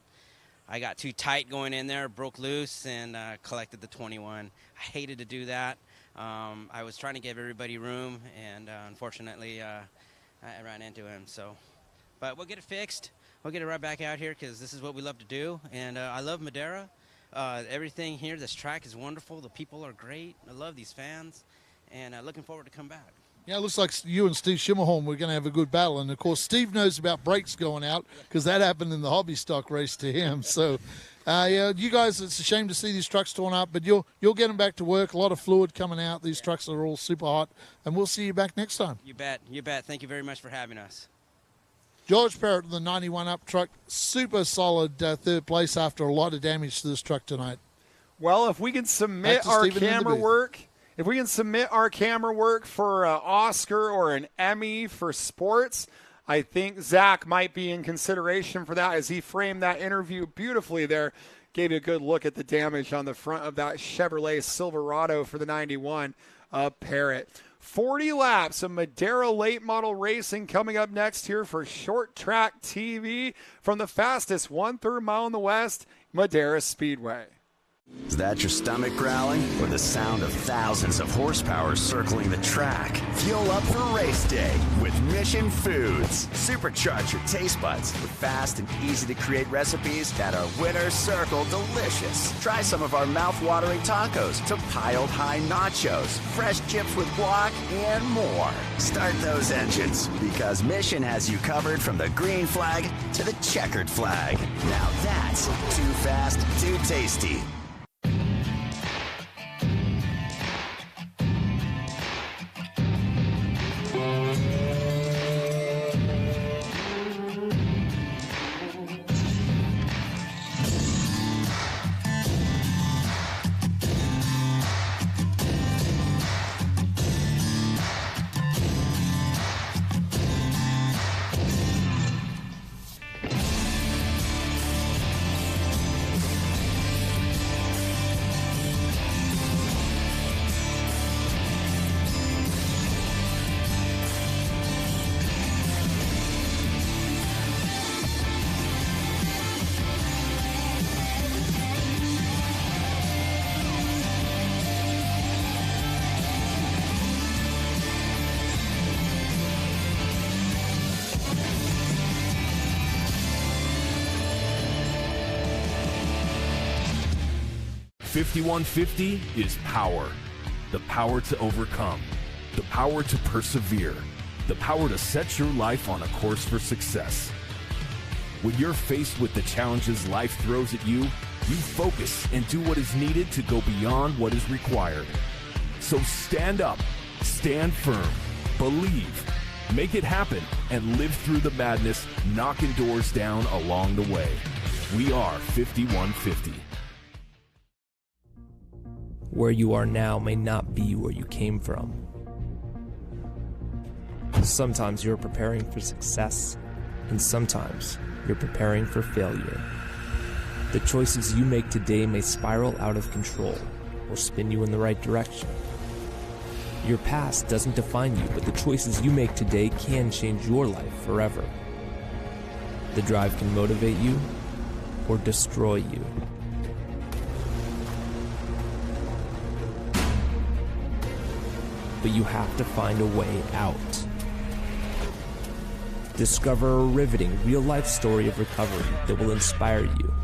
I got too tight going in there, broke loose, and collected the 21. I hated to do that. I was trying to give everybody room, and unfortunately, I ran into him. But we'll get it fixed. We'll get it right back out here because this is what we love to do. And I love Madera. Everything here, this track is wonderful. The people are great. I love these fans, and looking forward to come back. Yeah, it looks like you and Steve Schermerhorn were going to have a good battle. And, of course, Steve knows about brakes going out because that happened in the hobby stock race to him. So You guys, it's a shame to see these trucks torn up, but you'll get them back to work. A lot of fluid coming out. These trucks are all super hot, and we'll see you back next time. You bet. You bet. Thank you very much for having us. George Parrott, the 91 up truck, super solid third place after a lot of damage to this truck tonight. Well, if we can submit our camera work, for an Oscar or an Emmy for sports, I think Zach might be in consideration for that, as he framed that interview beautifully there. Gave you a good look at the damage on the front of that Chevrolet Silverado for the 91 Parrott. 40 laps of Madera late model racing coming up next here for Short Track TV from the fastest 1/3 mile in the West, Madera Speedway. Is that your stomach growling? Or the sound of thousands of horsepower circling the track? Fuel up for race day with Mission Foods. Supercharge your taste buds with fast and easy-to-create recipes that are winner circle delicious. Try some of our mouth-watering tacos to piled high nachos, fresh chips with guac, and more. Start those engines, because Mission has you covered from the green flag to the checkered flag. Now that's too fast, too tasty. $51.50 is power. The power to overcome. The power to persevere. The power to set your life on a course for success. When you're faced with the challenges life throws at you, you focus and do what is needed to go beyond what is required. So stand up, stand firm, believe, make it happen, and live through the madness, knocking doors down along the way. We are 5150. Where you are now may not be where you came from. Sometimes you're preparing for success, and sometimes you're preparing for failure. The choices you make today may spiral out of control or spin you in the right direction. Your past doesn't define you, but the choices you make today can change your life forever. The drive can motivate you or destroy you. But you have to find a way out. Discover a riveting real-life story of recovery that will inspire you.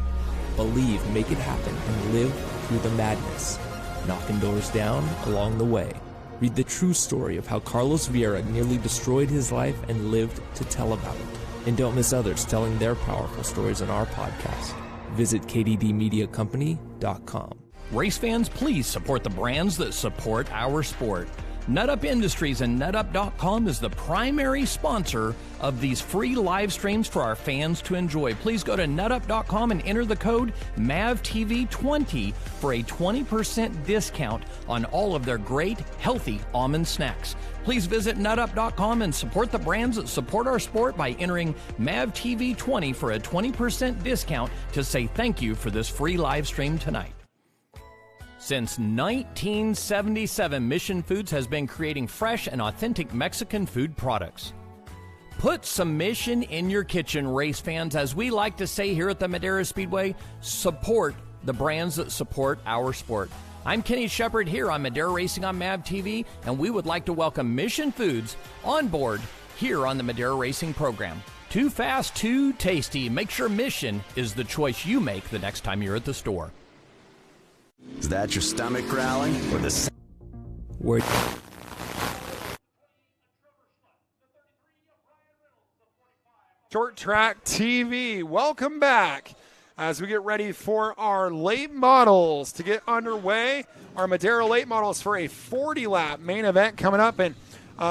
Believe, make it happen, and live through the madness, knocking doors down along the way. Read the true story of how Carlos Vieira nearly destroyed his life and lived to tell about it. And don't miss others telling their powerful stories on our podcast. Visit kddmediacompany.com. Race fans, please support the brands that support our sport. NutUp Industries and NutUp.com is the primary sponsor of these free live streams for our fans to enjoy. Please go to NutUp.com and enter the code MAVTV20 for a 20% discount on all of their great, healthy almond snacks. Please visit NutUp.com and support the brands that support our sport by entering MAVTV20 for a 20% discount to say thank you for this free live stream tonight. Since 1977, Mission Foods has been creating fresh and authentic Mexican food products. Put some Mission in your kitchen, race fans. As we like to say here at the Madera Speedway, support the brands that support our sport. I'm Kenny Shepard here on Madera Racing on MAV TV, and we would like to welcome Mission Foods on board here on the Madera Racing program. Too fast, too tasty. Make sure Mission is the choice you make the next time you're at the store. Is that your stomach growling? Or the Where Short Track TV, welcome back. as we get ready for our late models to get underway. Our Madera late models for a 40-lap main event coming up. And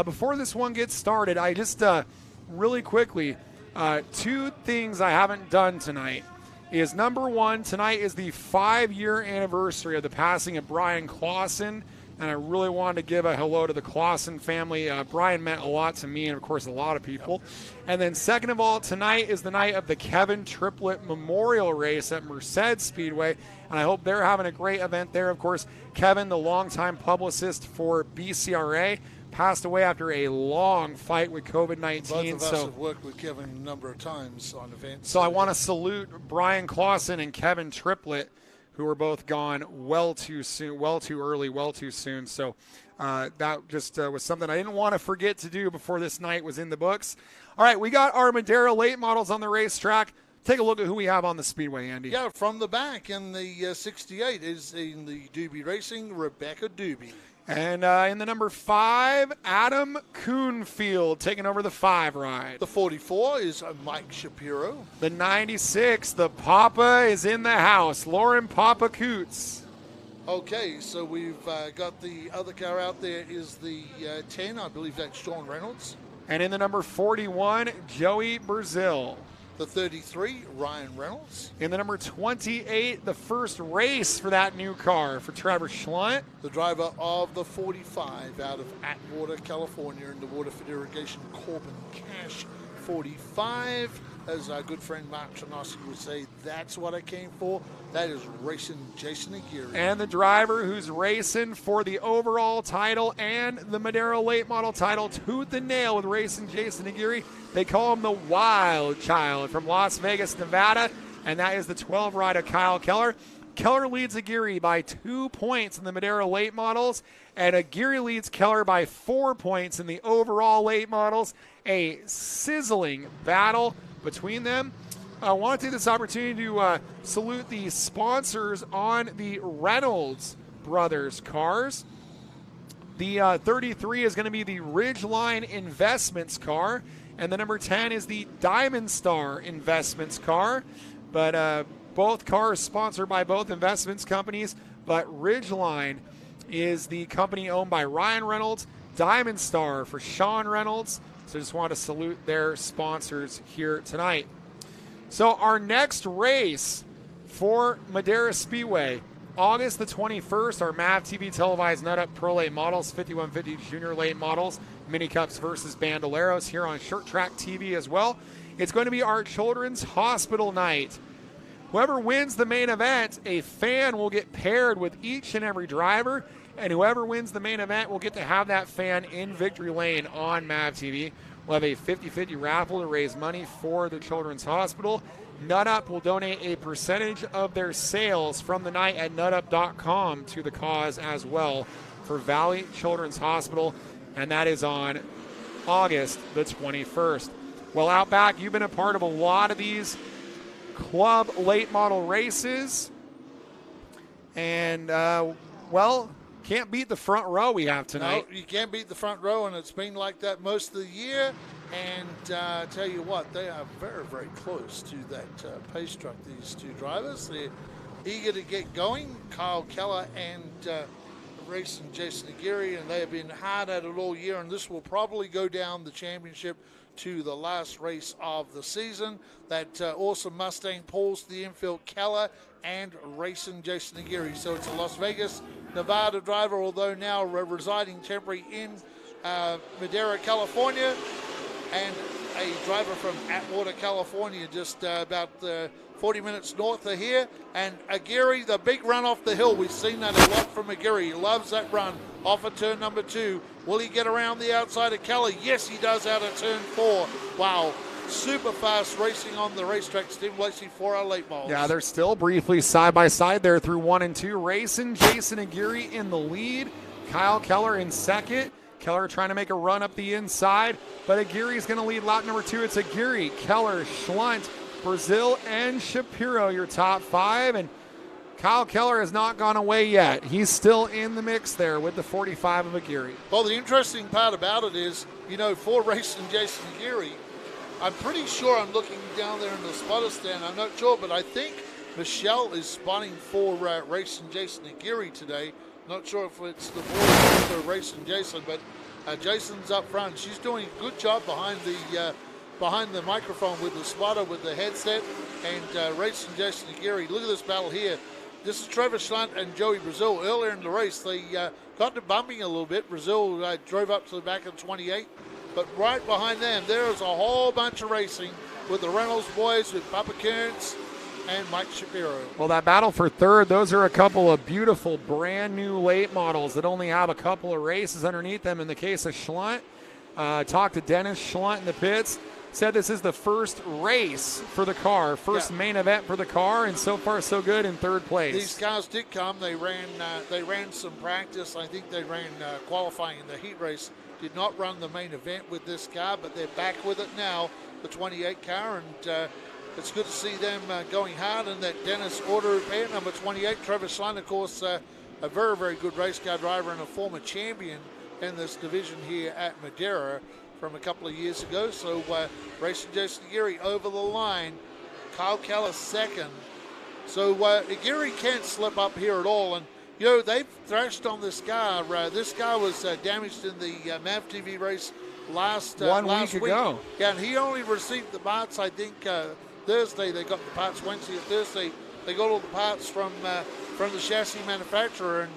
before this one gets started, I just really quickly, two things I haven't done tonight is, number one, tonight is the 5-year anniversary of the passing of Brian Clausen. And I really wanted to give a hello to the Clausen family. Brian meant a lot to me and, of course, a lot of people. And then second of all, tonight is the night of the Kevin Triplett Memorial Race at Merced Speedway. And I hope they're having a great event there. Of course, Kevin, the longtime publicist for BCRA, passed away after a long fight with COVID-19. Both of us have worked with Kevin a number of times on events. So I want to salute Brian Clausen and Kevin Triplett, who were both gone well too soon, well too early, well too soon. So that just was something I didn't want to forget to do before this night was in the books. All right, we got our Madera late models on the racetrack. Take a look at who we have on the speedway, Andy. Yeah, from the back in the 68 is in the Doobie Racing, Rebecca Doobie. And in the number 5, Adam Kuhnfield taking over the 5 ride. The 44 is Mike Shapiro. The 96, the Papa is in the house, Lauren Papa Coots. Okay, so we've got the other car out there is the 10. I believe that's Sean Reynolds. And in the number 41, Joey Brazil. The 33, Ryan Reynolds. In the number 28, the first race for that new car for Trevor Schlunt. The driver of the 45 out of Atwater, California, in the Waterford Irrigation Corbin Cash 45. As our good friend Mark Chernowski would say, that's what I came for. That is racing Jason Aguirre. And the driver who's racing for the overall title and the Madera late model title, tooth and nail with racing Jason Aguirre. They call him the Wild Child from Las Vegas, Nevada, and that is the 12 rider Kyle Keller. Keller leads Aguirre by 2 points in the Madera late models, and Aguirre leads Keller by 4 points in the overall late models. A sizzling battle between them. I want to take this opportunity to salute the sponsors on the Reynolds Brothers cars. The 33 is going to be the Ridgeline Investments car, and the number 10 is the Diamond Star Investments car. But both cars sponsored by both investments companies, but Ridgeline is the company owned by Ryan Reynolds, Diamond Star for Sean Reynolds. So just want to salute their sponsors here tonight. So our next race for Madera Speedway, August the 21st, our MAV TV televised Nut Up Pro Late Models, 5150 Junior Late Models, Mini Cups versus Bandoleros here on ShortTrack TV as well. It's going to be our Children's Hospital night. Whoever wins the main event, a fan will get paired with each and every driver, and whoever wins the main event will get to have that fan in Victory Lane on MAV TV. We'll have a 50-50 raffle to raise money for the Children's Hospital. Nut Up will donate a percentage of their sales from the night at nutup.com to the cause as well for Valley Children's Hospital, and that is on August the 21st. Well, out back, you've been a part of a lot of these club late model races, and, well, can't beat the front row we have tonight. No, you can't beat the front row, and it's been like that most of the year. And tell you what, they are very, very close to that pace truck, these two drivers. They're eager to get going. Kyle Keller and racing Jason Aguirre, and they have been hard at it all year, and this will probably go down the championship to the last race of the season. That awesome Mustang pulls the infield, Keller and racing Jason Aguirre. So it's a Las Vegas, Nevada driver, although now residing temporary in Madera, California, and a driver from Atwater, California, just about 40 minutes north of here. And Aguirre, the big run off the hill. We've seen that a lot from Aguirre. He loves that run off of turn number 2. Will he get around the outside of Keller? Yes, he does out of turn 4. Wow. Super fast racing on the racetrack. Steve Lacey for our late models. Yeah, they're still briefly side by side there through 1 and 2. Racing Jason Aguirre in the lead. Kyle Keller in second. Keller trying to make a run up the inside, but Aguirre's going to lead lap number 2. It's Aguirre, Keller, Schlunt, Brazil, and Shapiro, your top 5. And Kyle Keller has not gone away yet. He's still in the mix there with the 45 of Aguirre. Well, the interesting part about it is, you know, for racing Jason Aguirre, I'm pretty sure I'm looking down there in the spotter stand. I'm not sure, but I think Michelle is spotting for Racing Jason Aguirre today. Not sure if it's the boys for Racing Jason, but Jason's up front. She's doing a good job behind the microphone with the spotter, with the headset, and Racing Jason Aguirre. Look at this battle here. This is Trevor Schlunt and Joey Brazil. Earlier in the race, they got to bumping a little bit. Brazil drove up to the back of 28, but right behind them, there's a whole bunch of racing with the Reynolds boys, with Papa Kearns and Mike Shapiro. Well, that battle for third, those are a couple of beautiful brand new late models that only have a couple of races underneath them. In the case of Schlunt, talked to Dennis Schlunt in the pits, said this is the first race for the car, first main event for the car, and so far so good in third place. These cars did come. They ran some practice. I think they ran qualifying in the heat race. Did not run the main event with this car, but they're back with it now, the 28 car, and it's good to see them going hard. And that Dennis Auto Repair, number 28, Trevor Schlein, of course, a very, very good race car driver and a former champion in this division here at Madera from a couple of years ago. So Racing Jason Aguirre over the line. Kyle Keller second. So Aguirre can't slip up here at all. And, you know, they've thrashed on this car. This car was damaged in the MAV TV race last week ago. Yeah, and he only received the parts, I think, Thursday. They got the parts Wednesday or Thursday. They got all the parts from the chassis manufacturer, and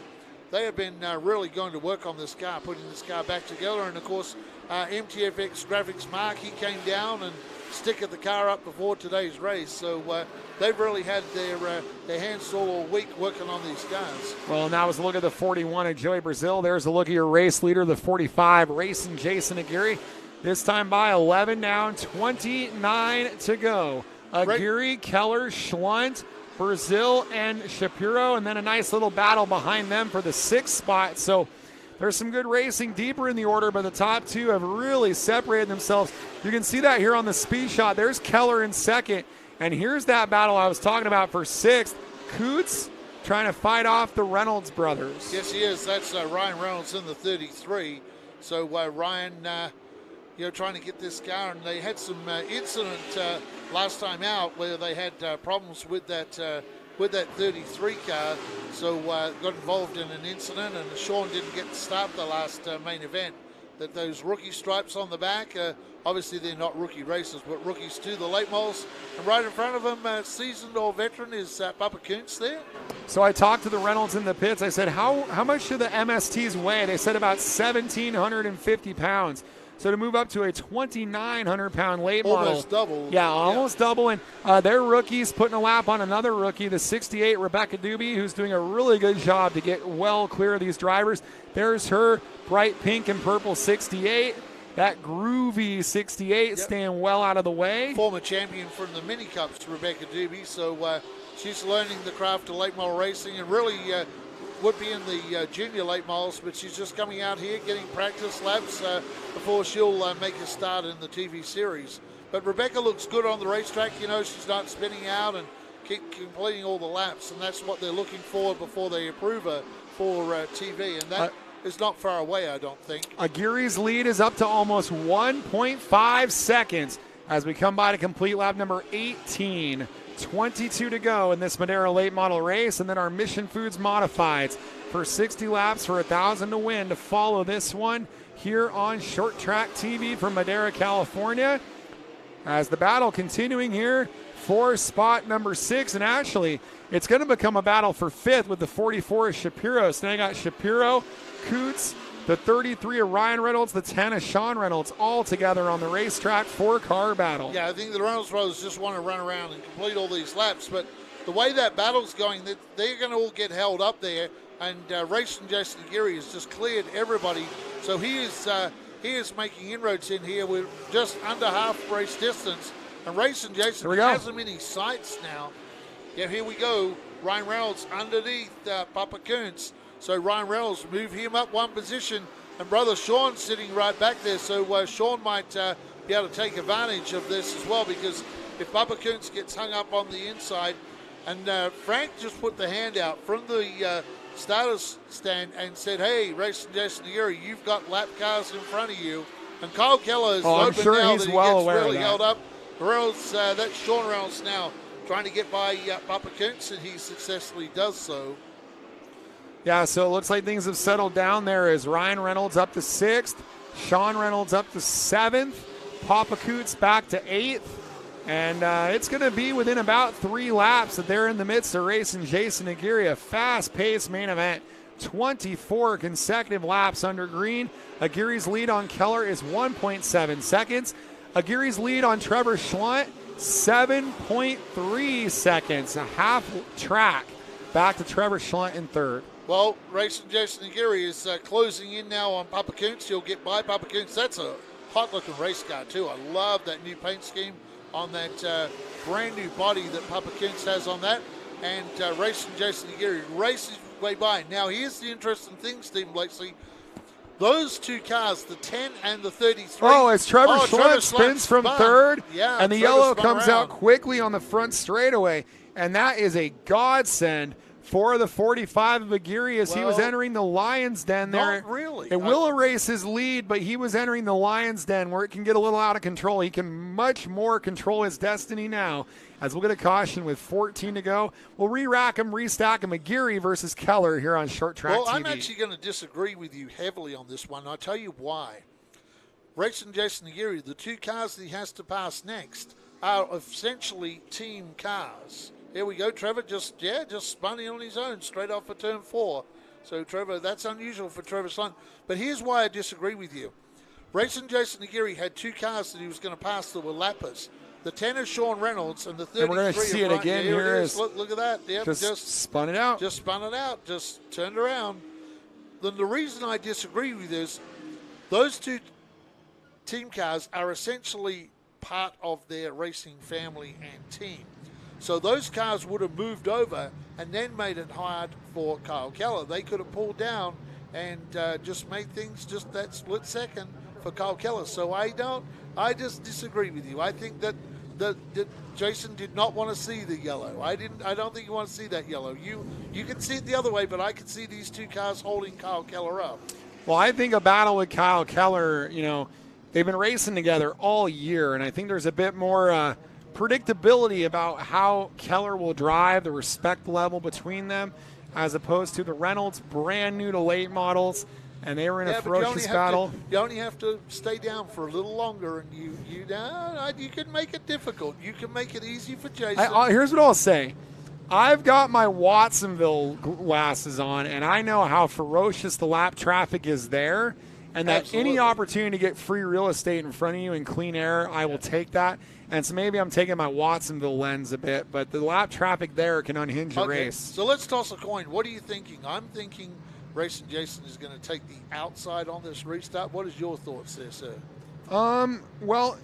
they have been really going to work on this car, putting this car back together. And, of course, MTFX Graphics Mark, he came down and sticked the car up before today's race. So they've really had their hands full all week working on these cars. Well, now as a look at the 41 of Joey Brazil. There's a look at your race leader, the 45, Racing Jason Aguirre. This time by 11 down, 29 to go. Aguirre, Keller, Schlunt, Brazil, and Shapiro, and then a nice little battle behind them for the 6th spot. So there's some good racing deeper in the order, but the top two have really separated themselves. You can see that here on the speed shot. There's Keller in second, and here's that battle I was talking about for 6th. Coots trying to fight off the Reynolds brothers. Yes, he is. That's Ryan Reynolds in the 33. So Ryan, trying to get this car, and they had some incident last time out where they had problems with that 33 car, so got involved in an incident, and Sean didn't get to start the last main event. That those rookie stripes on the back, obviously they're not rookie racers, but rookies to the late models. And right in front of them, seasoned or veteran, is Papa Kuntz there. So I talked to the Reynolds in the pits. I said, how much do the MSTs weigh? They said about 1,750 pounds. So to move up to a 2,900-pound late model. Almost double. Yeah, almost double. And their rookies putting a lap on another rookie, the 68, Rebecca Doobie, who's doing a really good job to get well clear of these drivers. There's her bright pink and purple 68. That groovy 68 staying well out of the way. Former champion from the Mini Cups, Rebecca Doobie. So she's learning the craft of late model racing, and really would be in the junior late models, but she's just coming out here getting practice laps before she'll make a start in the TV series. But Rebecca looks good on the racetrack. You know, she's not spinning out and keep completing all the laps, and that's what they're looking for before they approve her for TV, and that is not far away, I don't think. Aguirre's lead is up to almost 1.5 seconds as we come by to complete lap number 18. 22 to go in this Madera late model race, and then our Mission Foods Modifieds for 60 laps for 1,000 to win to follow this one here on Short Track TV from Madera, California. As the battle continuing here for spot number 6, and actually it's going to become a battle for 5th with the 44 of Shapiro. So now I got Shapiro, Coots, the 33 of Ryan Reynolds, the 10 of Sean Reynolds, all together on the racetrack for car battle. Yeah, I think the Reynolds brothers just want to run around and complete all these laps, but the way that battle's going, they're going to all get held up there, and Racing Jason Aguirre has just cleared everybody, so he is making inroads in here. We're just under half race distance, and Racing Jason has them in his sights now. Yeah, here we go. Ryan Reynolds underneath Papa Kuntz. So Ryan Reynolds move him up one position, and brother Sean sitting right back there. So Sean might be able to take advantage of this as well, because if Papa Kuntz gets hung up on the inside, and Frank just put the hand out from the starters stand and said, "Hey, Racing Jason Aguirre, you've got lap cars in front of you." And Kyle Keller is open now that he gets really held up. Reynolds, that's Sean Reynolds now trying to get by Papa Kuntz, and he successfully does so. Yeah, so it looks like things have settled down there as Ryan Reynolds up to 6th, Sean Reynolds up to 7th, Papa Kuntz back to 8th, and it's going to be within about 3 laps that they're in the midst of racing Jason Aguirre, a fast-paced main event. 24 consecutive laps under green. Aguirre's lead on Keller is 1.7 seconds. Aguirre's lead on Trevor Schlunt, 7.3 seconds, a half track back to Trevor Schlunt in 3rd. Well, racing Jason Aguirre is closing in now on Papa Kuntz. He'll get by Papa Kuntz. That's a hot-looking race car, too. I love that new paint scheme on that brand-new body that Papa Kuntz has on that. And racing Jason Aguirre races way by. Now, here's the interesting thing, Stephen Blakeslee. Those 2 cars, the 10 and the 33. Oh, as Trevor Schlunt spins from 3rd, yeah, and the Trevor yellow spun comes around. out quickly on the front straightaway, and that is a godsend for the 45 of Aguirre as he was entering the Lion's Den there. Not really. It will erase his lead, but he was entering the Lion's Den where it can get a little out of control. He can much more control his destiny now as we'll get a caution with 14 to go. We'll re-rack him, restack him. Aguirre versus Keller here on Short Track TV. Well, I'm actually going to disagree with you heavily on this one. I'll tell you why. Racing Jason Aguirre, the 2 cars that he has to pass next are essentially team cars. Here we go. Trevor just spun in on his own straight off of turn 4. So, Trevor, that's unusual for Trevor Schlunt. But here's why I disagree with you. Racing Jason Aguirre had 2 cars that he was going to pass that were lappers. The 10 is Sean Reynolds, and the 33 and we're going to see it again. Here it is. Look at that. Yep, just spun it out. Just spun it out. Just turned around. Then the reason I disagree with is those 2 team cars are essentially part of their racing family and team. So those cars would have moved over and then made it hard for Kyle Keller. They could have pulled down and just made things just that split second for Kyle Keller. So I just disagree with you. I think that Jason did not want to see the yellow. I don't think you want to see that yellow. You can see it the other way, but I can see these 2 cars holding Kyle Keller up. Well, I think a battle with Kyle Keller, they've been racing together all year, and I think there's a bit more predictability about how Keller will drive, the respect level between them, as opposed to the Reynolds, brand new to late models, and they were in a ferocious battle. You only have to stay down for a little longer, and you can make it difficult. You can make it easy for Jason. Here's what I'll say. I've got my Watsonville glasses on, and I know how ferocious the lap traffic is there, and that Absolutely. any opportunity to get free real estate in front of you and clean air, I will take that. And so maybe I'm taking my Watsonville lens a bit, but the lap traffic there can unhinge a race. So let's toss a coin. What are you thinking? I'm thinking Racing Jason is going to take the outside on this restart. What is your thoughts there, sir? Well,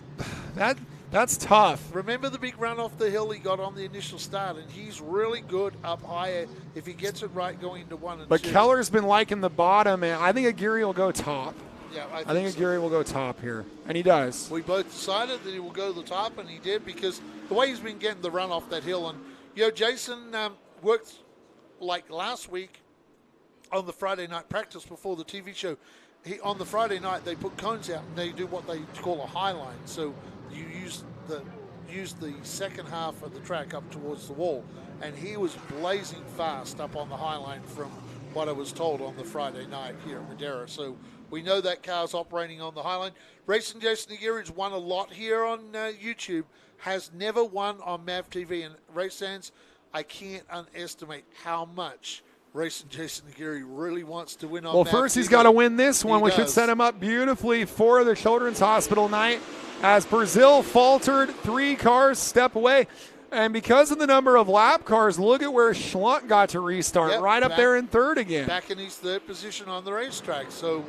that's tough. Remember the big run off the hill he got on the initial start, and he's really good up higher if he gets it right going into 1 and 2. But Keller's been liking the bottom, and I think Aguirre will go top. Yeah, I think Aguirre will go top here, and he does. We both decided that he will go to the top, and he did, because the way he's been getting the run off that hill. And, Jason worked like last week on the Friday night practice before the TV show. On the Friday night, they put cones out, and they do what they call a high line. So you use the second half of the track up towards the wall, and he was blazing fast up on the high line from what I was told on the Friday night here at Madera. So we know that car's operating on the high line. Racing Jason Aguirre's won a lot here on YouTube, has never won on MAV TV. And race fans, I can't underestimate how much Racing Jason Aguirre really wants to win on MAV first TV. he's got to win this one, which does. would set him up beautifully for the Children's Hospital night. As Brazil faltered, 3 cars step away. And because of the number of lap cars, look at where Schlunt got to restart, up there in 3rd again. Back in his 3rd position on the racetrack. So,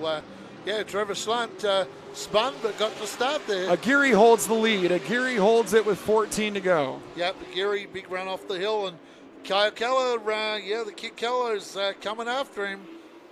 Trevor Schlunt spun but got to start there. Aguirre holds the lead. Aguirre holds it with 14 to go. Yep, Aguirre, big run off the hill. And Kyle Keller, the kid Keller is coming after him.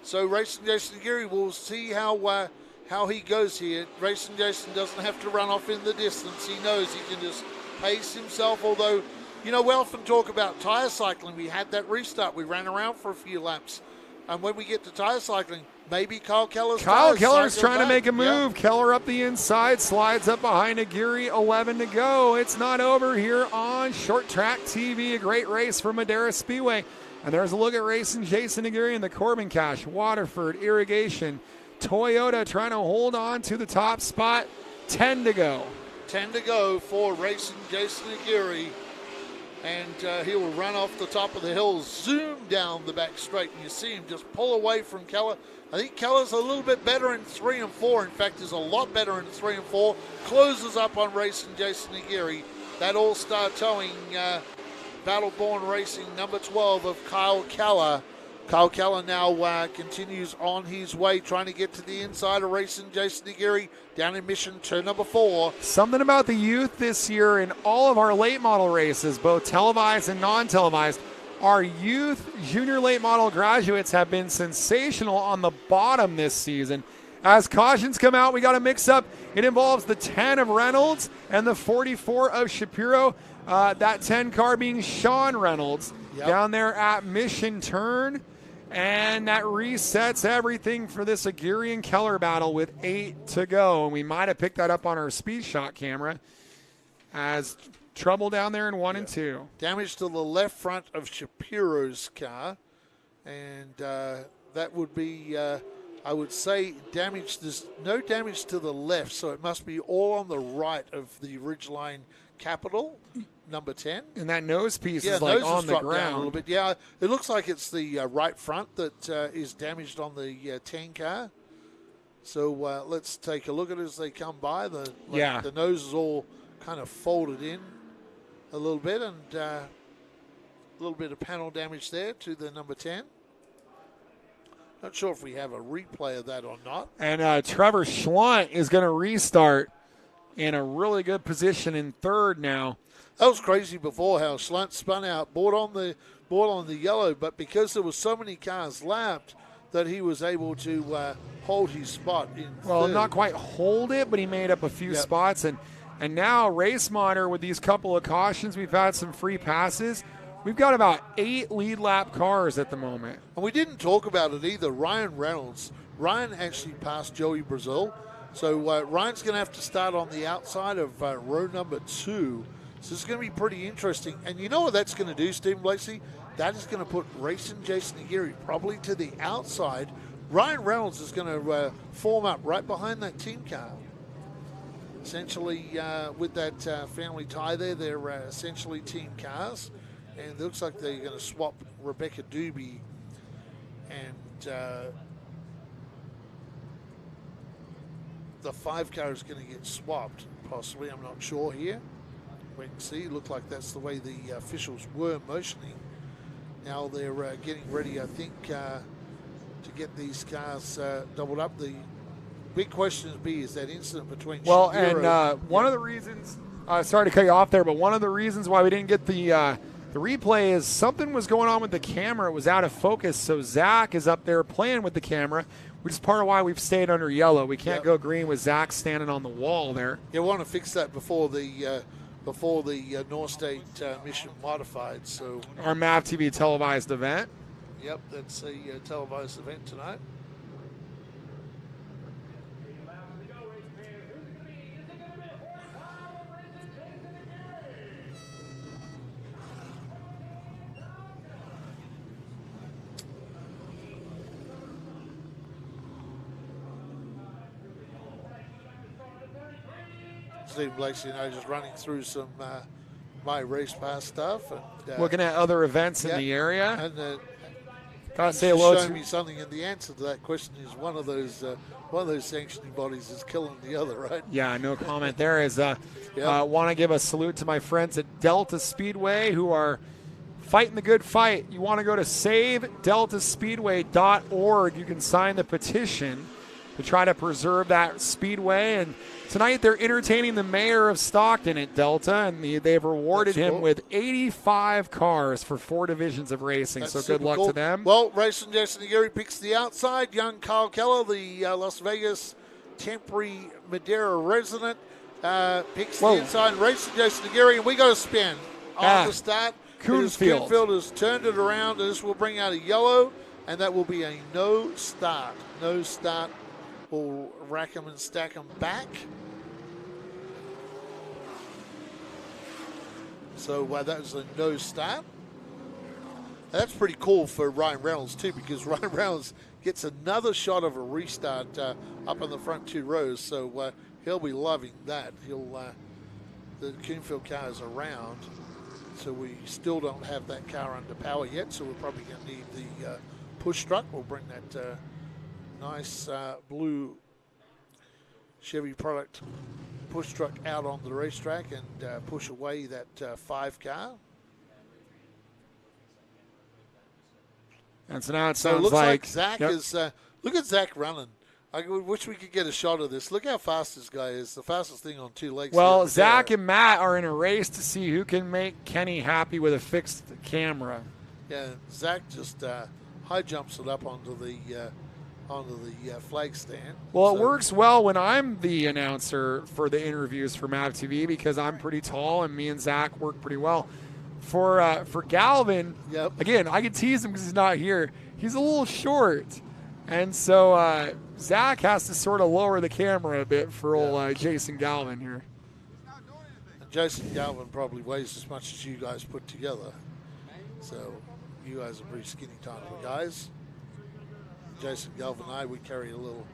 So Racing Jason Aguirre, we'll see how he goes here. Racing Jason doesn't have to run off in the distance. He knows he can just pace himself, although, we often talk about tire cycling. We had that restart. We ran around for a few laps. And when we get to tire cycling, maybe Kyle Keller's trying to make a move. Yep. Keller up the inside, slides up behind Aguirre, 11 to go. It's not over here on Short Track TV. A great race for Madera Speedway. And there's a look at racing Jason Aguirre in the Corbin Cash, Waterford, Irrigation, Toyota trying to hold on to the top spot. 10 to go. 10 to go for racing Jason Aguirre. And he will run off the top of the hill, zoom down the back straight, and you see him just pull away from Keller. I think Keller's a little bit better in 3 and 4. In fact, is a lot better in 3 and 4. Closes up on racing Jason Aguirre. That all-star towing, Battleborn Racing, number 12 of Kyle Keller. Kyle Keller now continues on his way, trying to get to the inside of racing Jason Aguirre down in Mission turn number 4. Something about the youth this year in all of our late model races, both televised and non-televised. Our youth junior late model graduates have been sensational on the bottom this season. As cautions come out, we got a mix-up. It involves the 10 of Reynolds and the 44 of Shapiro. That 10 car being Sean Reynolds down there at Mission Turn. And that resets everything for this Aguirre and Keller battle with 8 to go. And we might have picked that up on our speed shot camera as trouble down there in 1 and 2. Damage to the left front of Shapiro's car. And that would be, I would say, damage. There's no damage to the left, so it must be all on the right of the Ridgeline Capital. Number 10. And that nose piece is like on the ground. Down a little bit. Yeah, it looks like it's the right front that is damaged on the 10 car. So let's take a look at it as they come by. The nose is all kind of folded in a little bit, and a little bit of panel damage there to the number 10. Not sure if we have a replay of that or not. And Trevor Schwant is going to restart in a really good position in 3rd now. That was crazy before how Schlunt spun out, bought on the yellow, but because there were so many cars lapped that he was able to hold his spot in Well, 3rd. Not quite hold it, but he made up a few spots. And now Race Monitor with these couple of cautions, we've had some free passes. We've got about 8 lead lap cars at the moment. And we didn't talk about it either. Ryan Reynolds. Ryan actually passed Joey Brazil. So Ryan's going to have to start on the outside of row number 2. So it's going to be pretty interesting. And you know what that's going to do, Stephen Blakeslee? That is going to put racing Jason Aguirre probably to the outside. Ryan Reynolds is going to form up right behind that team car. Essentially, with that family tie there, they're essentially team cars. And it looks like they're going to swap Rebecca Doobie and the 5 car is going to get swapped, possibly. I'm not sure here. Wait and see. Look like that's the way the officials were motioning. Now they're getting ready, I think, to get these cars doubled up. The big question is that incident between Shapiro. And one of the reasons, sorry to cut you off there, but one of the reasons why we didn't get the replay is something was going on with the camera. It was out of focus, so Zach is up there playing with the camera, which is part of why we've stayed under yellow. We can't go green with Zach standing on the wall there. You want to fix that before the North State Mission modified. So our MAV TV televised event. Yep, that's a televised event tonight. Steve Blakeslee and I just running through some my race pass stuff and looking at other events in the area. And gotta say hello to me something, and the answer to that question is one of those sanctioning bodies is killing the other, right? Yeah, no comment there. Is want to give a salute to my friends at Delta Speedway who are fighting the good fight. You want to go to SaveDeltaSpeedway.org. You can sign the petition to try to preserve that speedway. And tonight they're entertaining the mayor of Stockton at Delta, and they've rewarded him with 85 cars for 4 divisions of racing. So good luck to them. Well, racing Jason Aguirre picks the outside. Young Kyle Keller, the Las Vegas temporary Madera resident, picks the inside. Racing Jason Aguirre, and we got a spin on the start. Coonfield has turned it around, and this will bring out a yellow. and that will be a no start. No start. We'll rack them and stack them back. So that's a no start. And that's pretty cool for Ryan Reynolds too, because Ryan Reynolds gets another shot of a restart up in the front 2 rows. So he'll be loving that. The Coonfield car is around, so we still don't have that car under power yet. So we're probably going to need the push truck. We'll bring that nice blue Chevy product push truck out onto the racetrack and push away that 5 car. And so now it So sounds it looks like Zach is. Look at Zach running. I wish we could get a shot of this. Look how fast this guy is. The fastest thing on 2 legs. Well, Zach and Matt are in a race to see who can make Kenny happy with a fixed camera. Yeah, Zach just high jumps it up onto the flag stand. Well, it works well when I'm the announcer for the interviews for MAV TV because I'm pretty tall and me and Zach work pretty well. For Galvin, again, I can tease him because he's not here. He's a little short. And so Zach has to sort of lower the camera a bit for old Jason Galvin here. And Jason Galvin probably weighs as much as you guys put together. So you guys are pretty skinny tiny guys. Jason Galvin and I, we carry a little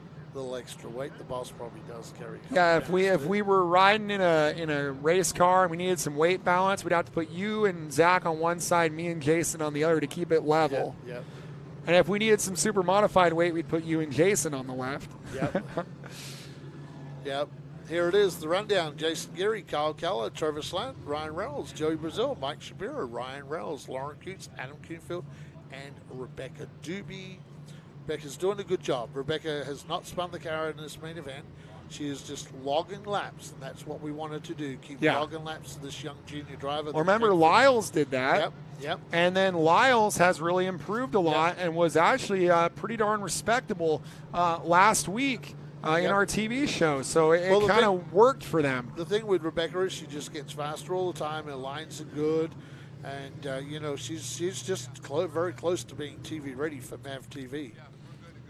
extra weight. The boss probably does carry. Yeah, if we were riding in a race car and we needed some weight balance, we'd have to put you and Zach on one side, me and Jason on the other to keep it level. Yep. And if we needed some super modified weight, we'd put you and Jason on the left. Yep. Yep. Here it is, the rundown. Jason Geary, Kyle Keller, Trevor Slant, Ryan Reynolds, Joey Brazil, Mike Shapiro, Ryan Reynolds, Lauren Coots, Adam Coonfield, and Rebecca Doobie. Rebecca's doing a good job. Rebecca has not spun the car in this main event. She is just logging laps, and that's what we wanted to do, keep logging laps to this young junior driver. Well, remember, Lyles did that. Yep. And then Lyles has really improved a lot and was actually pretty darn respectable last week in our TV show. So it kind of worked for them. The thing with Rebecca is she just gets faster all the time. Her lines are good. And, she's just very close to being TV ready for MAV TV.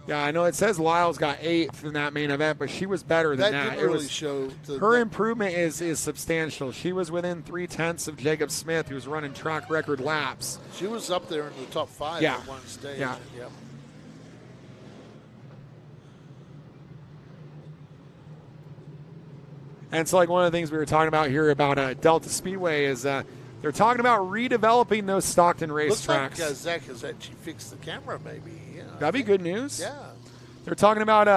Yeah, I know it says Lyles got 8th in that main event, but she was better than that. Didn't really show. Her improvement is substantial. She was within 0.3 of Jacob Smith, who was running track record laps. She was up there in the top 5 at one stage. Yeah. Yep. And it's like one of the things we were talking about here about Delta Speedway is they're talking about redeveloping those Stockton racetracks. Looks like Zach has actually fixed the camera, maybe. Yeah, that'd be good news. Yeah. They're talking about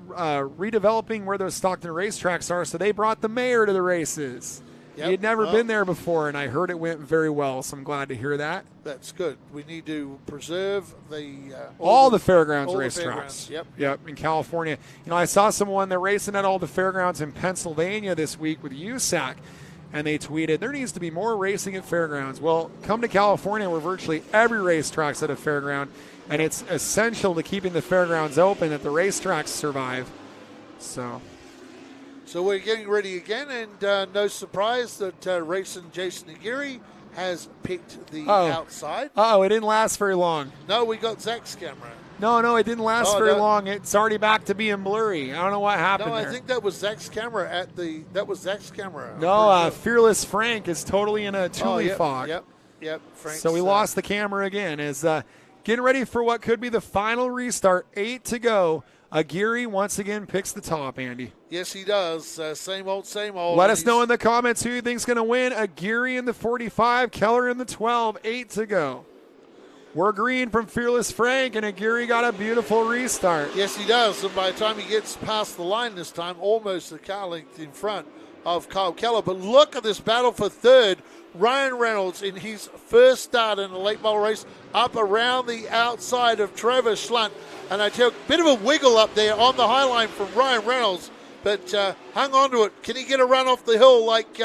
redeveloping where those Stockton racetracks are, so they brought the mayor to the races. Yep. He had never been there before, and I heard it went very well, so I'm glad to hear that. That's good. We need to preserve all the fairgrounds all racetracks. Yep, in California. I saw someone, they're racing at all the fairgrounds in Pennsylvania this week with USAC, and they tweeted, there needs to be more racing at fairgrounds. Well, come to California where virtually every racetrack's at a fairground, and it's essential to keeping the fairgrounds open that the racetracks survive. So we're getting ready again, and no surprise that racing Jason Aguirre has picked the outside. It didn't last very long. No, we got Zach's camera. No, it didn't last very long. It's already back to being blurry. I don't know what happened there. No, I think that was Zach's camera that was Zach's camera. No, Fearless Frank is totally in a Thule fog. Yep. Frank's, so we lost the camera again. Is getting ready for what could be the final restart. 8 to go. Aguirre once again picks the top, Andy. Yes, he does. Same old. Let us know in the comments who you think's going to win. Aguirre in the 45, Keller in the 12, 8 to go. We're green from Fearless Frank, and Aguirre got a beautiful restart. Yes, he does. And by the time he gets past the line this time, almost a car length in front of Kyle Keller. But look at this battle for third. Ryan Reynolds in his first start in the late model race up around the outside of Trevor Schlunt. And I tell you, a bit of a wiggle up there on the high line from Ryan Reynolds, but hung on to it. Can he get a run off the hill like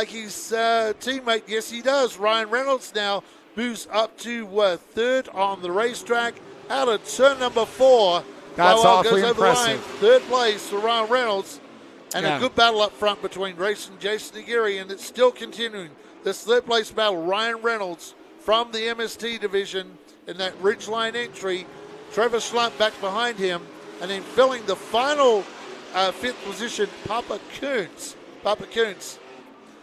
his teammate? Yes, he does. Ryan Reynolds now moves up to third on the racetrack out of turn number 4. That's awfully goes over impressive. the line. Third place for Ryan Reynolds. And a good battle up front between Race and Jason Aguirre, and it's still continuing. This third place battle, Ryan Reynolds from the MST division in that ridgeline entry. Trevor Schlunt back behind him, and then filling the final fifth position, Papa Kuntz.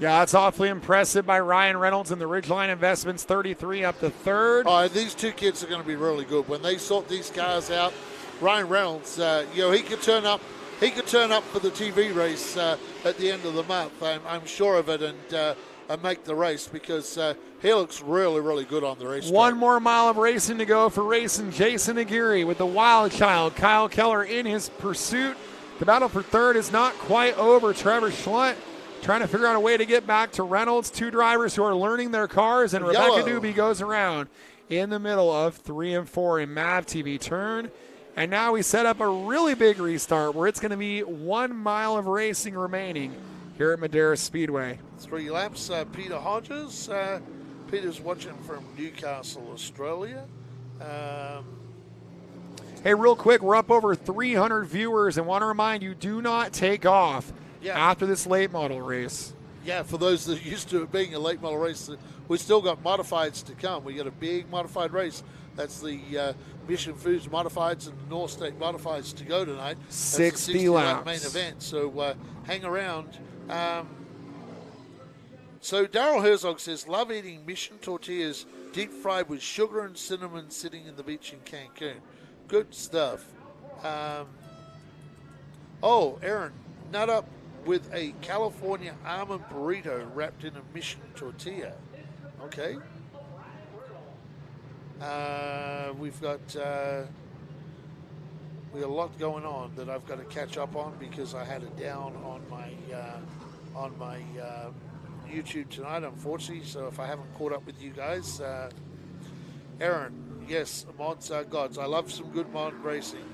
Yeah, that's awfully impressive by Ryan Reynolds and the Ridgeline Investments, 33 up to third. These two kids are going to be really good. When they sort these cars out, Ryan Reynolds, he could turn up. He could turn up for the TV race at the end of the month. I'm sure of it, and make the race because he looks really, really good on the racetrack. One more mile of racing to go for racing Jason Aguirre with the Wild Child. Kyle Keller in his pursuit. The battle for third is not quite over. Trevor Schlunt trying to figure out a way to get back to Reynolds. Two drivers who are learning their cars, and Rebecca Doobie goes around in the middle of 3 and 4 in MAV TV turn. And now we set up a really big restart where it's going to be 1 mile of racing remaining here at Madera Speedway. 3 laps. Peter Hodges. Peter's watching from Newcastle, Australia. Hey, real quick, we're up over 300 viewers, and want to remind you, do not take off after this late model race. Yeah, for those that are used to it being a late model race, we've still got modifieds to come. We got a big modified race. That's the Mission Foods Modifieds and the North State Modifieds to go tonight. 60 laps. Main event, so hang around. So Daryl Herzog says, love eating Mission tortillas deep fried with sugar and cinnamon sitting in the beach in Cancun. Good stuff. Aaron, nut up with a California almond burrito wrapped in a Mission tortilla. Okay. We've got a lot going on that I've got to catch up on because I had it down on my YouTube tonight, unfortunately. So if I haven't caught up with you guys, Aaron, yes, mods are gods. I love some good mod racing.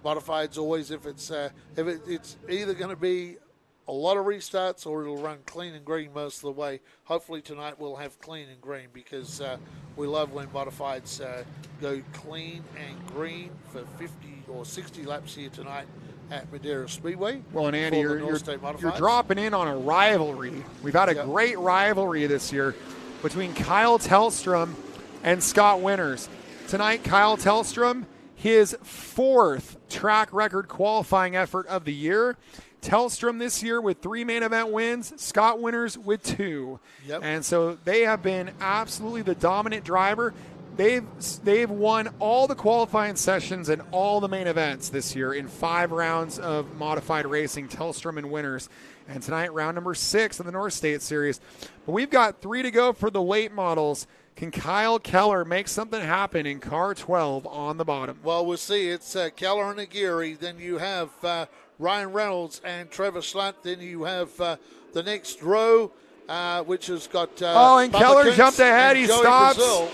Modifieds always, if it's either going to be a lot of restarts or it'll run clean and green most of the way. Hopefully tonight we'll have clean and green because we love when modifieds go clean and green for 50 or 60 laps here tonight at Madera Speedway. Well, and Andy, you're dropping in on a rivalry. We've had a great rivalry this year between Kyle Tellstrom and Scott Winters. Tonight, Kyle Tellstrom, his 4th track record qualifying effort of the year. Tellstrom this year with 3 main event wins, Scott Winters with 2. Yep. And so they have been absolutely the dominant driver. They've won all the qualifying sessions and all the main events this year in 5 rounds of modified racing, Tellstrom and Winters. And tonight, round number 6 of the North State Series. But we've got 3 to go for the late models. Can Kyle Keller make something happen in car 12 on the bottom? Well, we'll see. It's Keller and Aguirre. Then you have Ryan Reynolds and Trevor Schlunt. Then you have the next row, which has got and Papa Keller Kuntz jumped ahead. and He Joey stops. Brazil.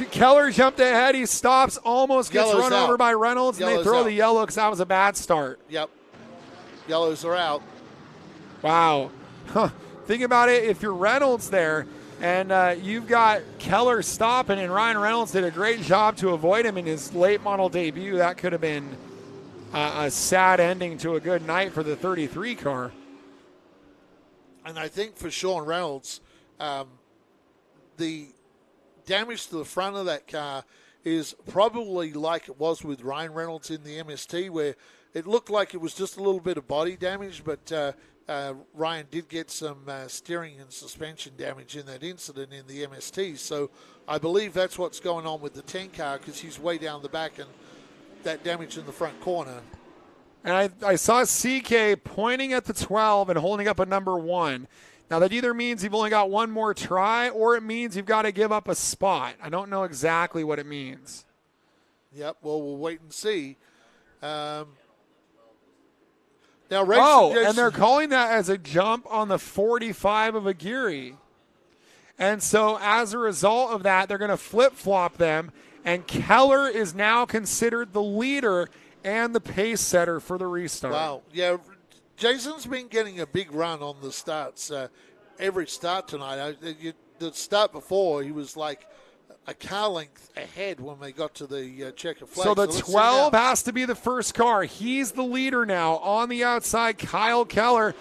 Keller jumped ahead. He stops, almost gets Yellow's run out. over by Reynolds, and they Yellow's throw out. the yellow because that was a bad start. Yep. Yellows are out. Wow. Think about it. If you're Reynolds there and you've got Keller stopping and Ryan Reynolds did a great job to avoid him in his late model debut, that could have been a sad ending to a good night for the 33 car. And I think for Sean Reynolds, the damage to the front of that car is probably like it was with Ryan Reynolds in the MST, where it looked like it was just a little bit of body damage, but Ryan did get some steering and suspension damage in that incident in the MST. So I believe that's what's going on with the 10 car because he's way down the back and that damage in the front corner. And I saw CK pointing at the 12 and holding up a number 1. Now, that either means you've only got one more try or it means you've got to give up a spot. I don't know exactly what it means. Yep, well, we'll wait and see. Now, and they're calling that as a jump on the 45 of Aguirre. And so as a result of that, they're going to flip-flop them, and Keller is now considered the leader and the pace setter for the restart. Wow, yeah, Jason's been getting a big run on the starts, every start tonight. The start before, he was like a car length ahead when they got to the checker flag. So the 12 has to be the first car. He's the leader now on the outside. Kyle Keller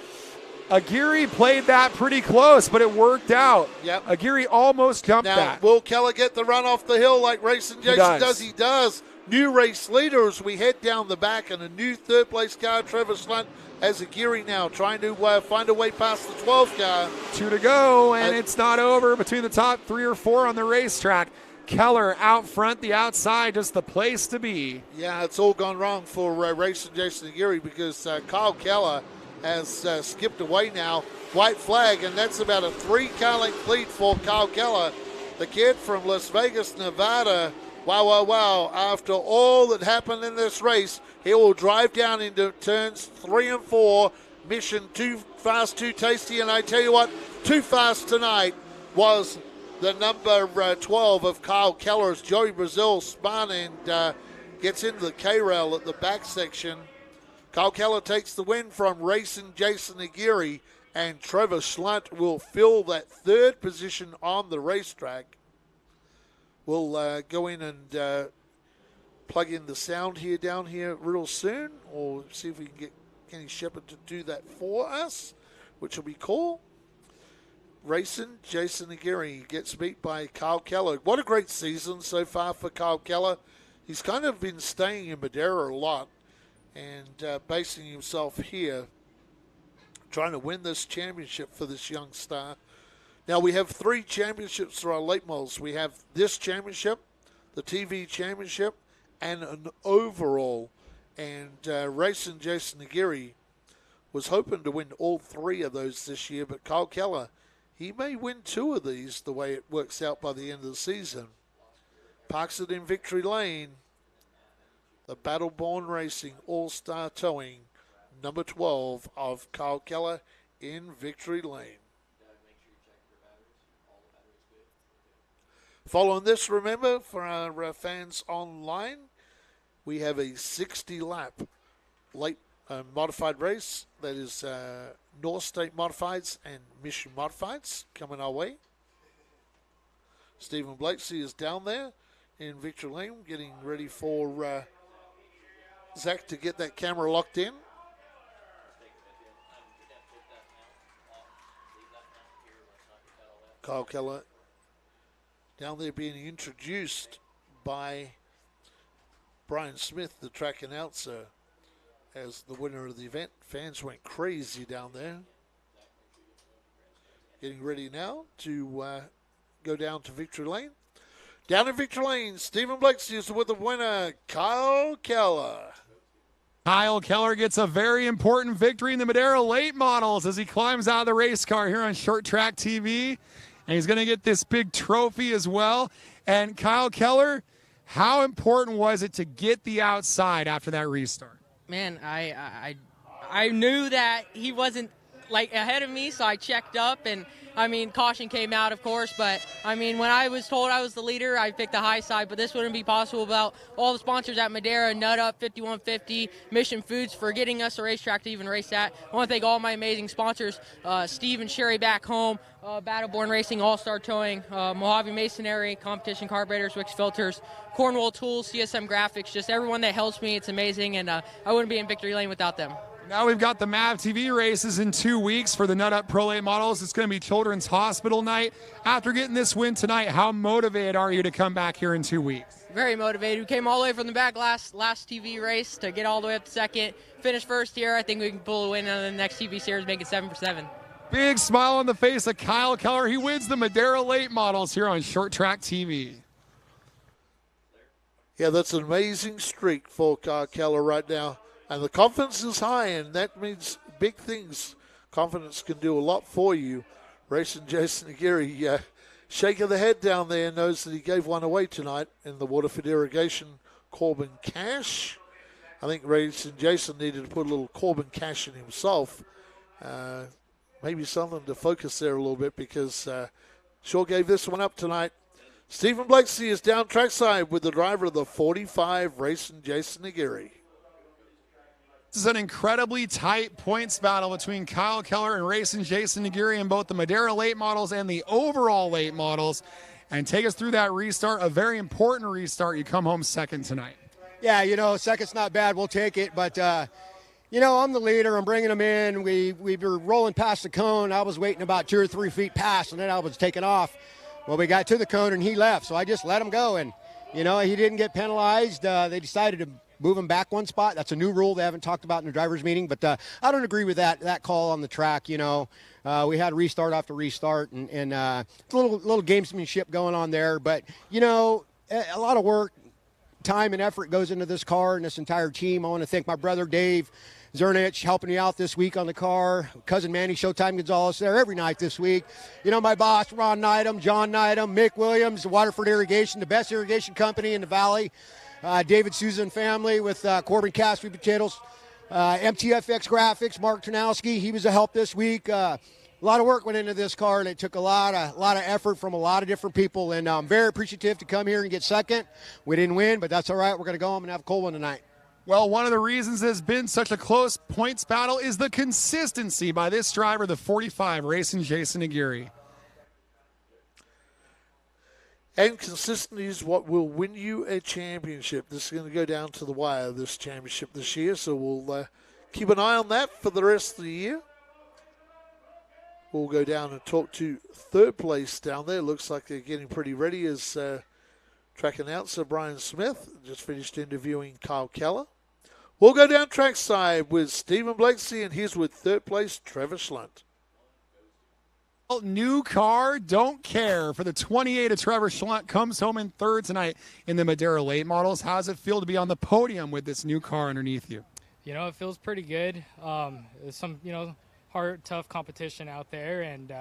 Aguirre played that pretty close, but it worked out. Yep. Aguirre almost jumped Now, that. will Keller get the run off the hill like Racing Jason does? He does. New race leader as we head down the back, and a new third-place car, Trevor Slunt, as Aguirre now trying to find a way past the 12 car. 2 to go, and it's not over between the top 3 or 4 on the racetrack. Keller out front, the outside, just the place to be. Yeah, it's all gone wrong for Racing Jason Aguirre because Kyle Keller has skipped away now. White flag, and that's about a 3-car length lead for Kyle Keller. The kid from Las Vegas, Nevada. Wow, wow, wow. After all that happened in this race, he will drive down into turns 3 and 4. Mission too fast, too tasty. And I tell you what, too fast tonight was the number 12 of Kyle Keller as Joey Brazil spun and gets into the K-rail at the back section. Kyle Keller takes the win from Racing Jason Aguirre, and Trevor Slunt will fill that 3rd position on the racetrack. We'll go in and plug in the sound down here real soon, or see if we can get Kenny Shepard to do that for us, which will be cool. Racing Jason Aguirre gets beat by Kyle Keller. What a great season so far for Kyle Keller. He's kind of been staying in Madera a lot and basing himself here, trying to win this championship for this young star. Now, we have 3 championships for our late models. We have this championship, the TV championship, and an overall. And Racing Jason Aguirre was hoping to win all 3 of those this year, but Kyle Keller, he may win 2 of these the way it works out by the end of the season. Parks it in victory lane. The Battleborn Racing All-Star Towing, number 12 of Kyle Keller in victory lane. Following this, remember, for our fans online, we have a 60-lap late modified race. That is North State Modifieds and Mission Modifieds coming our way. Stephen Blakesy is down there in victory lane, getting ready for Zach to get that camera locked in. Kyle Keller down there being introduced by Brian Smith, the track announcer, as the winner of the event. Fans went crazy down there. Getting ready now to go down to victory lane. Down in victory lane, Stephen Blakesy is with the winner, Kyle Keller. Kyle Keller gets a very important victory in the Madera late models as he climbs out of the race car here on Short Track TV. And he's going to get this big trophy as well. And Kyle Keller, how important was it to get the outside after that restart? Man, I knew that he wasn't ahead of me, so I checked up, and caution came out, of course, but when I was told I was the leader, I picked the high side, but this wouldn't be possible without all the sponsors at Madera, Nut Up, 5150, Mission Foods for getting us a racetrack to even race at. I want to thank all my amazing sponsors, Steve and Sherry back home, Battleborn Racing, All-Star Towing, Mojave Masonry, Competition Carburetors, Wix Filters, Cornwall Tools, CSM Graphics, just everyone that helps me. It's amazing, and I wouldn't be in victory lane without them. Now we've got the MAV TV races in 2 weeks for the Nut Up Pro Late models. It's going to be Children's Hospital night. After getting this win tonight, how motivated are you to come back here in 2 weeks? Very motivated. We came all the way from the back last TV race to get all the way up to second. Finish first here. I think we can pull a win on the next TV series, make it 7-for-7. Big smile on the face of Kyle Keller. He wins the Madera late models here on Short Track TV. Yeah, that's an amazing streak for Kyle Keller right now. And the confidence is high, and that means big things. Confidence can do a lot for you. Racing Jason Aguirre, shake of the head down there, knows that he gave one away tonight in the Waterford Irrigation Corbin Cash. I think Racing Jason needed to put a little Corbin Cash in himself. Maybe something to focus there a little bit because sure gave this one up tonight. Stephen Blakesy is down trackside with the driver of the 45, Racing Jason Aguirre. This is an incredibly tight points battle between Kyle Keller and Racing Jason Aguirre in both the Madera late models and the overall late models. And take us through that restart, a very important restart. You come home second tonight. Yeah, second's not bad. We'll take it. But, You know, I'm the leader. I'm bringing them in. We were rolling past the cone. I was waiting about 2 or 3 feet past, and then I was taking off. Well, we got to the cone, and he left, so I just let him go. And, you know, he didn't get penalized. They decided to move him back one spot. That's a new rule they haven't talked about in the driver's meeting, but I don't agree with that call on the track. You know, we had restart after restart, and a little gamesmanship going on there. But, you know, a lot of work, time, and effort goes into this car and this entire team. I want to thank my brother Dave Zernich helping me out this week on the car. Cousin Manny, Showtime Gonzalez, there every night this week. You know, my boss, Ron Neidham, John Neidham, Mick Williams, Waterford Irrigation, the best irrigation company in the valley. David Susan family with Corbin Cass, Sweet Potatoes. MTFX Graphics, Mark Ternowski, he was a help this week. A lot of work went into this car, and it took a lot of effort from a lot of different people. And I'm very appreciative to come here and get second. We didn't win, but that's all right. We're going to go home and have a cold one tonight. Well, one of the reasons it's been such a close points battle is the consistency by this driver, the 45, racing Jason Aguirre. And consistency is what will win you a championship. This is going to go down to the wire, this championship this year, so we'll keep an eye on that for the rest of the year. We'll go down and talk to third place down there. Looks like they're getting pretty ready as track announcer Brian Smith just finished interviewing Kyle Keller. We'll go down trackside with Stephen Blakeslee, and he's with third place Trevor Schlunt. New car, don't care. For the 28 of Trevor Schlunt comes home in third tonight in the Madera late models. How does it feel to be on the podium with this new car underneath you? You know, it feels pretty good. There's some, you know, hard, tough competition out there, and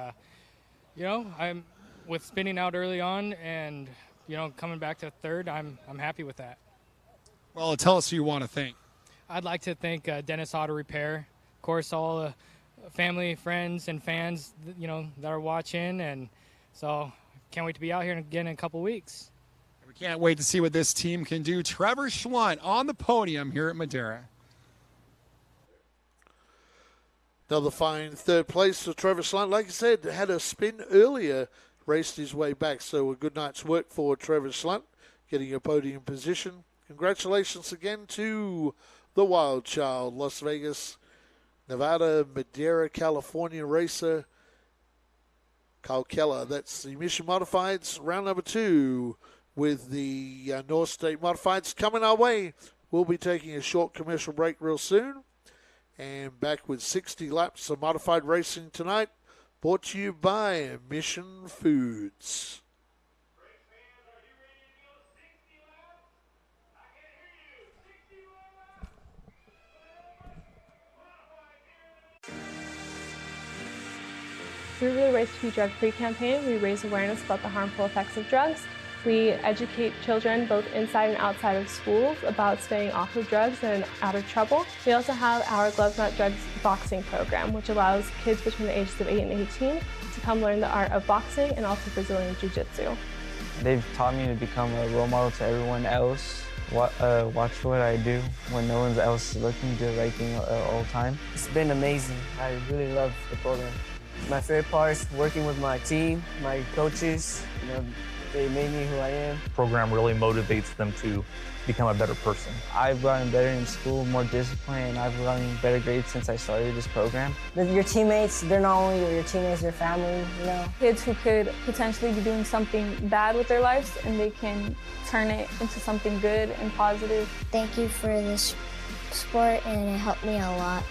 you know, I'm with spinning out early on, and you know, coming back to third, I'm happy with that. Well, tell us who you want to thank. I'd like to thank Dennis Auto Repair, of course, all the family, friends, and fans, you know, that are watching, and so can't wait to be out here again in a couple weeks. We can't wait to see what this team can do. Trevor Schlunt on the podium here at Madera. Another fine third place for Trevor Schlunt. Like I said, had a spin earlier, raced his way back. So a good night's work for Trevor Schlunt, getting a podium position. Congratulations again to the Wild Child, Las Vegas, Nevada, Madera, California racer, Kyle Keller. That's the Mission Modifieds, round number 2 with the North State Modifieds coming our way. We'll be taking a short commercial break real soon. And back with 60 laps of modified racing tonight, brought to you by Mission Foods. Through the Race to Be Drug-Free campaign, we raise awareness about the harmful effects of drugs. We educate children both inside and outside of schools about staying off of drugs and out of trouble. We also have our Gloves Not Drugs boxing program, which allows kids between the ages of 8 and 18 to come learn the art of boxing and also Brazilian Jiu-Jitsu. They've taught me to become a role model to everyone else. Watch what I do when no one else is looking, do the right thing all the time. It's been amazing. I really love the program. My favorite part is working with my team, my coaches. You know, they made me who I am. The program really motivates them to become a better person. I've gotten better in school, more discipline, and I've gotten better grades since I started this program. Your teammates, they're not only your teammates, your family, you know. Kids who could potentially be doing something bad with their lives, and they can turn it into something good and positive. Thank you for this sport, and it helped me a lot.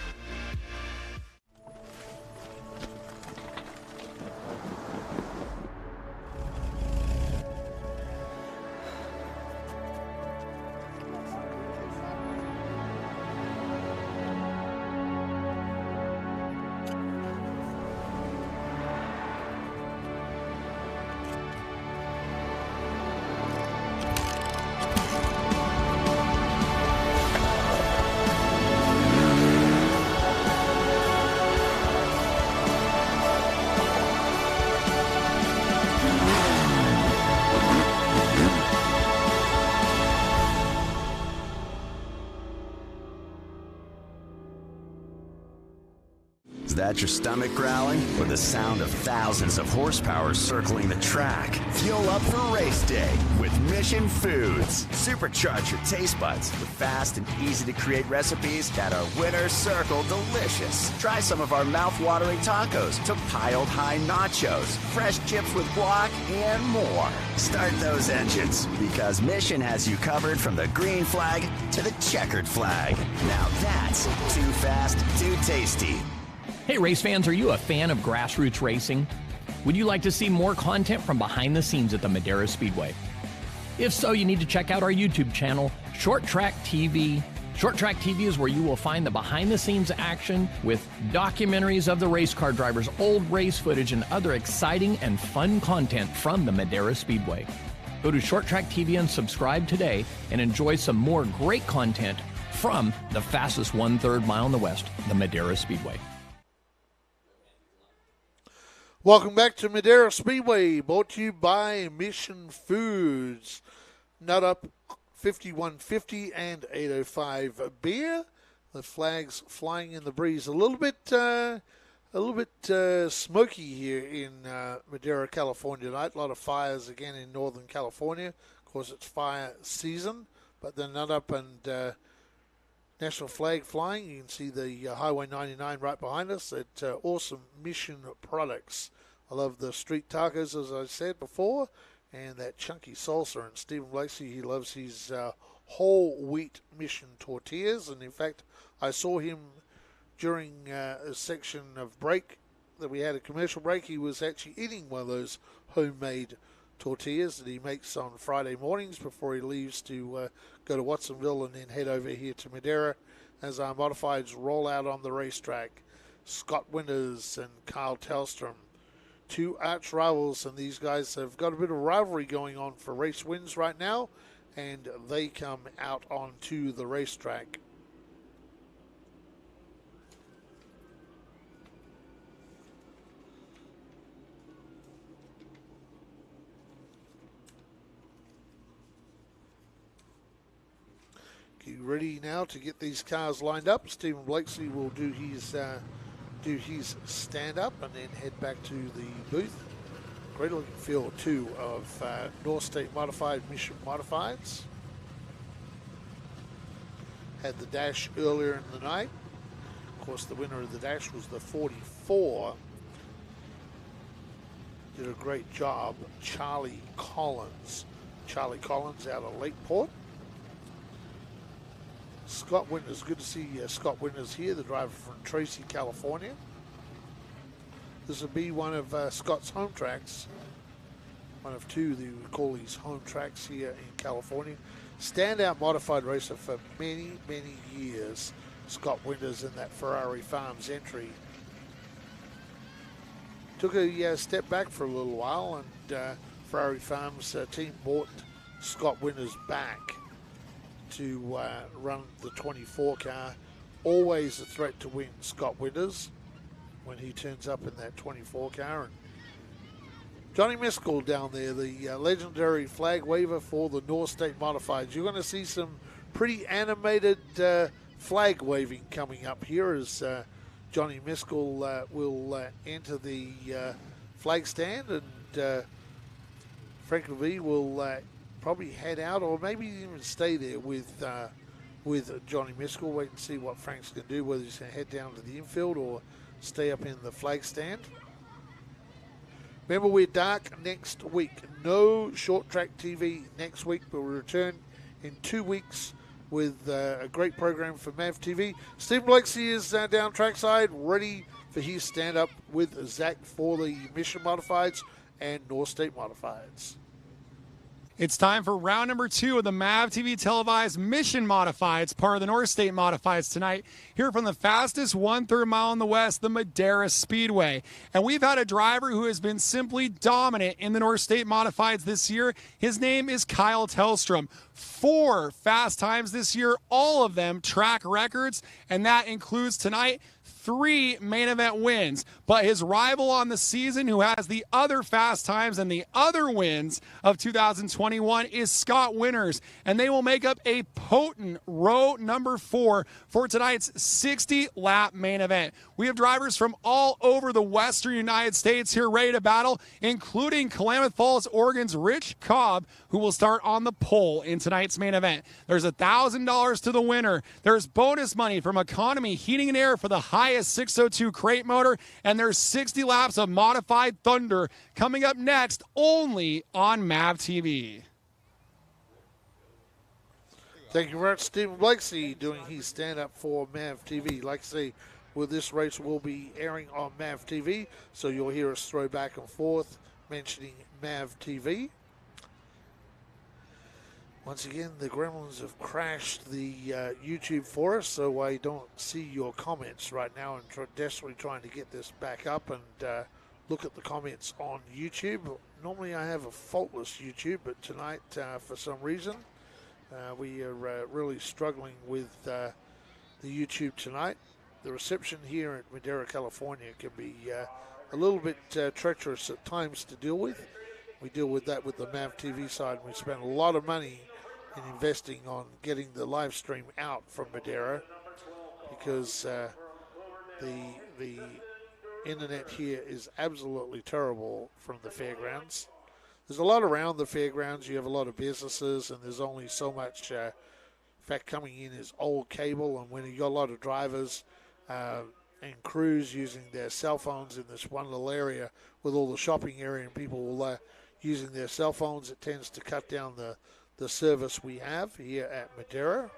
that your stomach growling or the sound of thousands of horsepower circling the track? Fuel up for race day with Mission Foods. Supercharge your taste buds with fast and easy-to-create recipes that are winner circle delicious. Try some of our mouth-watering tacos to piled high nachos, fresh chips with guac, and more. Start those engines because Mission has you covered from the green flag to the checkered flag. Now that's too fast, too tasty. Hey race fans, are you a fan of grassroots racing? Would you like to see more content from behind the scenes at the Madera Speedway? If so, you need to check out our YouTube channel, ShortTrack TV. ShortTrack TV is where you will find the behind-the-scenes action with documentaries of the race car drivers, old race footage, and other exciting and fun content from the Madera Speedway. Go to ShortTrack TV and subscribe today and enjoy some more great content from the fastest 1/3 mile in the West, the Madera Speedway. Welcome back to Madera Speedway, brought to you by Mission Foods. Nut Up 5150 and 805 beer. The flags flying in the breeze. A little bit smoky here in Madera, California tonight. A lot of fires again in Northern California. Of course, it's fire season, but the Nut Up and national flag flying. You can see the Highway 99 right behind us at Awesome Mission Products. I love the street tacos, as I said before, and that chunky salsa. And Stephen Blakeslee, he loves his whole wheat Mission tortillas. And in fact, I saw him during a section of break that we had, a commercial break. He was actually eating one of those homemade tortillas that he makes on Friday mornings before he leaves to go to Watsonville and then head over here to Madera as our modifieds roll out on the racetrack. Scott Winters and Kyle Tellstrom, two arch rivals, and these guys have got a bit of rivalry going on for race wins right now, and they come out onto the racetrack. Get ready now to get these cars lined up. Stephen Blakeslee will do his stand-up and then head back to the booth. Great looking field, too, of North State Modified Mission Modifieds. Had the dash earlier in the night. Of course, the winner of the dash was the 44. Did a great job, Charlie Collins. Charlie Collins out of Lakeport. Scott Winters, good to see Scott Winters here, the driver from Tracy, California. This will be one of Scott's home tracks, one of two that we call these home tracks here in California. Standout modified racer for many, many years, Scott Winters in that Ferrari Farms entry. Took a step back for a little while, and Ferrari Farms team bought Scott Winters back to run the 24 car. Always a threat to win, Scott Winters, when he turns up in that 24 car. And Johnny Miskell down there, the legendary flag waver for the North State Modifieds. You're going to see some pretty animated flag waving coming up here as Johnny Miskell will enter the flag stand, and Frank Levy will probably head out, or maybe even stay there with Johnny Miskell. Wait and see what Frank's going to do, whether he's going to head down to the infield or stay up in the flag stand. Remember, we're dark next week. No ShortTrack TV next week, but we'll return in 2 weeks with a great program for MAV TV. Steve Blakeslee is down trackside, ready for his stand-up with Zach for the Mission Modifieds and North State Modifieds. It's time for round number 2 of the MAV TV televised Mission Modifieds, part of the North State Modifieds tonight, here from the fastest 1/3 mile in the West, the Madera Speedway. And we've had a driver who has been simply dominant in the North State Modifieds this year. His name is Kyle Tellstrom. 4 fast times this year, all of them track records, and that includes tonight 3 main event wins. But his rival on the season, who has the other fast times and the other wins of 2021, is Scott Winters. And they will make up a potent row number 4 for tonight's 60-lap main event. We have drivers from all over the western United States here ready to battle, including Klamath Falls, Oregon's Rich Cobb, who will start on the pole in tonight's main event. There's $1,000 to the winner. There's bonus money from Economy Heating and Air for the highest 602 crate motor, and there's 60 laps of modified Thunder coming up next only on MAV TV. Thank you very much, Stephen Blakesy, doing his stand-up for MAV TV. Like I say, with this race will be airing on MAV TV, so you'll hear us throw back and forth mentioning MAV TV. Once again, the Gremlins have crashed the YouTube for us, so I don't see your comments right now. I'm desperately trying to get this back up and look at the comments on YouTube. Normally I have a faultless YouTube, but tonight, for some reason, we are really struggling with the YouTube tonight. The reception here at Madera, California can be a little bit treacherous at times to deal with. We deal with that with the MAV TV side, and we spend a lot of money in investing on getting the live stream out from Madera, because the internet here is absolutely terrible from the fairgrounds. There's a lot around the fairgrounds. You have a lot of businesses, and there's only so much. In fact, coming in is old cable, and when you got a lot of drivers and crews using their cell phones in this one little area with all the shopping area and people using their cell phones, it tends to cut down the service we have here at Madera.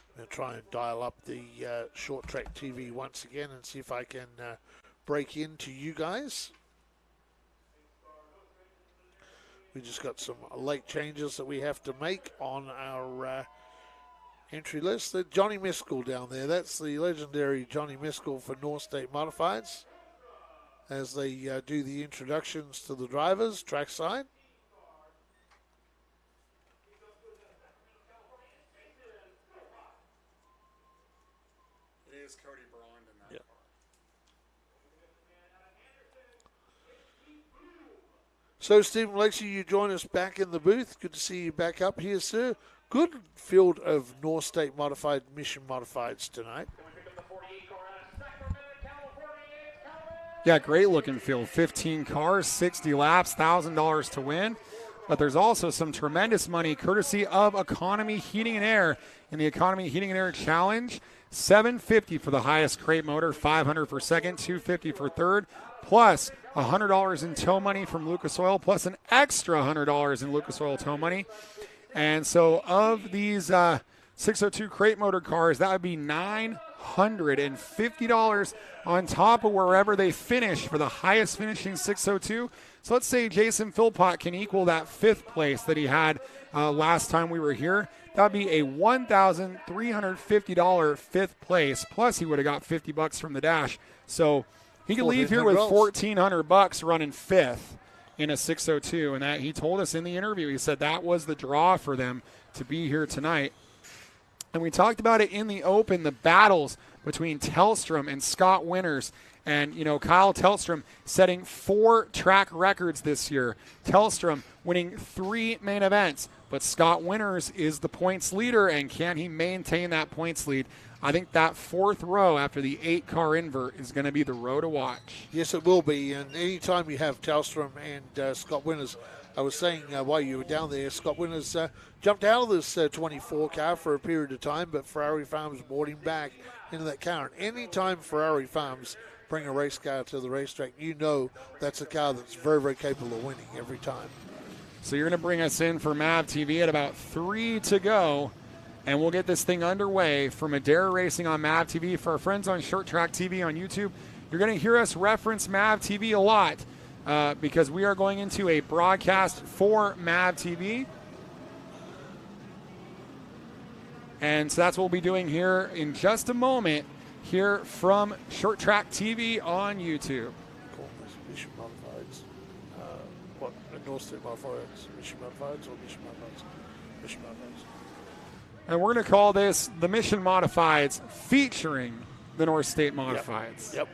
I'm going to try and dial up the ShortTrack TV once again and see if I can break into you guys. We just got some late changes that we have to make on our entry list. Johnny Miskell down there, that's the legendary Johnny Miskell for North State Modifieds, as they do the introductions to the drivers trackside. It is Cody Braun in that. Yeah. So, Stephen Lacey, you join us back in the booth. Good to see you back up here, sir. Good field of North State Modified, Mission Modifieds tonight. Yeah, great looking field. 15 cars, 60 laps, $1,000 to win. But there's also some tremendous money courtesy of Economy Heating and Air in the Economy Heating and Air Challenge. $750 for the highest crate motor, $500 for second, $250 for third, plus $100 in tow money from Lucas Oil, plus an extra $100 in Lucas Oil tow money. And so of these 602 crate motor cars, that would be $950 on top of wherever they finish for the highest finishing 602. So let's say Jason Philpott can equal that 5th place that he had last time we were here. That would be a $1,350 5th place, plus he would have got $50 from the dash. So he could leave here with $1,400 running 5th in a 602, and that he told us in the interview, he said that was the draw for them to be here tonight. And we talked about it in the open, the battles between Tellstrom and Scott Winters. And, you know, Kyle Tellstrom setting 4 track records this year. Tellstrom winning 3 main events. But Scott Winters is the points leader, and can he maintain that points lead? I think that 4th row after the 8-car invert is going to be the row to watch. Yes, it will be. And anytime you have Tellstrom and Scott Winters, I was saying while you were down there, Scott Winters jumped out of this 24 car for a period of time, but Ferrari Farms brought him back into that car. And anytime Ferrari Farms bring a race car to the racetrack, you know that's a car that's very, very capable of winning every time. So you're going to bring us in for MAV TV at about 3 to go, and we'll get this thing underway for Madera Racing on MAV TV. For our friends on ShortTrack TV on YouTube, you're going to hear us reference MAV TV a lot because we are going into a broadcast for MAV TV. And so that's what we'll be doing here in just a moment here from ShortTrack TV on YouTube. Mission Modifieds. What? North State Modifieds. Mission Modifieds or Mission Modifieds? Mission Modifieds. And we're going to call this the Mission Modifieds featuring the North State Modifieds. Yep.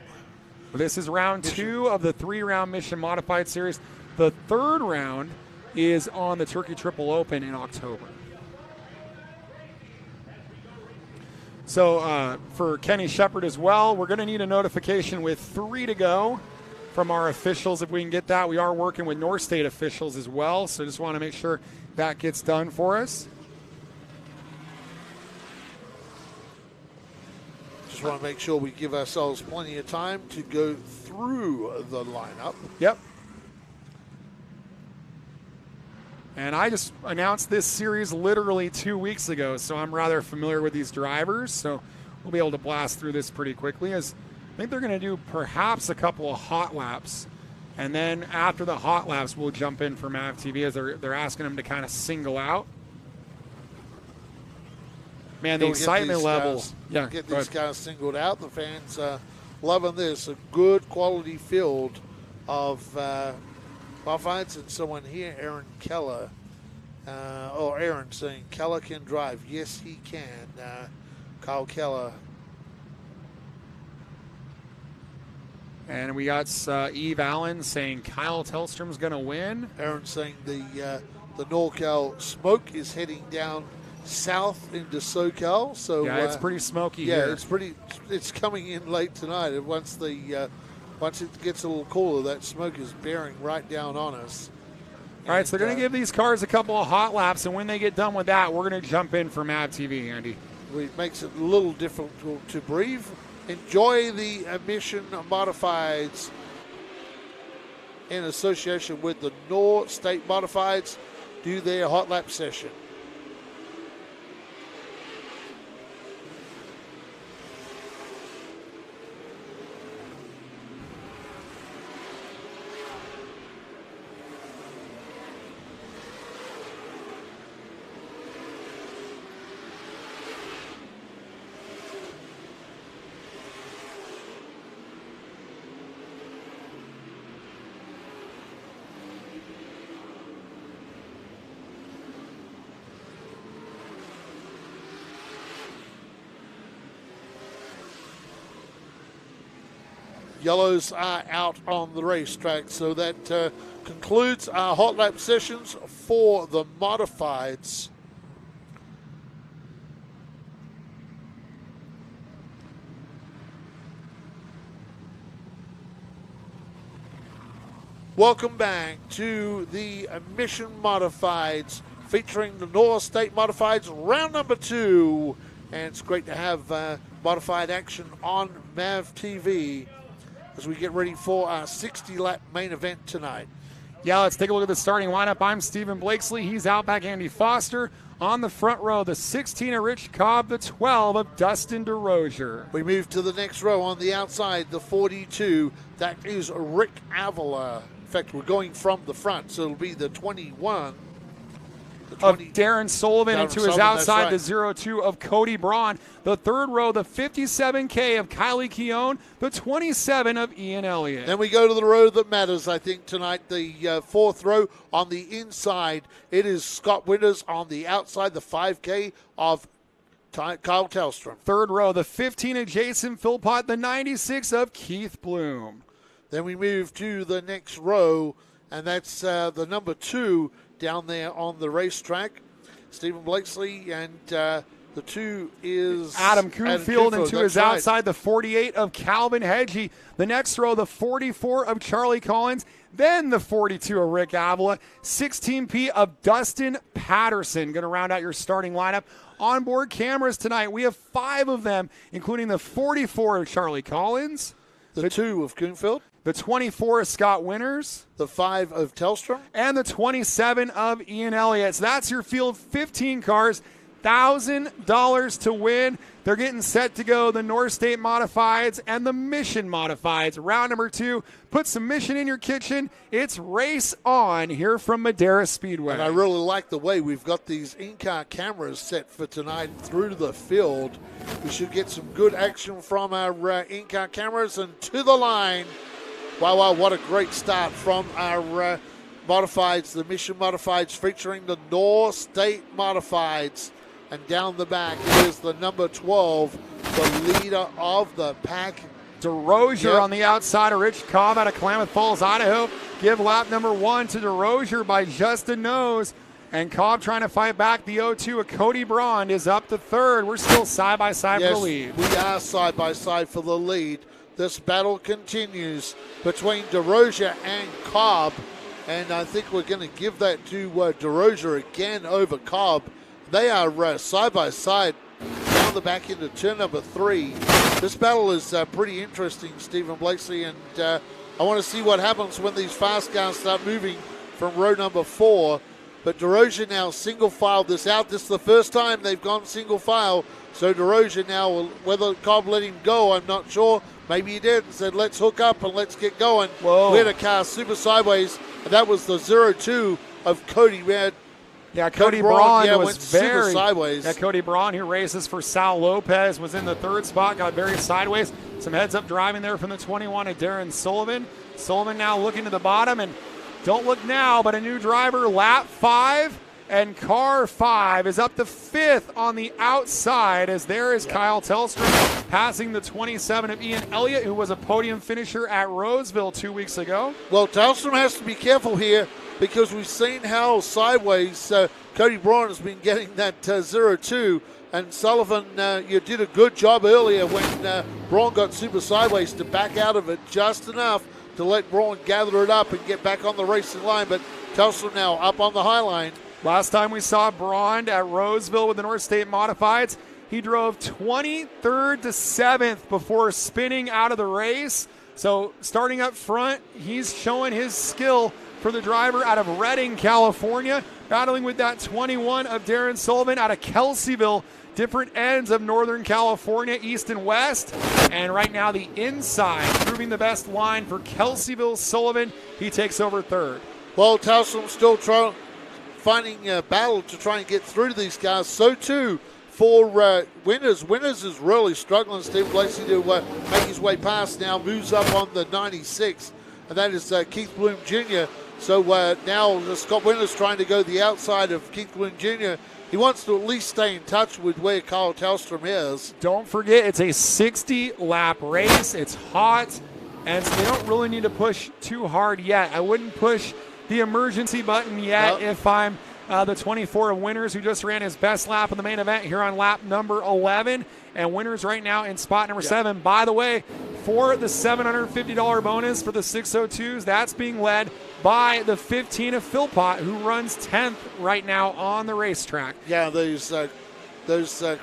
This is round 2 of the 3-round Mission Modified Series. The 3rd round is on the Turkey Triple Open in October. So for Kenny Shepard as well, we're going to need a notification with 3 to go from our officials if we can get that. We are working with North State officials as well, so just want to make sure that gets done for us. Just want to make sure we give ourselves plenty of time to go through the lineup. Yep. And I just announced this series literally 2 weeks ago, so I'm rather familiar with these drivers. So we'll be able to blast through this pretty quickly. As I think they're going to do perhaps a couple of hot laps. And then after the hot laps, we'll jump in for MAV TV as they're asking them to kind of single out. Man, the excitement level. Get these guys singled out. The fans loving this. A good quality field of modifieds, and someone here, Aaron Keller, Aaron saying Keller can drive. Yes, he can. Kyle Keller. And we got Eve Allen saying Kyle Tellstrom's going to win. Aaron saying the NorCal smoke is heading down south into SoCal. So yeah, it's pretty smoky here. It's coming in late tonight. And once it gets a little cooler, that smoke is bearing right down on us. All right, so they're going to give these cars a couple of hot laps, and when they get done with that, we're going to jump in for MAV TV, Andy. It makes it a little difficult to breathe. Enjoy the Mission Modifieds in association with the North State Modifieds. Do their hot lap session. Yellows are out on the racetrack, so that concludes our hot lap sessions for the modifieds. Welcome back to the Mission Modifieds featuring the North State Modifieds, round number 2. And it's great to have modified action on MAV TV as we get ready for our 60-lap main event tonight. Yeah, let's take a look at the starting lineup. I'm Stephen Blakesley. He's Outback Andy Foster. On the front row, the 16 of Rich Cobb, the 12 of Dustin DeRozier. We move to the next row on the outside, the 42. That is Rick Avila. In fact, we're going from the front, so it'll be the 21. Of Darren Sullivan, and to his outside, right. the 02 of Cody Braun. The third row, the 57K of Kylie Keown, the 27 of Ian Elliott. Then we go to the row that matters, I think, tonight. The fourth row on the inside, it is Scott Winters. On the outside, the 5K of Kyle Tellstrom. Third row, the 15 of Jason Philpott, the 96 of Keith Bloom. Then we move to the next row, and that's the number 2 down there on the racetrack. Stephen Blakesley, and the 2 is Adam Kuhnfield, and to his right. outside, the 48 of Calvin Hedgie. The next row, the 44 of Charlie Collins. Then the 42 of Rick Avila. 16P of Dustin Patterson. Going to round out your starting lineup. Onboard cameras tonight, we have 5 of them, including the 44 of Charlie Collins. The 2 of Kuhnfield. The 24 of Scott Winters. The 5 of Tellstrom. And the 27 of Ian Elliott. So that's your field, 15 cars, $1,000 to win. They're getting set to go, the North State Modifieds and the Mission Modifieds. Round number 2, put some Mission in your kitchen. It's race on here from Madera Speedway. And I really like the way we've got these in-car cameras set for tonight through the field. We should get some good action from our in-car cameras, and to the line. Wow, what a great start from our modifieds, the Mission Modifieds, featuring the North State Modifieds. And down the back, it is the number 12, the leader of the pack. DeRozier on the outside of Rich Cobb out of Klamath Falls, Idaho. Give lap number 1 to DeRozier by just a nose. And Cobb trying to fight back. The 0-2 of Cody Braun is up to third. We're still side-by-side for the lead. We are side-by-side for the lead. This battle continues between DeRozier and Cobb. And I think we're going to give that to DeRozier again over Cobb. They are side-by-side down the back into turn number 3. This battle is pretty interesting, Stephen Blakeslee, and I want to see what happens when these fast cars start moving from row number 4. But DeRozier now single-filed this out. This is the first time they've gone single-file. So DeRozier now, whether Cobb let him go, I'm not sure. Maybe he did and said, let's hook up and let's get going. Whoa. We had a car super sideways, and that was the 0-2 of Cody. We had Cody Braun was went super very sideways. Yeah, Cody Braun, who races for Sal Lopez, was in the third spot, got very sideways. Some heads-up driving there from the 21 of Darren Sullivan. Sullivan now looking to the bottom, and don't look now, but a new driver, lap 5, and car 5 is up to 5th on the outside, as there is Kyle Tellstrom passing the 27 of Ian Elliott, who was a podium finisher at Roseville 2 weeks ago. Well, Tellstrom has to be careful here, because we've seen how sideways Cody Braun has been getting that 0-2. And Sullivan, you did a good job earlier when Braun got super sideways to back out of it just enough to let Braun gather it up and get back on the racing line. But Tellstrom now up on the high line. Last time we saw Braun at Roseville with the North State Modifieds, he drove 23rd to 7th before spinning out of the race. So starting up front, he's showing his skill for the driver out of Redding, California, battling with that 21 of Darren Sullivan out of Kelseyville. Different ends of Northern California, east and west. And right now the inside, proving the best line for Kelseyville Sullivan. He takes over third. Well, Tellstrom still finding a battle to try and get through to these guys. So too for Winners. Winners is really struggling, Steve Blakeslee, to make his way past now. Moves up on the 96, and that is Keith Bloom Jr. So now Scott Winners trying to go the outside of Keith Bloom Jr. He wants to at least stay in touch with where Kyle Tellstrom is. Don't forget, it's a 60-lap race. It's hot, and so they don't really need to push too hard yet. I wouldn't push the emergency button yet if I'm the 24 of Winners, who just ran his best lap in the main event here on lap number 11. And Winners right now in spot number 7. By the way, for the $750 bonus for the 602s, that's being led by the 15 of Philpott, who runs 10th right now on the racetrack. Yeah, those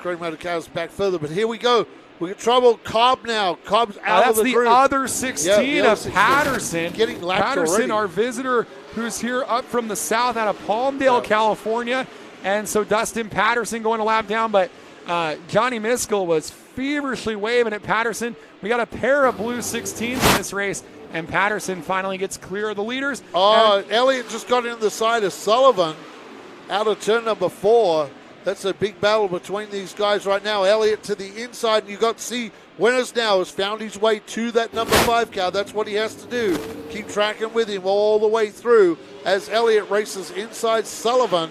Craig Motor cars back further, but here we go. We got trouble. Cobb now. Cobb's out of the group. That's the other 16 of 16. Patterson. Getting lapped Patterson, already. Our visitor, who's here up from the south out of Palmdale, California. And so Dustin Patterson going a lap down, but Johnny Miskell was feverishly waving at Patterson. We got a pair of blue 16s in this race, and Patterson finally gets clear of the leaders. Elliott just got in the side of Sullivan out of turn number 4. That's a big battle between these guys right now. Elliott to the inside, and you got to see Winners now has found his way to that number 5 car. That's what he has to do. Keep tracking with him all the way through as Elliott races inside Sullivan.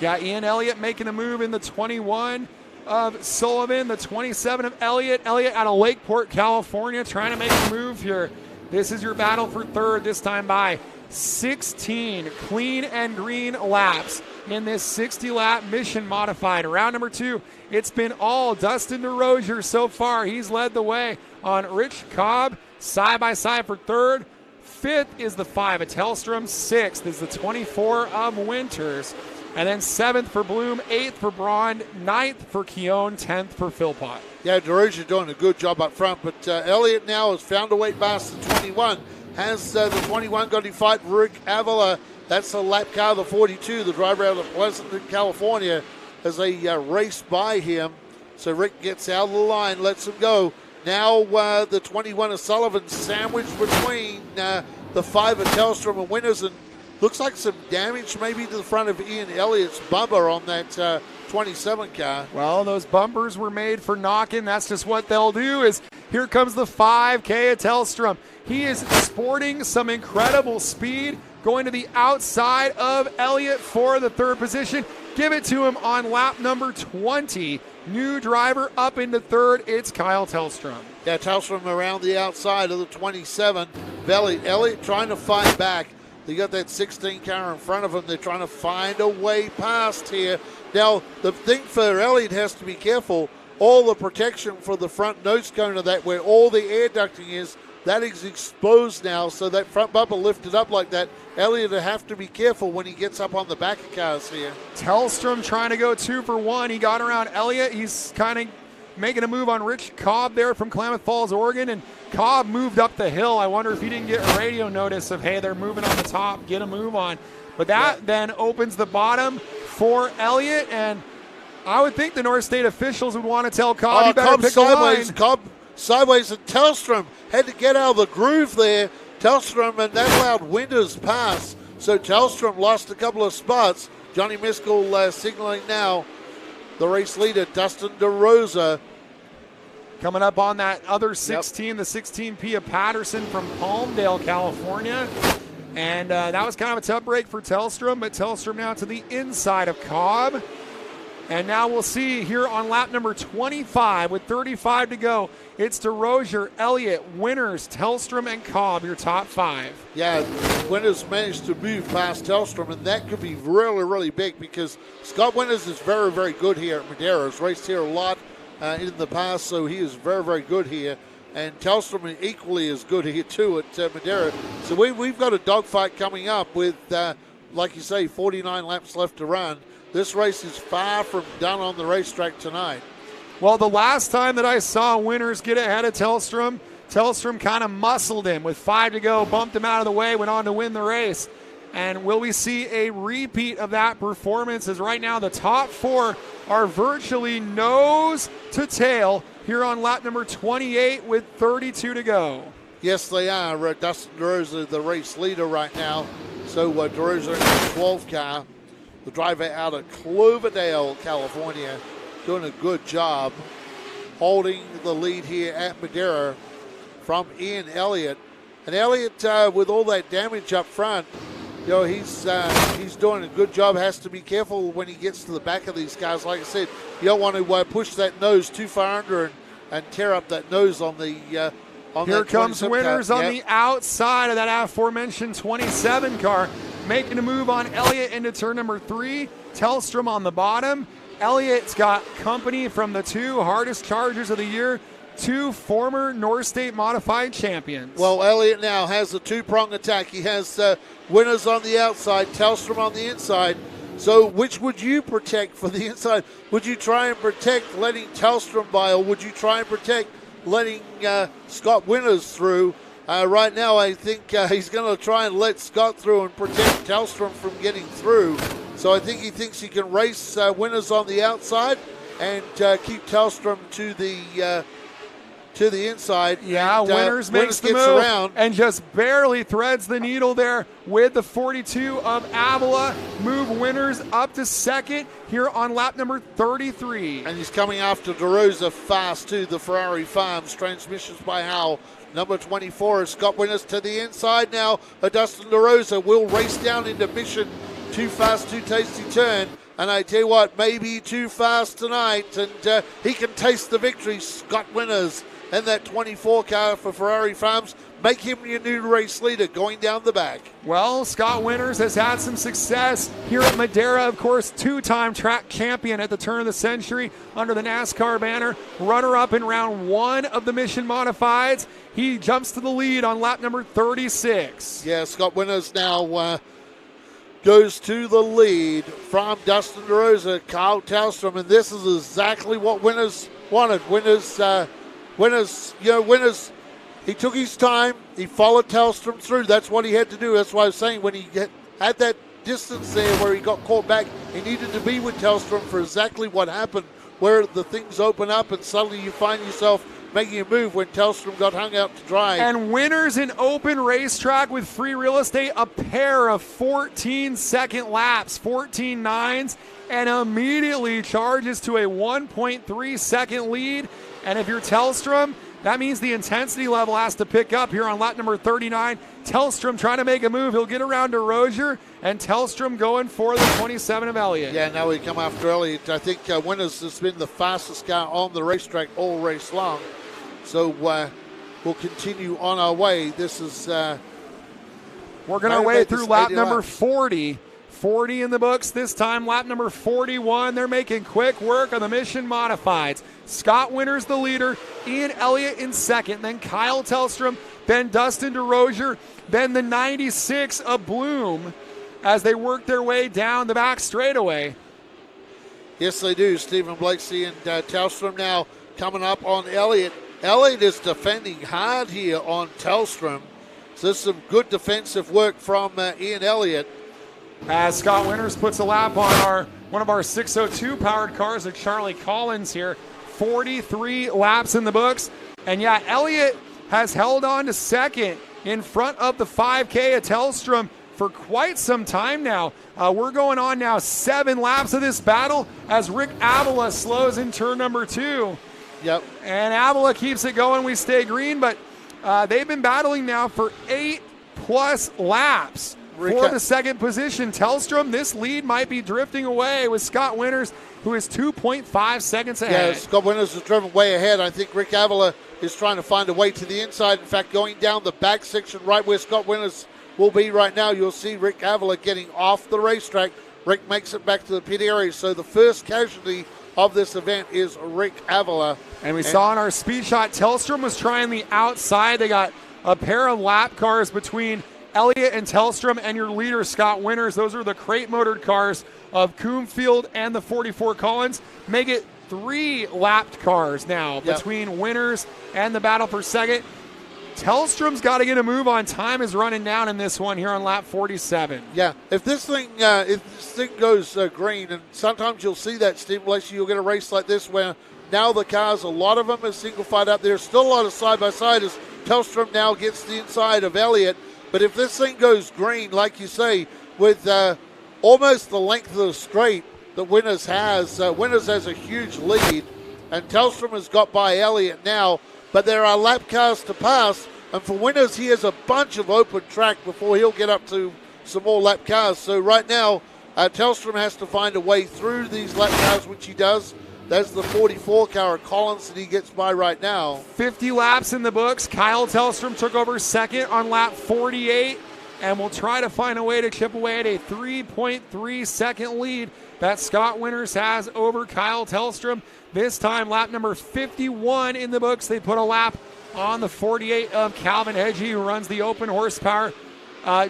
Yeah, Ian Elliott making a move in the 21 of Sullivan, the 27 of Elliott. Elliott out of Lakeport, California, trying to make a move here. This is your battle for third, this time by 16 clean and green laps in this 60-lap mission modified. Round number 2, it's been all Dustin DeRozier so far. He's led the way on Rich Cobb, side by side for third. 5th is the 5 of Tellstrom. 6th is the 24 of Winters. And then 7th for Bloom, 8th for Braun, 9th for Keown, 10th for Philpott. Yeah, DeRozier doing a good job up front, but Elliott now has found a way past the 21. Has the 21 got to fight Rick Avila? That's the lap car, the 42, the driver out of Pleasanton, California, as they race by him. So Rick gets out of the line, lets him go. Now the 21 of Sullivan sandwiched between the 5 of Tellstrom and Winners, and looks like some damage maybe to the front of Ian Elliott's bumper on that 27 car. Well, those bumpers were made for knocking. That's just what they'll do. Is here comes the 5K of Tellstrom. He is sporting some incredible speed, going to the outside of Elliott for the third position. give it to him on lap number 20. New driver up into third. It's Kyle Tellstrom. Yeah, Tellstrom around the outside of the 27. Elliott trying to fight back. They got that 16 car in front of them. They're trying to find a way past here. Now, the thing for Elliott has to be careful. All the protection for the front nose cone of that, where all the air ducting is, that is exposed now. So that front bumper lifted up like that. Elliott will have to be careful when he gets up on the back of cars here. Tellstrom trying to go 2 for 1. He got around Elliott. He's kind of making a move on Rich Cobb there from Klamath Falls, Oregon, and Cobb moved up the hill. I wonder if he didn't get a radio notice of, hey, they're moving on the top, get a move on. But that then opens the bottom for Elliott, and I would think the North State officials would want to tell Cobb, you better Cobb pick sideways, a line. Cobb sideways, and Tellstrom had to get out of the groove there. Tellstrom, and that allowed Winters pass. So Tellstrom lost a couple of spots. Johnny Miskell signaling now. The race leader, Dustin DeRosa. Coming up on that other 16, the 16P of Patterson from Palmdale, California. And that was kind of a tough break for Tellstrom, but Tellstrom now to the inside of Cobb. And now we'll see here on lap number 25 with 35 to go. It's DeRozier, Elliott, Winters, Tellstrom, and Cobb, your top 5. Yeah, Winters managed to move past Tellstrom, and that could be really, really big because Scott Winters is very, very good here at Madera. He's raced here a lot in the past, so he is very, very good here. And Tellstrom is equally as good here, too, at Madera. So we've got a dogfight coming up with, like you say, 49 laps left to run. This race is far from done on the racetrack tonight. Well, the last time that I saw Winters get ahead of Tellstrom, Tellstrom kind of muscled him with 5 to go, bumped him out of the way, went on to win the race. And will we see a repeat of that performance? As right now the top 4 are virtually nose to tail here on lap number 28 with 32 to go. Yes, they are. Dustin DeRosa, the race leader right now. So DeRosa in the 12 car. The driver out of Cloverdale, California, doing a good job holding the lead here at Madera from Ian Elliott. And Elliott, with all that damage up front, you know, he's doing a good job. Has to be careful when he gets to the back of these cars. Like I said, you don't want to push that nose too far under and tear up that nose on the Here comes Winters on the outside of that aforementioned 27 car, making a move on Elliott into turn number 3. Tellstrom on the bottom. Elliott's got company from the 2 hardest chargers of the year, 2 former North State Modified champions. Well, Elliott now has a 2-prong attack. He has Winters on the outside, Tellstrom on the inside. So which would you protect for the inside? Would you try and protect letting Tellstrom by, or would you try and protect letting Scott Winters through? Right now, I think he's going to try and let Scott through and protect Tellstrom from getting through. So I think he thinks he can race Winters on the outside and keep Tellstrom to the inside. Yeah, and, Winters makes the move around and just barely threads the needle there with the 42 of Avila. Move Winters up to second here on lap number 33. And he's coming after DeRosa fast to the Ferrari Farms. Transmissions by Howell. Number 24 is Scott Winters to the inside now. Dustin DeRosa will race down into Mission. Too fast, too tasty turn. And I tell you what, maybe too fast tonight. And he can taste the victory. Scott Winters and that 24 car for Ferrari Farms. Make him your new race leader going down the back. Well, Scott Winters has had some success here at Madera. Of course, 2-time track champion at the turn of the century under the NASCAR banner. Runner-up in round 1 of the Mission Modifieds. He jumps to the lead on lap number 36. Yeah, Scott Winters now goes to the lead from Dustin DeRosa, Kyle Tellstrom, and this is exactly what Winters wanted. Winters, he took his time. He followed Tellstrom through. That's what he had to do. That's why I was saying when he had that distance there where he got caught back, he needed to be with Tellstrom for exactly what happened, where the things open up and suddenly you find yourself making a move when Tellstrom got hung out to dry. And Winters in open racetrack with free real estate, a pair of 14-second laps, 14 nines, and immediately charges to a 1.3-second lead. And if you're Tellstrom, That means the intensity level has to pick up here on lap number 39. Tellstrom trying to make a move. He'll get around to Rozier, and Tellstrom going for the 27 of Elliott. Yeah, now we come after Elliott. I think Winters has been the fastest car on the racetrack all race long. So we'll continue on our way. This is... Working our way through lap number 40. 40 in the books this time. Lap number 41. They're making quick work on the Mission Modifieds. Scott Winters the leader. Ian Elliott in second. Then Kyle Tellstrom. Then Dustin DeRozier. Then the 96 of Bloom as they work their way down the back straightaway. Yes, they do. Stephen Blakeslee and Tellstrom now coming up on Elliott. Elliott is defending hard here on Tellstrom. So this is some good defensive work from Ian Elliott. As Scott Winters puts a lap on one of our 602 powered cars of Charlie Collins here. 43 laps in the books. And yeah, Elliott has held on to second in front of the 5K at Tellstrom for quite some time now. We're going on now 7 laps of this battle as Rick Avila slows in turn number 2. Yep. And Avila keeps it going. We stay green, but they've been battling now for 8+ laps for the second position. Tellstrom, this lead might be drifting away with Scott Winters, who is 2.5 seconds ahead. Yeah, Scott Winters is driven way ahead. I think Rick Avila is trying to find a way to the inside. In fact, going down the back section right where Scott Winters will be right now, you'll see Rick Avila getting off the racetrack. Rick makes it back to the pit area. So the first casualty of this event is Rick Avila. And we saw in our speed shot, Tellstrom was trying the outside. They got a pair of lap cars between Elliott and Tellstrom and your leader, Scott Winters. Those are the crate motored cars of Coomfield and the 44 Collins. Make it 3 lapped cars now between Winters and the battle for second. Tellstrom's got to get a move on. Time is running down in this one here on lap 47. Yeah, if this thing goes green, and sometimes you'll see that, Steve Blakeslee, you'll get a race like this where now the cars, a lot of them are single file up there. Still a lot of side-by-side as Tellstrom now gets the inside of Elliott. But if this thing goes green, like you say, with almost the length of the straight that Winters has a huge lead, and Tellstrom has got by Elliott now, but there are lap cars to pass, and for Winters, he has a bunch of open track before he'll get up to some more lap cars. So right now, Tellstrom has to find a way through these lap cars, which he does. That's the 44 car of Collins that he gets by right now. 50 laps in the books. Kyle Tellstrom took over second on lap 48 and will try to find a way to chip away at a 3.3 second lead that Scott Winters has over Kyle Tellstrom. This time, lap number 51 in the books. They put a lap on the 48 of Calvin Hedgie, who runs the open horsepower.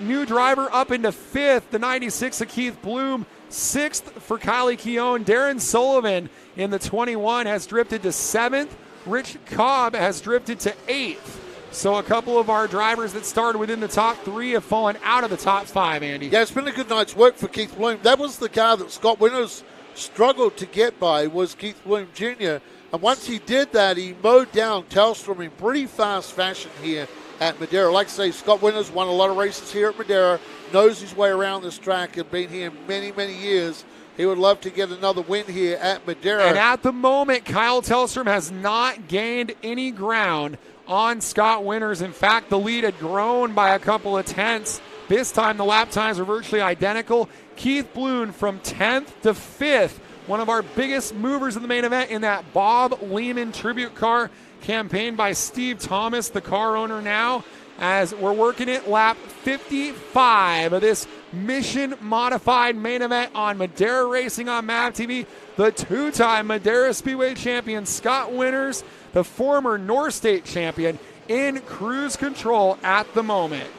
New driver up into 5th, the 96 of Keith Bloom. 6th for Kylie Keown. Darren Sullivan in the 21 has drifted to 7th. Rich Cobb has drifted to 8th. So a couple of our drivers that started within the top 3 have fallen out of the top 5, Andy. Yeah, it's been a good night's work for Keith Bloom. That was the car that Scott Winters struggled to get by, was Keith Bloom Jr. And once he did that, he mowed down Tellstrom in pretty fast fashion here at Madera. Like I say, Scott Winters won a lot of races here at Madera, knows his way around this track, and been here many, many years. He would love to get another win here at Madera. And at the moment, Kyle Tellstrom has not gained any ground on Scott Winters. In fact, the lead had grown by a couple of tenths. This time, the lap times are virtually identical. Keith Bloom from 10th to 5th, one of our biggest movers in the main event in that Bob Lehman tribute car, campaigned by Steve Thomas, the car owner now, as we're working it lap 55 of this Mission Modified main event on Madera Racing on MAV TV. The 2-time Madera Speedway champion Scott Winters, the former North State champion, in cruise control at the moment.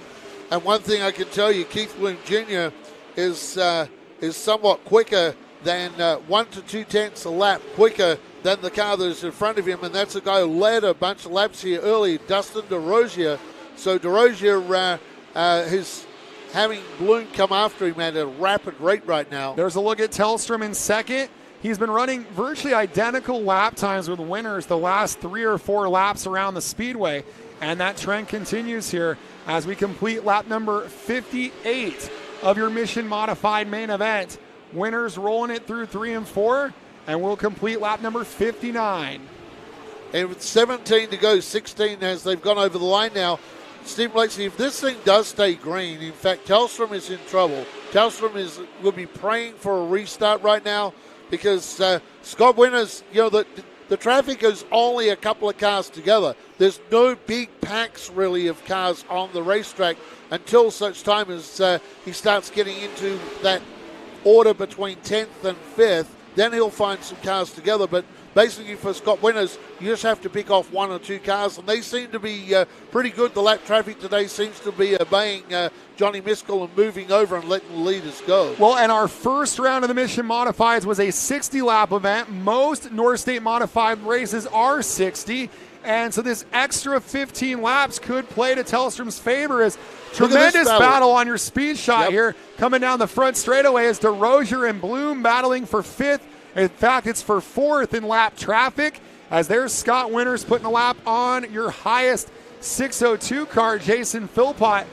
And one thing I can tell you, Keith Bloom Jr. is somewhat quicker than 1 to 2 tenths a lap quicker than the car that is in front of him, and that's a guy who led a bunch of laps here early, Dustin DeRozier. So DeRozier is having Bloom come after him at a rapid rate right now. There's a look at Tellstrom in second. He's been running virtually identical lap times with Winters the last 3 or 4 laps around the speedway, and that trend continues here as we complete lap number 58 of your Mission Modified main event. Winters rolling it through 3 and 4, and we'll complete lap number 59. And with 17 to go, 16 as they've gone over the line now. Steve Blakeslee, if this thing does stay green, in fact, Tellstrom is in trouble. Tellstrom will be praying for a restart right now because Scott Winters, the traffic is only a couple of cars together. There's no big packs really of cars on the racetrack until such time as he starts getting into that order between 10th and 5th. Then he'll find some cars together. But basically for Scott Winters, you just have to pick off one or two cars, and they seem to be pretty good. The lap traffic today seems to be obeying Johnny Miskell and moving over and letting the leaders go. Well, and our first round of the Mission Modifieds was a 60-lap event. Most North State Modified races are 60. And so this extra 15 laps could play to Tellstrom's favor as tremendous battle on your speed shot here. Coming down the front straightaway is DeRozier and Bloom battling for 5th. In fact, it's for 4th in lap traffic as there's Scott Winters putting a lap on your highest 602 car, Jason Philpott.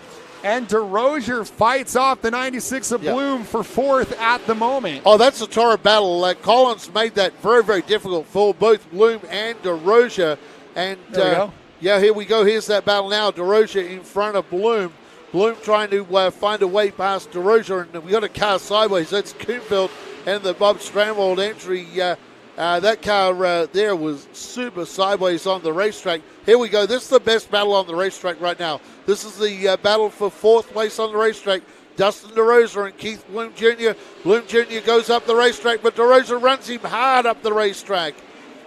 And DeRozier fights off the 96 of Bloom for 4th at the moment. Oh, that's a torrid battle. Collins made that very, very difficult for both Bloom and DeRozier. And here we go. Here's that battle now. DeRozier in front of Bloom. Bloom trying to find a way past DeRozier, and we got a car sideways. That's Coonfield and the Bob Stramwold entry. That car there was super sideways on the racetrack. Here we go. This is the best battle on the racetrack right now. This is the battle for 4th place on the racetrack. Dustin DeRozier and Keith Bloom Jr. Bloom Jr. goes up the racetrack, but DeRozier runs him hard up the racetrack.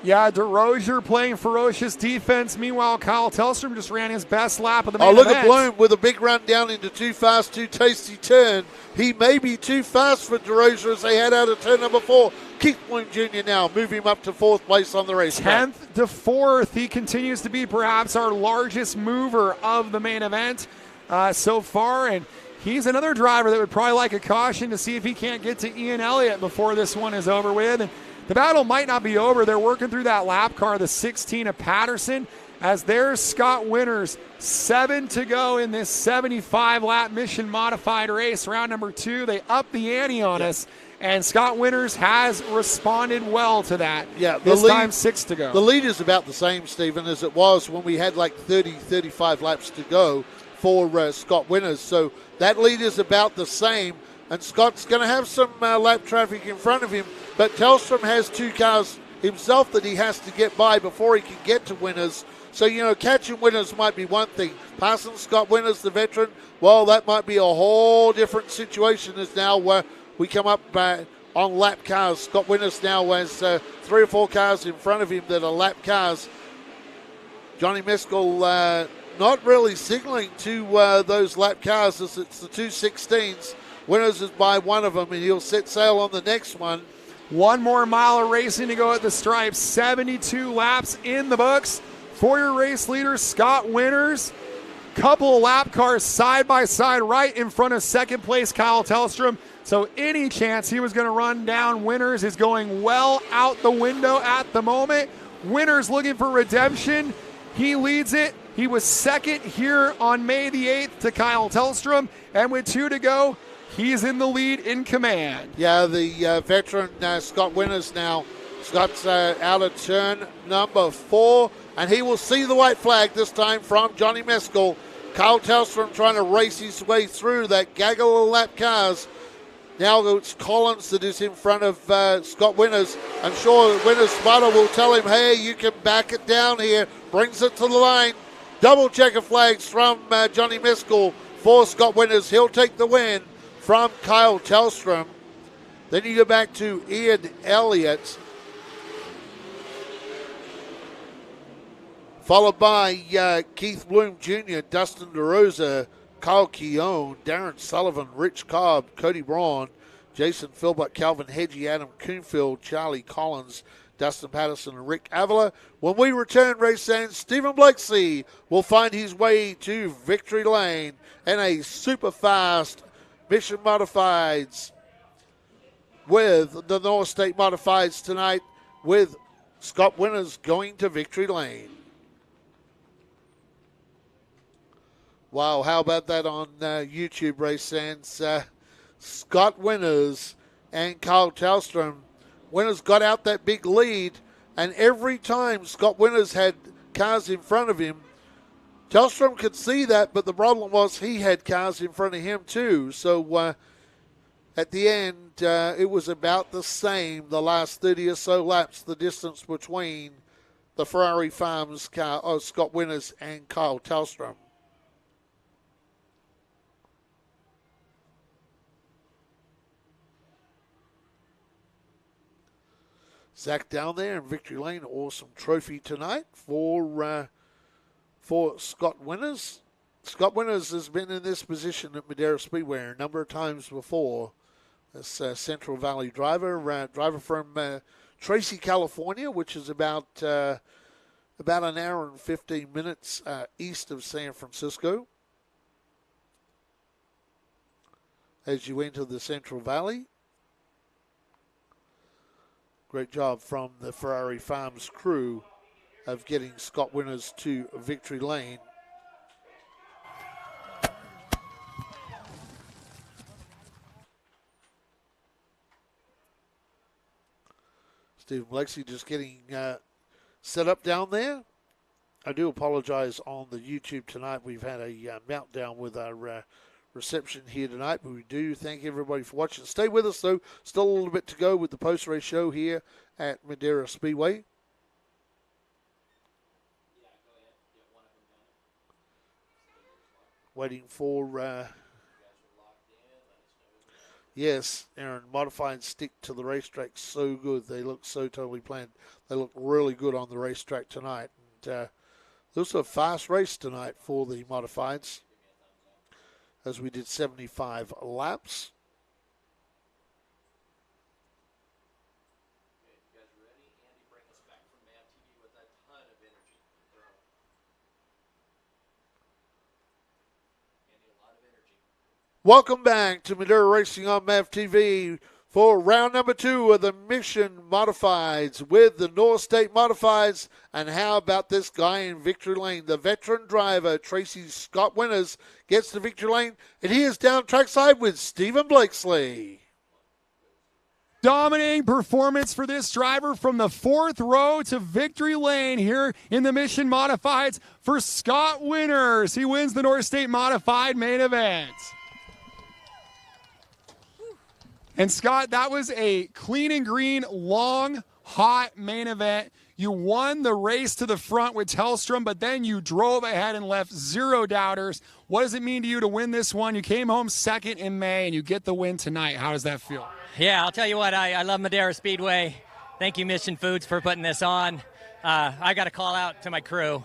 Yeah, DeRozier playing ferocious defense. Meanwhile, Kyle Tellstrom just ran his best lap of the main event. Look at Bloom with a big run down into too fast, too tasty turn. He may be too fast for DeRozier as they head out of turn number 4. Keith Bloom Jr. now move him up to 4th place on the racetrack. 10th to 4th. He continues to be perhaps our largest mover of the main event so far. And he's another driver that would probably like a caution to see if he can't get to Ian Elliott before this one is over with. And the battle might not be over. They're working through that lap car, the 16 of Patterson, as there's Scott Winters. 7 to go in this 75-lap Mission Modified race. Round number 2, they up the ante on us, and Scott Winters has responded well to that. Yeah, this time 6 to go. The lead is about the same, Stephen, as it was when we had like 30, 35 laps to go for Scott Winters. So that lead is about the same, and Scott's going to have some lap traffic in front of him. But Tellstrom has 2 cars himself that he has to get by before he can get to Winters. So, catching Winters might be one thing. Passing Scott Winters, the veteran, well, that might be a whole different situation as now we come up on lap cars. Scott Winters now has 3 or 4 cars in front of him that are lap cars. Johnny Miskell not really signaling to those lap cars as it's the 2 16s. Winters is by one of them, and he'll set sail on the next one. 1 more mile of racing to go at the stripes. 72 laps in the books for your race leader, Scott Winters. Couple of lap cars side by side right in front of second place Kyle Tellstrom. So any chance he was going to run down Winters is going well out the window at the moment. Winters looking for redemption. He leads it. He was second here on May the 8th to Kyle Tellstrom. And with 2 to go, he's in the lead in command. Yeah, the veteran Scott Winters now. Scott's out of turn number 4, and he will see the white flag this time from Johnny Miskell. Kyle Tellstrom trying to race his way through that gaggle of lap cars. Now it's Collins that is in front of Scott Winters. I'm sure Winters' spotter will tell him, hey, you can back it down here. Brings it to the line. Double checker flags from Johnny Miskell for Scott Winters. He'll take the win from Kyle Tellstrom. Then you go back to Ian Elliott, followed by Keith Bloom Jr., Dustin DeRozier, Kyle Keown, Darren Sullivan, Rich Cobb, Cody Braun, Jason Philbott, Calvin Hedgie, Adam Coonfield, Charlie Collins, Dustin Patterson, and Rick Avila. When we return, race fans, Stephen Blakeslee will find his way to victory lane in a super fast Mission Modifieds with the North State Modifieds tonight, with Scott Winters going to victory lane. Wow, how about that on YouTube, race fans? Scott Winters and Kyle Tellstrom. Winters got out that big lead, And every time Scott Winters had cars in front of him, Tellstrom could see that, but the problem was he had cars in front of him too. So at the end, it was about the same, the last 30 or so laps, the distance between the Ferrari Farms car, Scott Winters and Kyle Tellstrom. Zach down there in victory lane, awesome trophy tonight for Scott Winters. Scott Winters has been in this position at Madera Speedway a number of times before. This Central Valley driver, driver from Tracy, California, which is about an hour and 15 minutes east of San Francisco. As you enter the Central Valley. Great job from the Ferrari Farms crew of getting Scott Winters to victory lane. Stephen Lexi just getting set up down there. I do apologize on the YouTube tonight. We've had a meltdown with our reception here tonight, but we do thank everybody for watching. Stay with us, though. Still a little bit to go with the post-race show here at Madera Speedway. Waiting for, yes, Aaron, modified stick to the racetrack so good. They look so totally planned. They look really good on the racetrack tonight. And this was a fast race tonight for the modifieds, as we did 75 laps. Welcome back to Madera Racing on MAV TV for round number 2 of the Mission Modifieds with the North State Modifieds. And how about this guy in victory lane? The veteran driver, Tracy Scott Winters, gets to victory lane, and he is down trackside with Stephen Blakesley. Dominating performance for this driver from the 4th row to victory lane here in the Mission Modifieds for Scott Winters. He wins the North State Modified main event. And Scott, that was a clean and green, long, hot main event. You won the race to the front with Tellstrom, but then you drove ahead and left zero doubters. What does it mean to you to win this one? You came home second in May, and you get the win tonight. How does that feel? Yeah, I'll tell you what, I love Madera Speedway. Thank you, Mission Foods, for putting this on. I got to call out to my crew.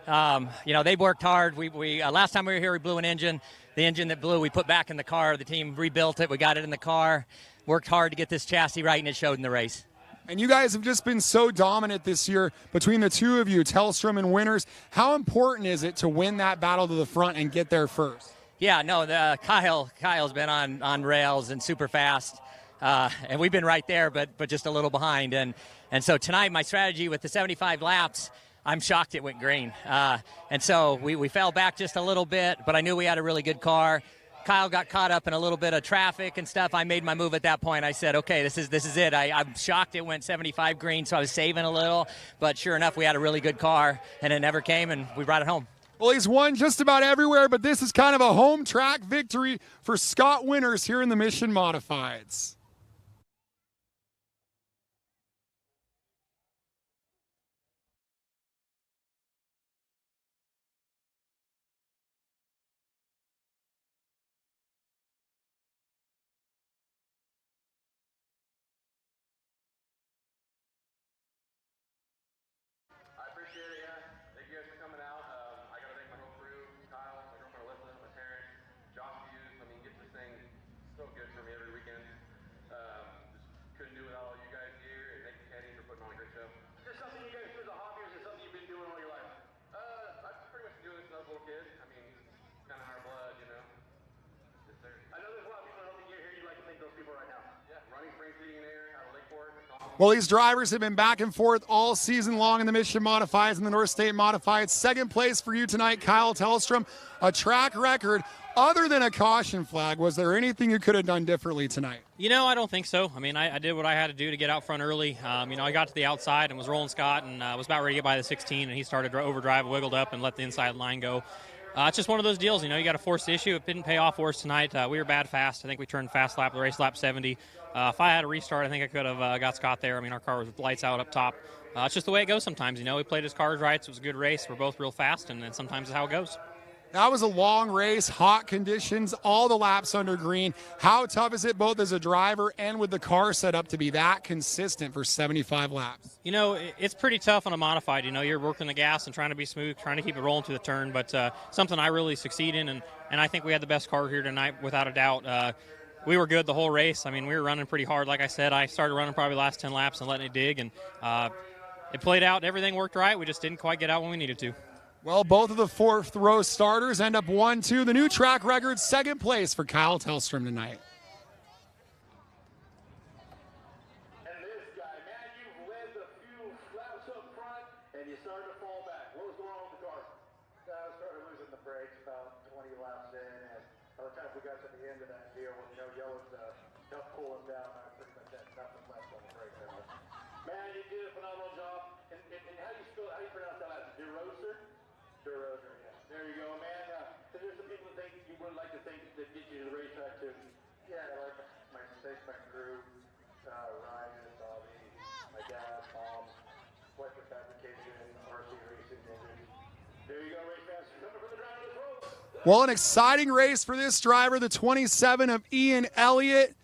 They've worked hard. We last time we were here, we blew an engine. The engine that blew, we put back in the car. The team rebuilt it. We got it in the car. Worked hard to get this chassis right, and it showed in the race. And you guys have just been so dominant this year between the two of you, Tellstrom and Winters. How important is it to win that battle to the front and get there first? Yeah, no, Kyle's been on rails and super fast. And we've been right there, but just a little behind. And so tonight, my strategy with the 75 laps, I'm shocked it went green. And so we fell back just a little bit, but I knew we had a really good car. Kyle got caught up in a little bit of traffic and stuff. I made my move at that point. I said, okay, this is it. I'm shocked it went 75 green, so I was saving a little. But sure enough, we had a really good car, and it never came, and we brought it home. Well, he's won just about everywhere, but this is kind of a home track victory for Scott Winters here in the Mission Modifieds. Well, these drivers have been back and forth all season long in the Mission Modifieds and the North State Modifieds. Second place for you tonight, Kyle Tellstrom, a track record. Other than a caution flag, was there anything you could have done differently tonight? You know, I don't think so. I mean, I did what I had to do to get out front early. You know, I got to the outside and was rolling Scott and was about ready to get by the 16, and he started to overdrive, wiggled up, and let the inside line go. It's just one of those deals, you know, you got to force the issue. It didn't pay off for us tonight. We were bad fast. I think we turned fast lap, the race lap 70. If I had a restart, I think I could have got Scott there. I mean, our car was lights out up top. It's just the way it goes sometimes, you know. We played his cars right. So it was a good race. We're both real fast, and then sometimes it's how it goes. That was a long race, hot conditions, all the laps under green. How tough is it both as a driver and with the car set up to be that consistent for 75 laps? You know, it's pretty tough on a modified. You know, you're working the gas and trying to be smooth, trying to keep it rolling to the turn, but something I really succeed in, and I think we had the best car here tonight without a doubt. We were good the whole race. I mean, we were running pretty hard. Like I said, I started running probably the last 10 laps and letting it dig, and it played out. Everything worked right. We just didn't quite get out when we needed to. Well, both of the fourth row starters end up 1-2. The new track record, second place for Kyle Tellstrom tonight. Well, an exciting race for this driver, the 27 of Ian Elliott.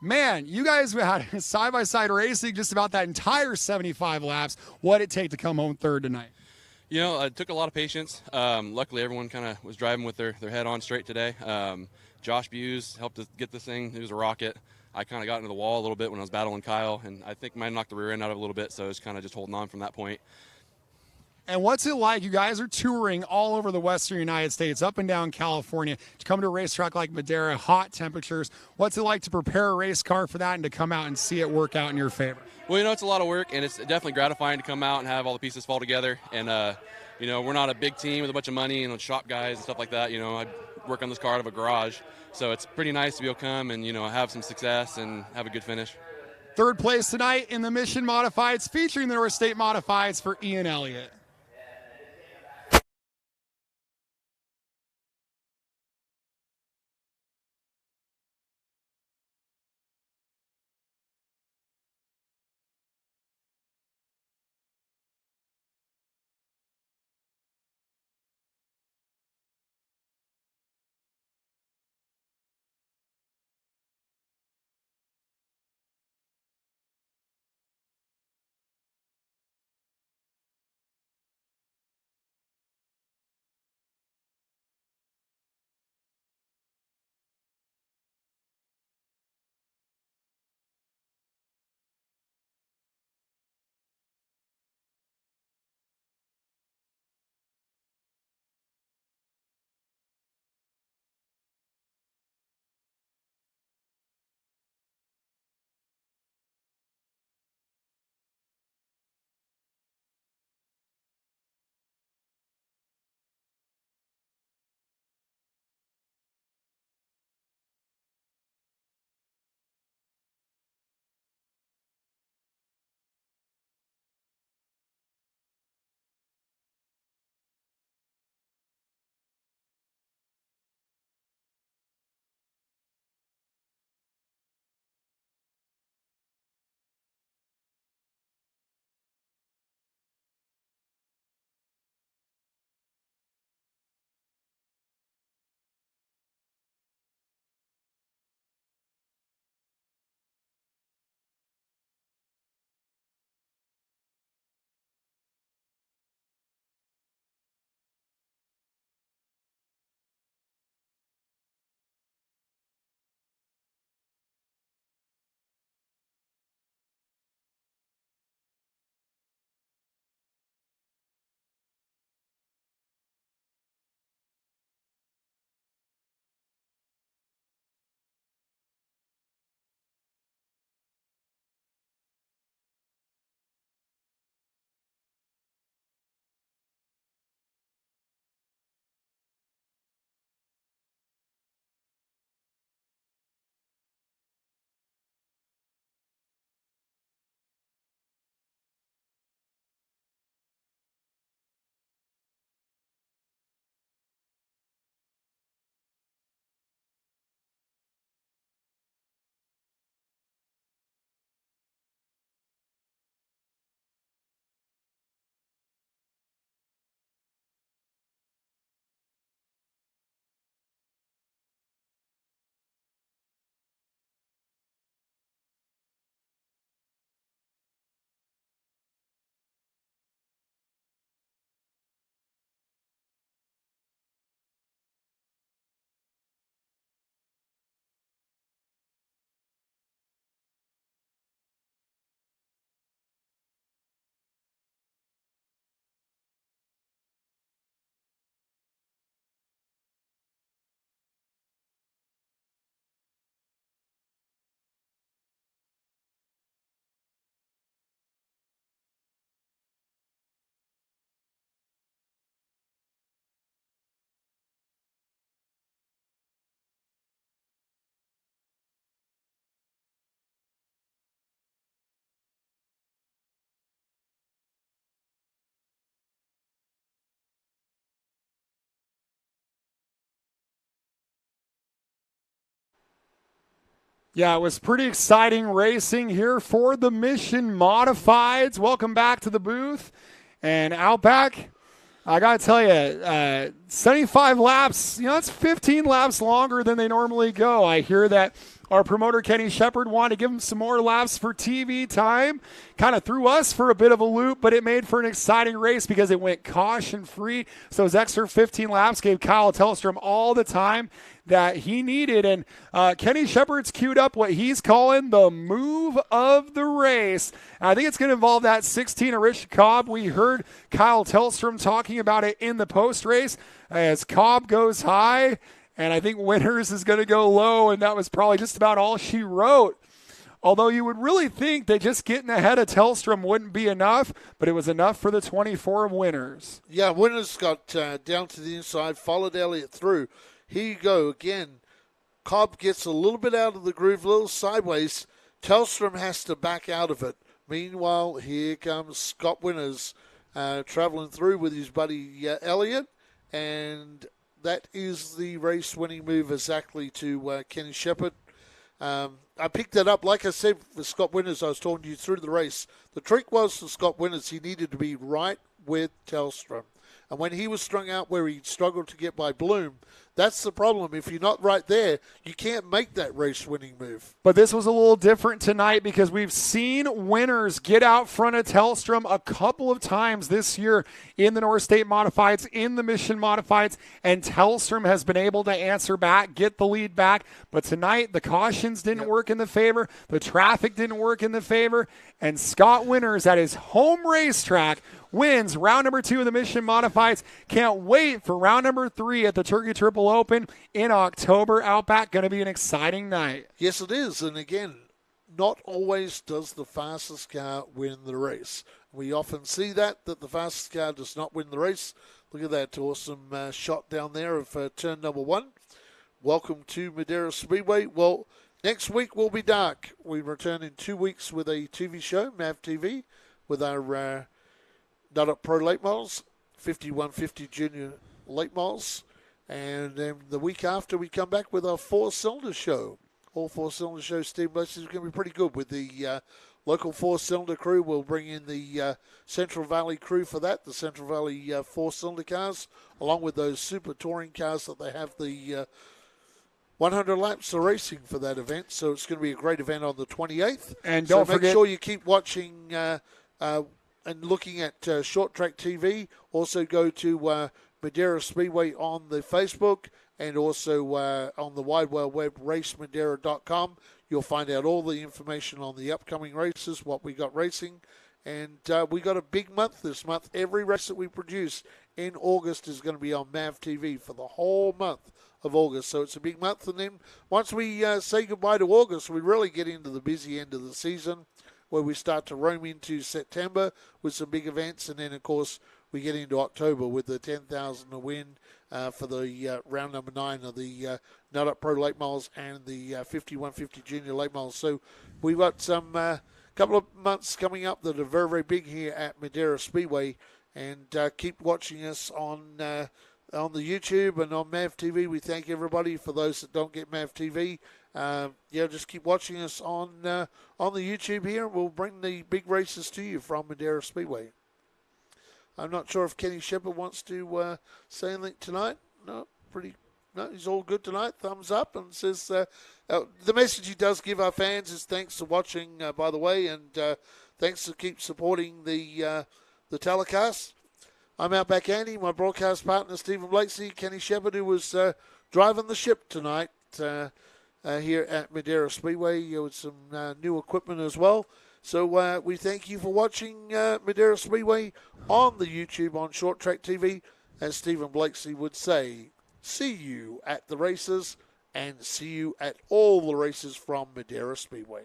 Man, you guys had side-by-side racing just about that entire 75 laps. What did it take to come home third tonight? You know, it took a lot of patience. Luckily, everyone kind of was driving with their head on straight today. Josh Buse helped us get this thing. He was a rocket. I kind of got into the wall a little bit when I was battling Kyle, and I think might knocked the rear end out of it a little bit, so I was kind of just holding on from that point. And what's it like? You guys are touring all over the western United States, up and down California, to come to a racetrack like Madera, hot temperatures. What's it like to prepare a race car for that and to come out and see it work out in your favor? Well, you know, it's a lot of work, and it's definitely gratifying to come out and have all the pieces fall together. And, you know, we're not a big team with a bunch of money and shop guys and stuff like that. You know, I work on this car out of a garage. So it's pretty nice to be able to come and, you know, have some success and have a good finish. Third place tonight in the Mission Modifieds, featuring the North State Modifieds for Ian Elliott. Yeah, it was pretty exciting racing here for the Mission Modifieds. Welcome back to the booth. And Outback, I got to tell you, 75 laps, that's 15 laps longer than they normally go. I hear that our promoter, Kenny Shepard, wanted to give him some more laps for TV time. Kind of threw us for a bit of a loop, but it made for an exciting race because it went caution-free. So those extra 15 laps gave Kyle Tellstrom all the time that he needed. And Kenny Shepard's queued up what he's calling the move of the race. And I think it's going to involve that 16 Arish Cobb. We heard Kyle Tellstrom talking about it in the post-race as Cobb goes high. And I think Winters is going to go low, and that was probably just about all she wrote. Although you would really think that just getting ahead of Tellstrom wouldn't be enough, but it was enough for the 24 of Winters. Yeah, Winters got down to the inside, followed Elliott through. Here you go again. Cobb gets a little bit out of the groove, a little sideways. Tellstrom has to back out of it. Meanwhile, here comes Scott Winters traveling through with his buddy Elliott, and that is the race-winning move exactly to Kenny Shepard. I picked that up, like I said, for Scott Winters. I was talking to you through the race. The trick was for Scott Winters, he needed to be right with Tellstrom. And when he was strung out where he struggled to get by Bloom, that's the problem. If you're not right there, you can't make that race-winning move. But this was a little different tonight because we've seen Winters get out front of Tellstrom a couple of times this year in the North State Modifieds, in the Mission Modifieds, and Tellstrom has been able to answer back, get the lead back. But tonight, the cautions didn't work in the favor, the traffic didn't work in the favor, and Scott Winters at his home racetrack wins round number 2 of the Mission Modifieds. Can't wait for round number 3 at the Turkey Triple Open in October. Outback, going to be an exciting night. Yes, it is. And again, not always does the fastest car win the race. We often see that the fastest car does not win the race. Look at that awesome shot down there of turn number 1. Welcome to Madera Speedway. Well, next week will be dark. We return in 2 weeks with a TV show, MAV TV, with our Nut Up Pro Late Models, 5150 Junior Late Models. And then the week after, we come back with our 4-cylinder show. All 4-cylinder show, Steve Blessing, is going to be pretty good with the local 4-cylinder crew. We'll bring in the Central Valley crew for that, the Central Valley 4-cylinder cars, along with those super touring cars that they have the 100 laps of racing for that event. So it's going to be a great event on the 28th. And don't forget, make sure you keep watching and looking at ShortTrack TV. Also go to Madera Speedway on the Facebook and also on the Wide World Web, racemadera.com. You'll find out all the information on the upcoming races, what we got racing. And we got a big month this month. Every race that we produce in August is going to be on MAV TV for the whole month of August. So it's a big month. And then once we say goodbye to August, we really get into the busy end of the season, where we start to roam into September with some big events. And then, of course, we get into October with the 10,000 to win for the round number 9 of the Nut Up Pro Late Models and the 5150 Junior Late Models. So we've got some couple of months coming up that are very, very big here at Madera Speedway. And keep watching us on the YouTube and on MAV TV. We thank everybody. For those that don't get MAV TV, just keep watching us on the YouTube here. We'll bring the big races to you from Madera Speedway. I'm not sure if Kenny Shepard wants to say anything tonight. No, he's all good tonight. Thumbs up, and says the message he does give our fans is thanks for watching, by the way, and thanks to keep supporting the telecast. I'm Outback Andy, my broadcast partner Stephen Blakesy, Kenny Shepard, who was driving the ship tonight here at Madera Speedway with some new equipment as well. So we thank you for watching Madera Speedway on the YouTube on ShortTrack TV. As Stephen Blakesy would say, see you at the races and see you at all the races from Madera Speedway.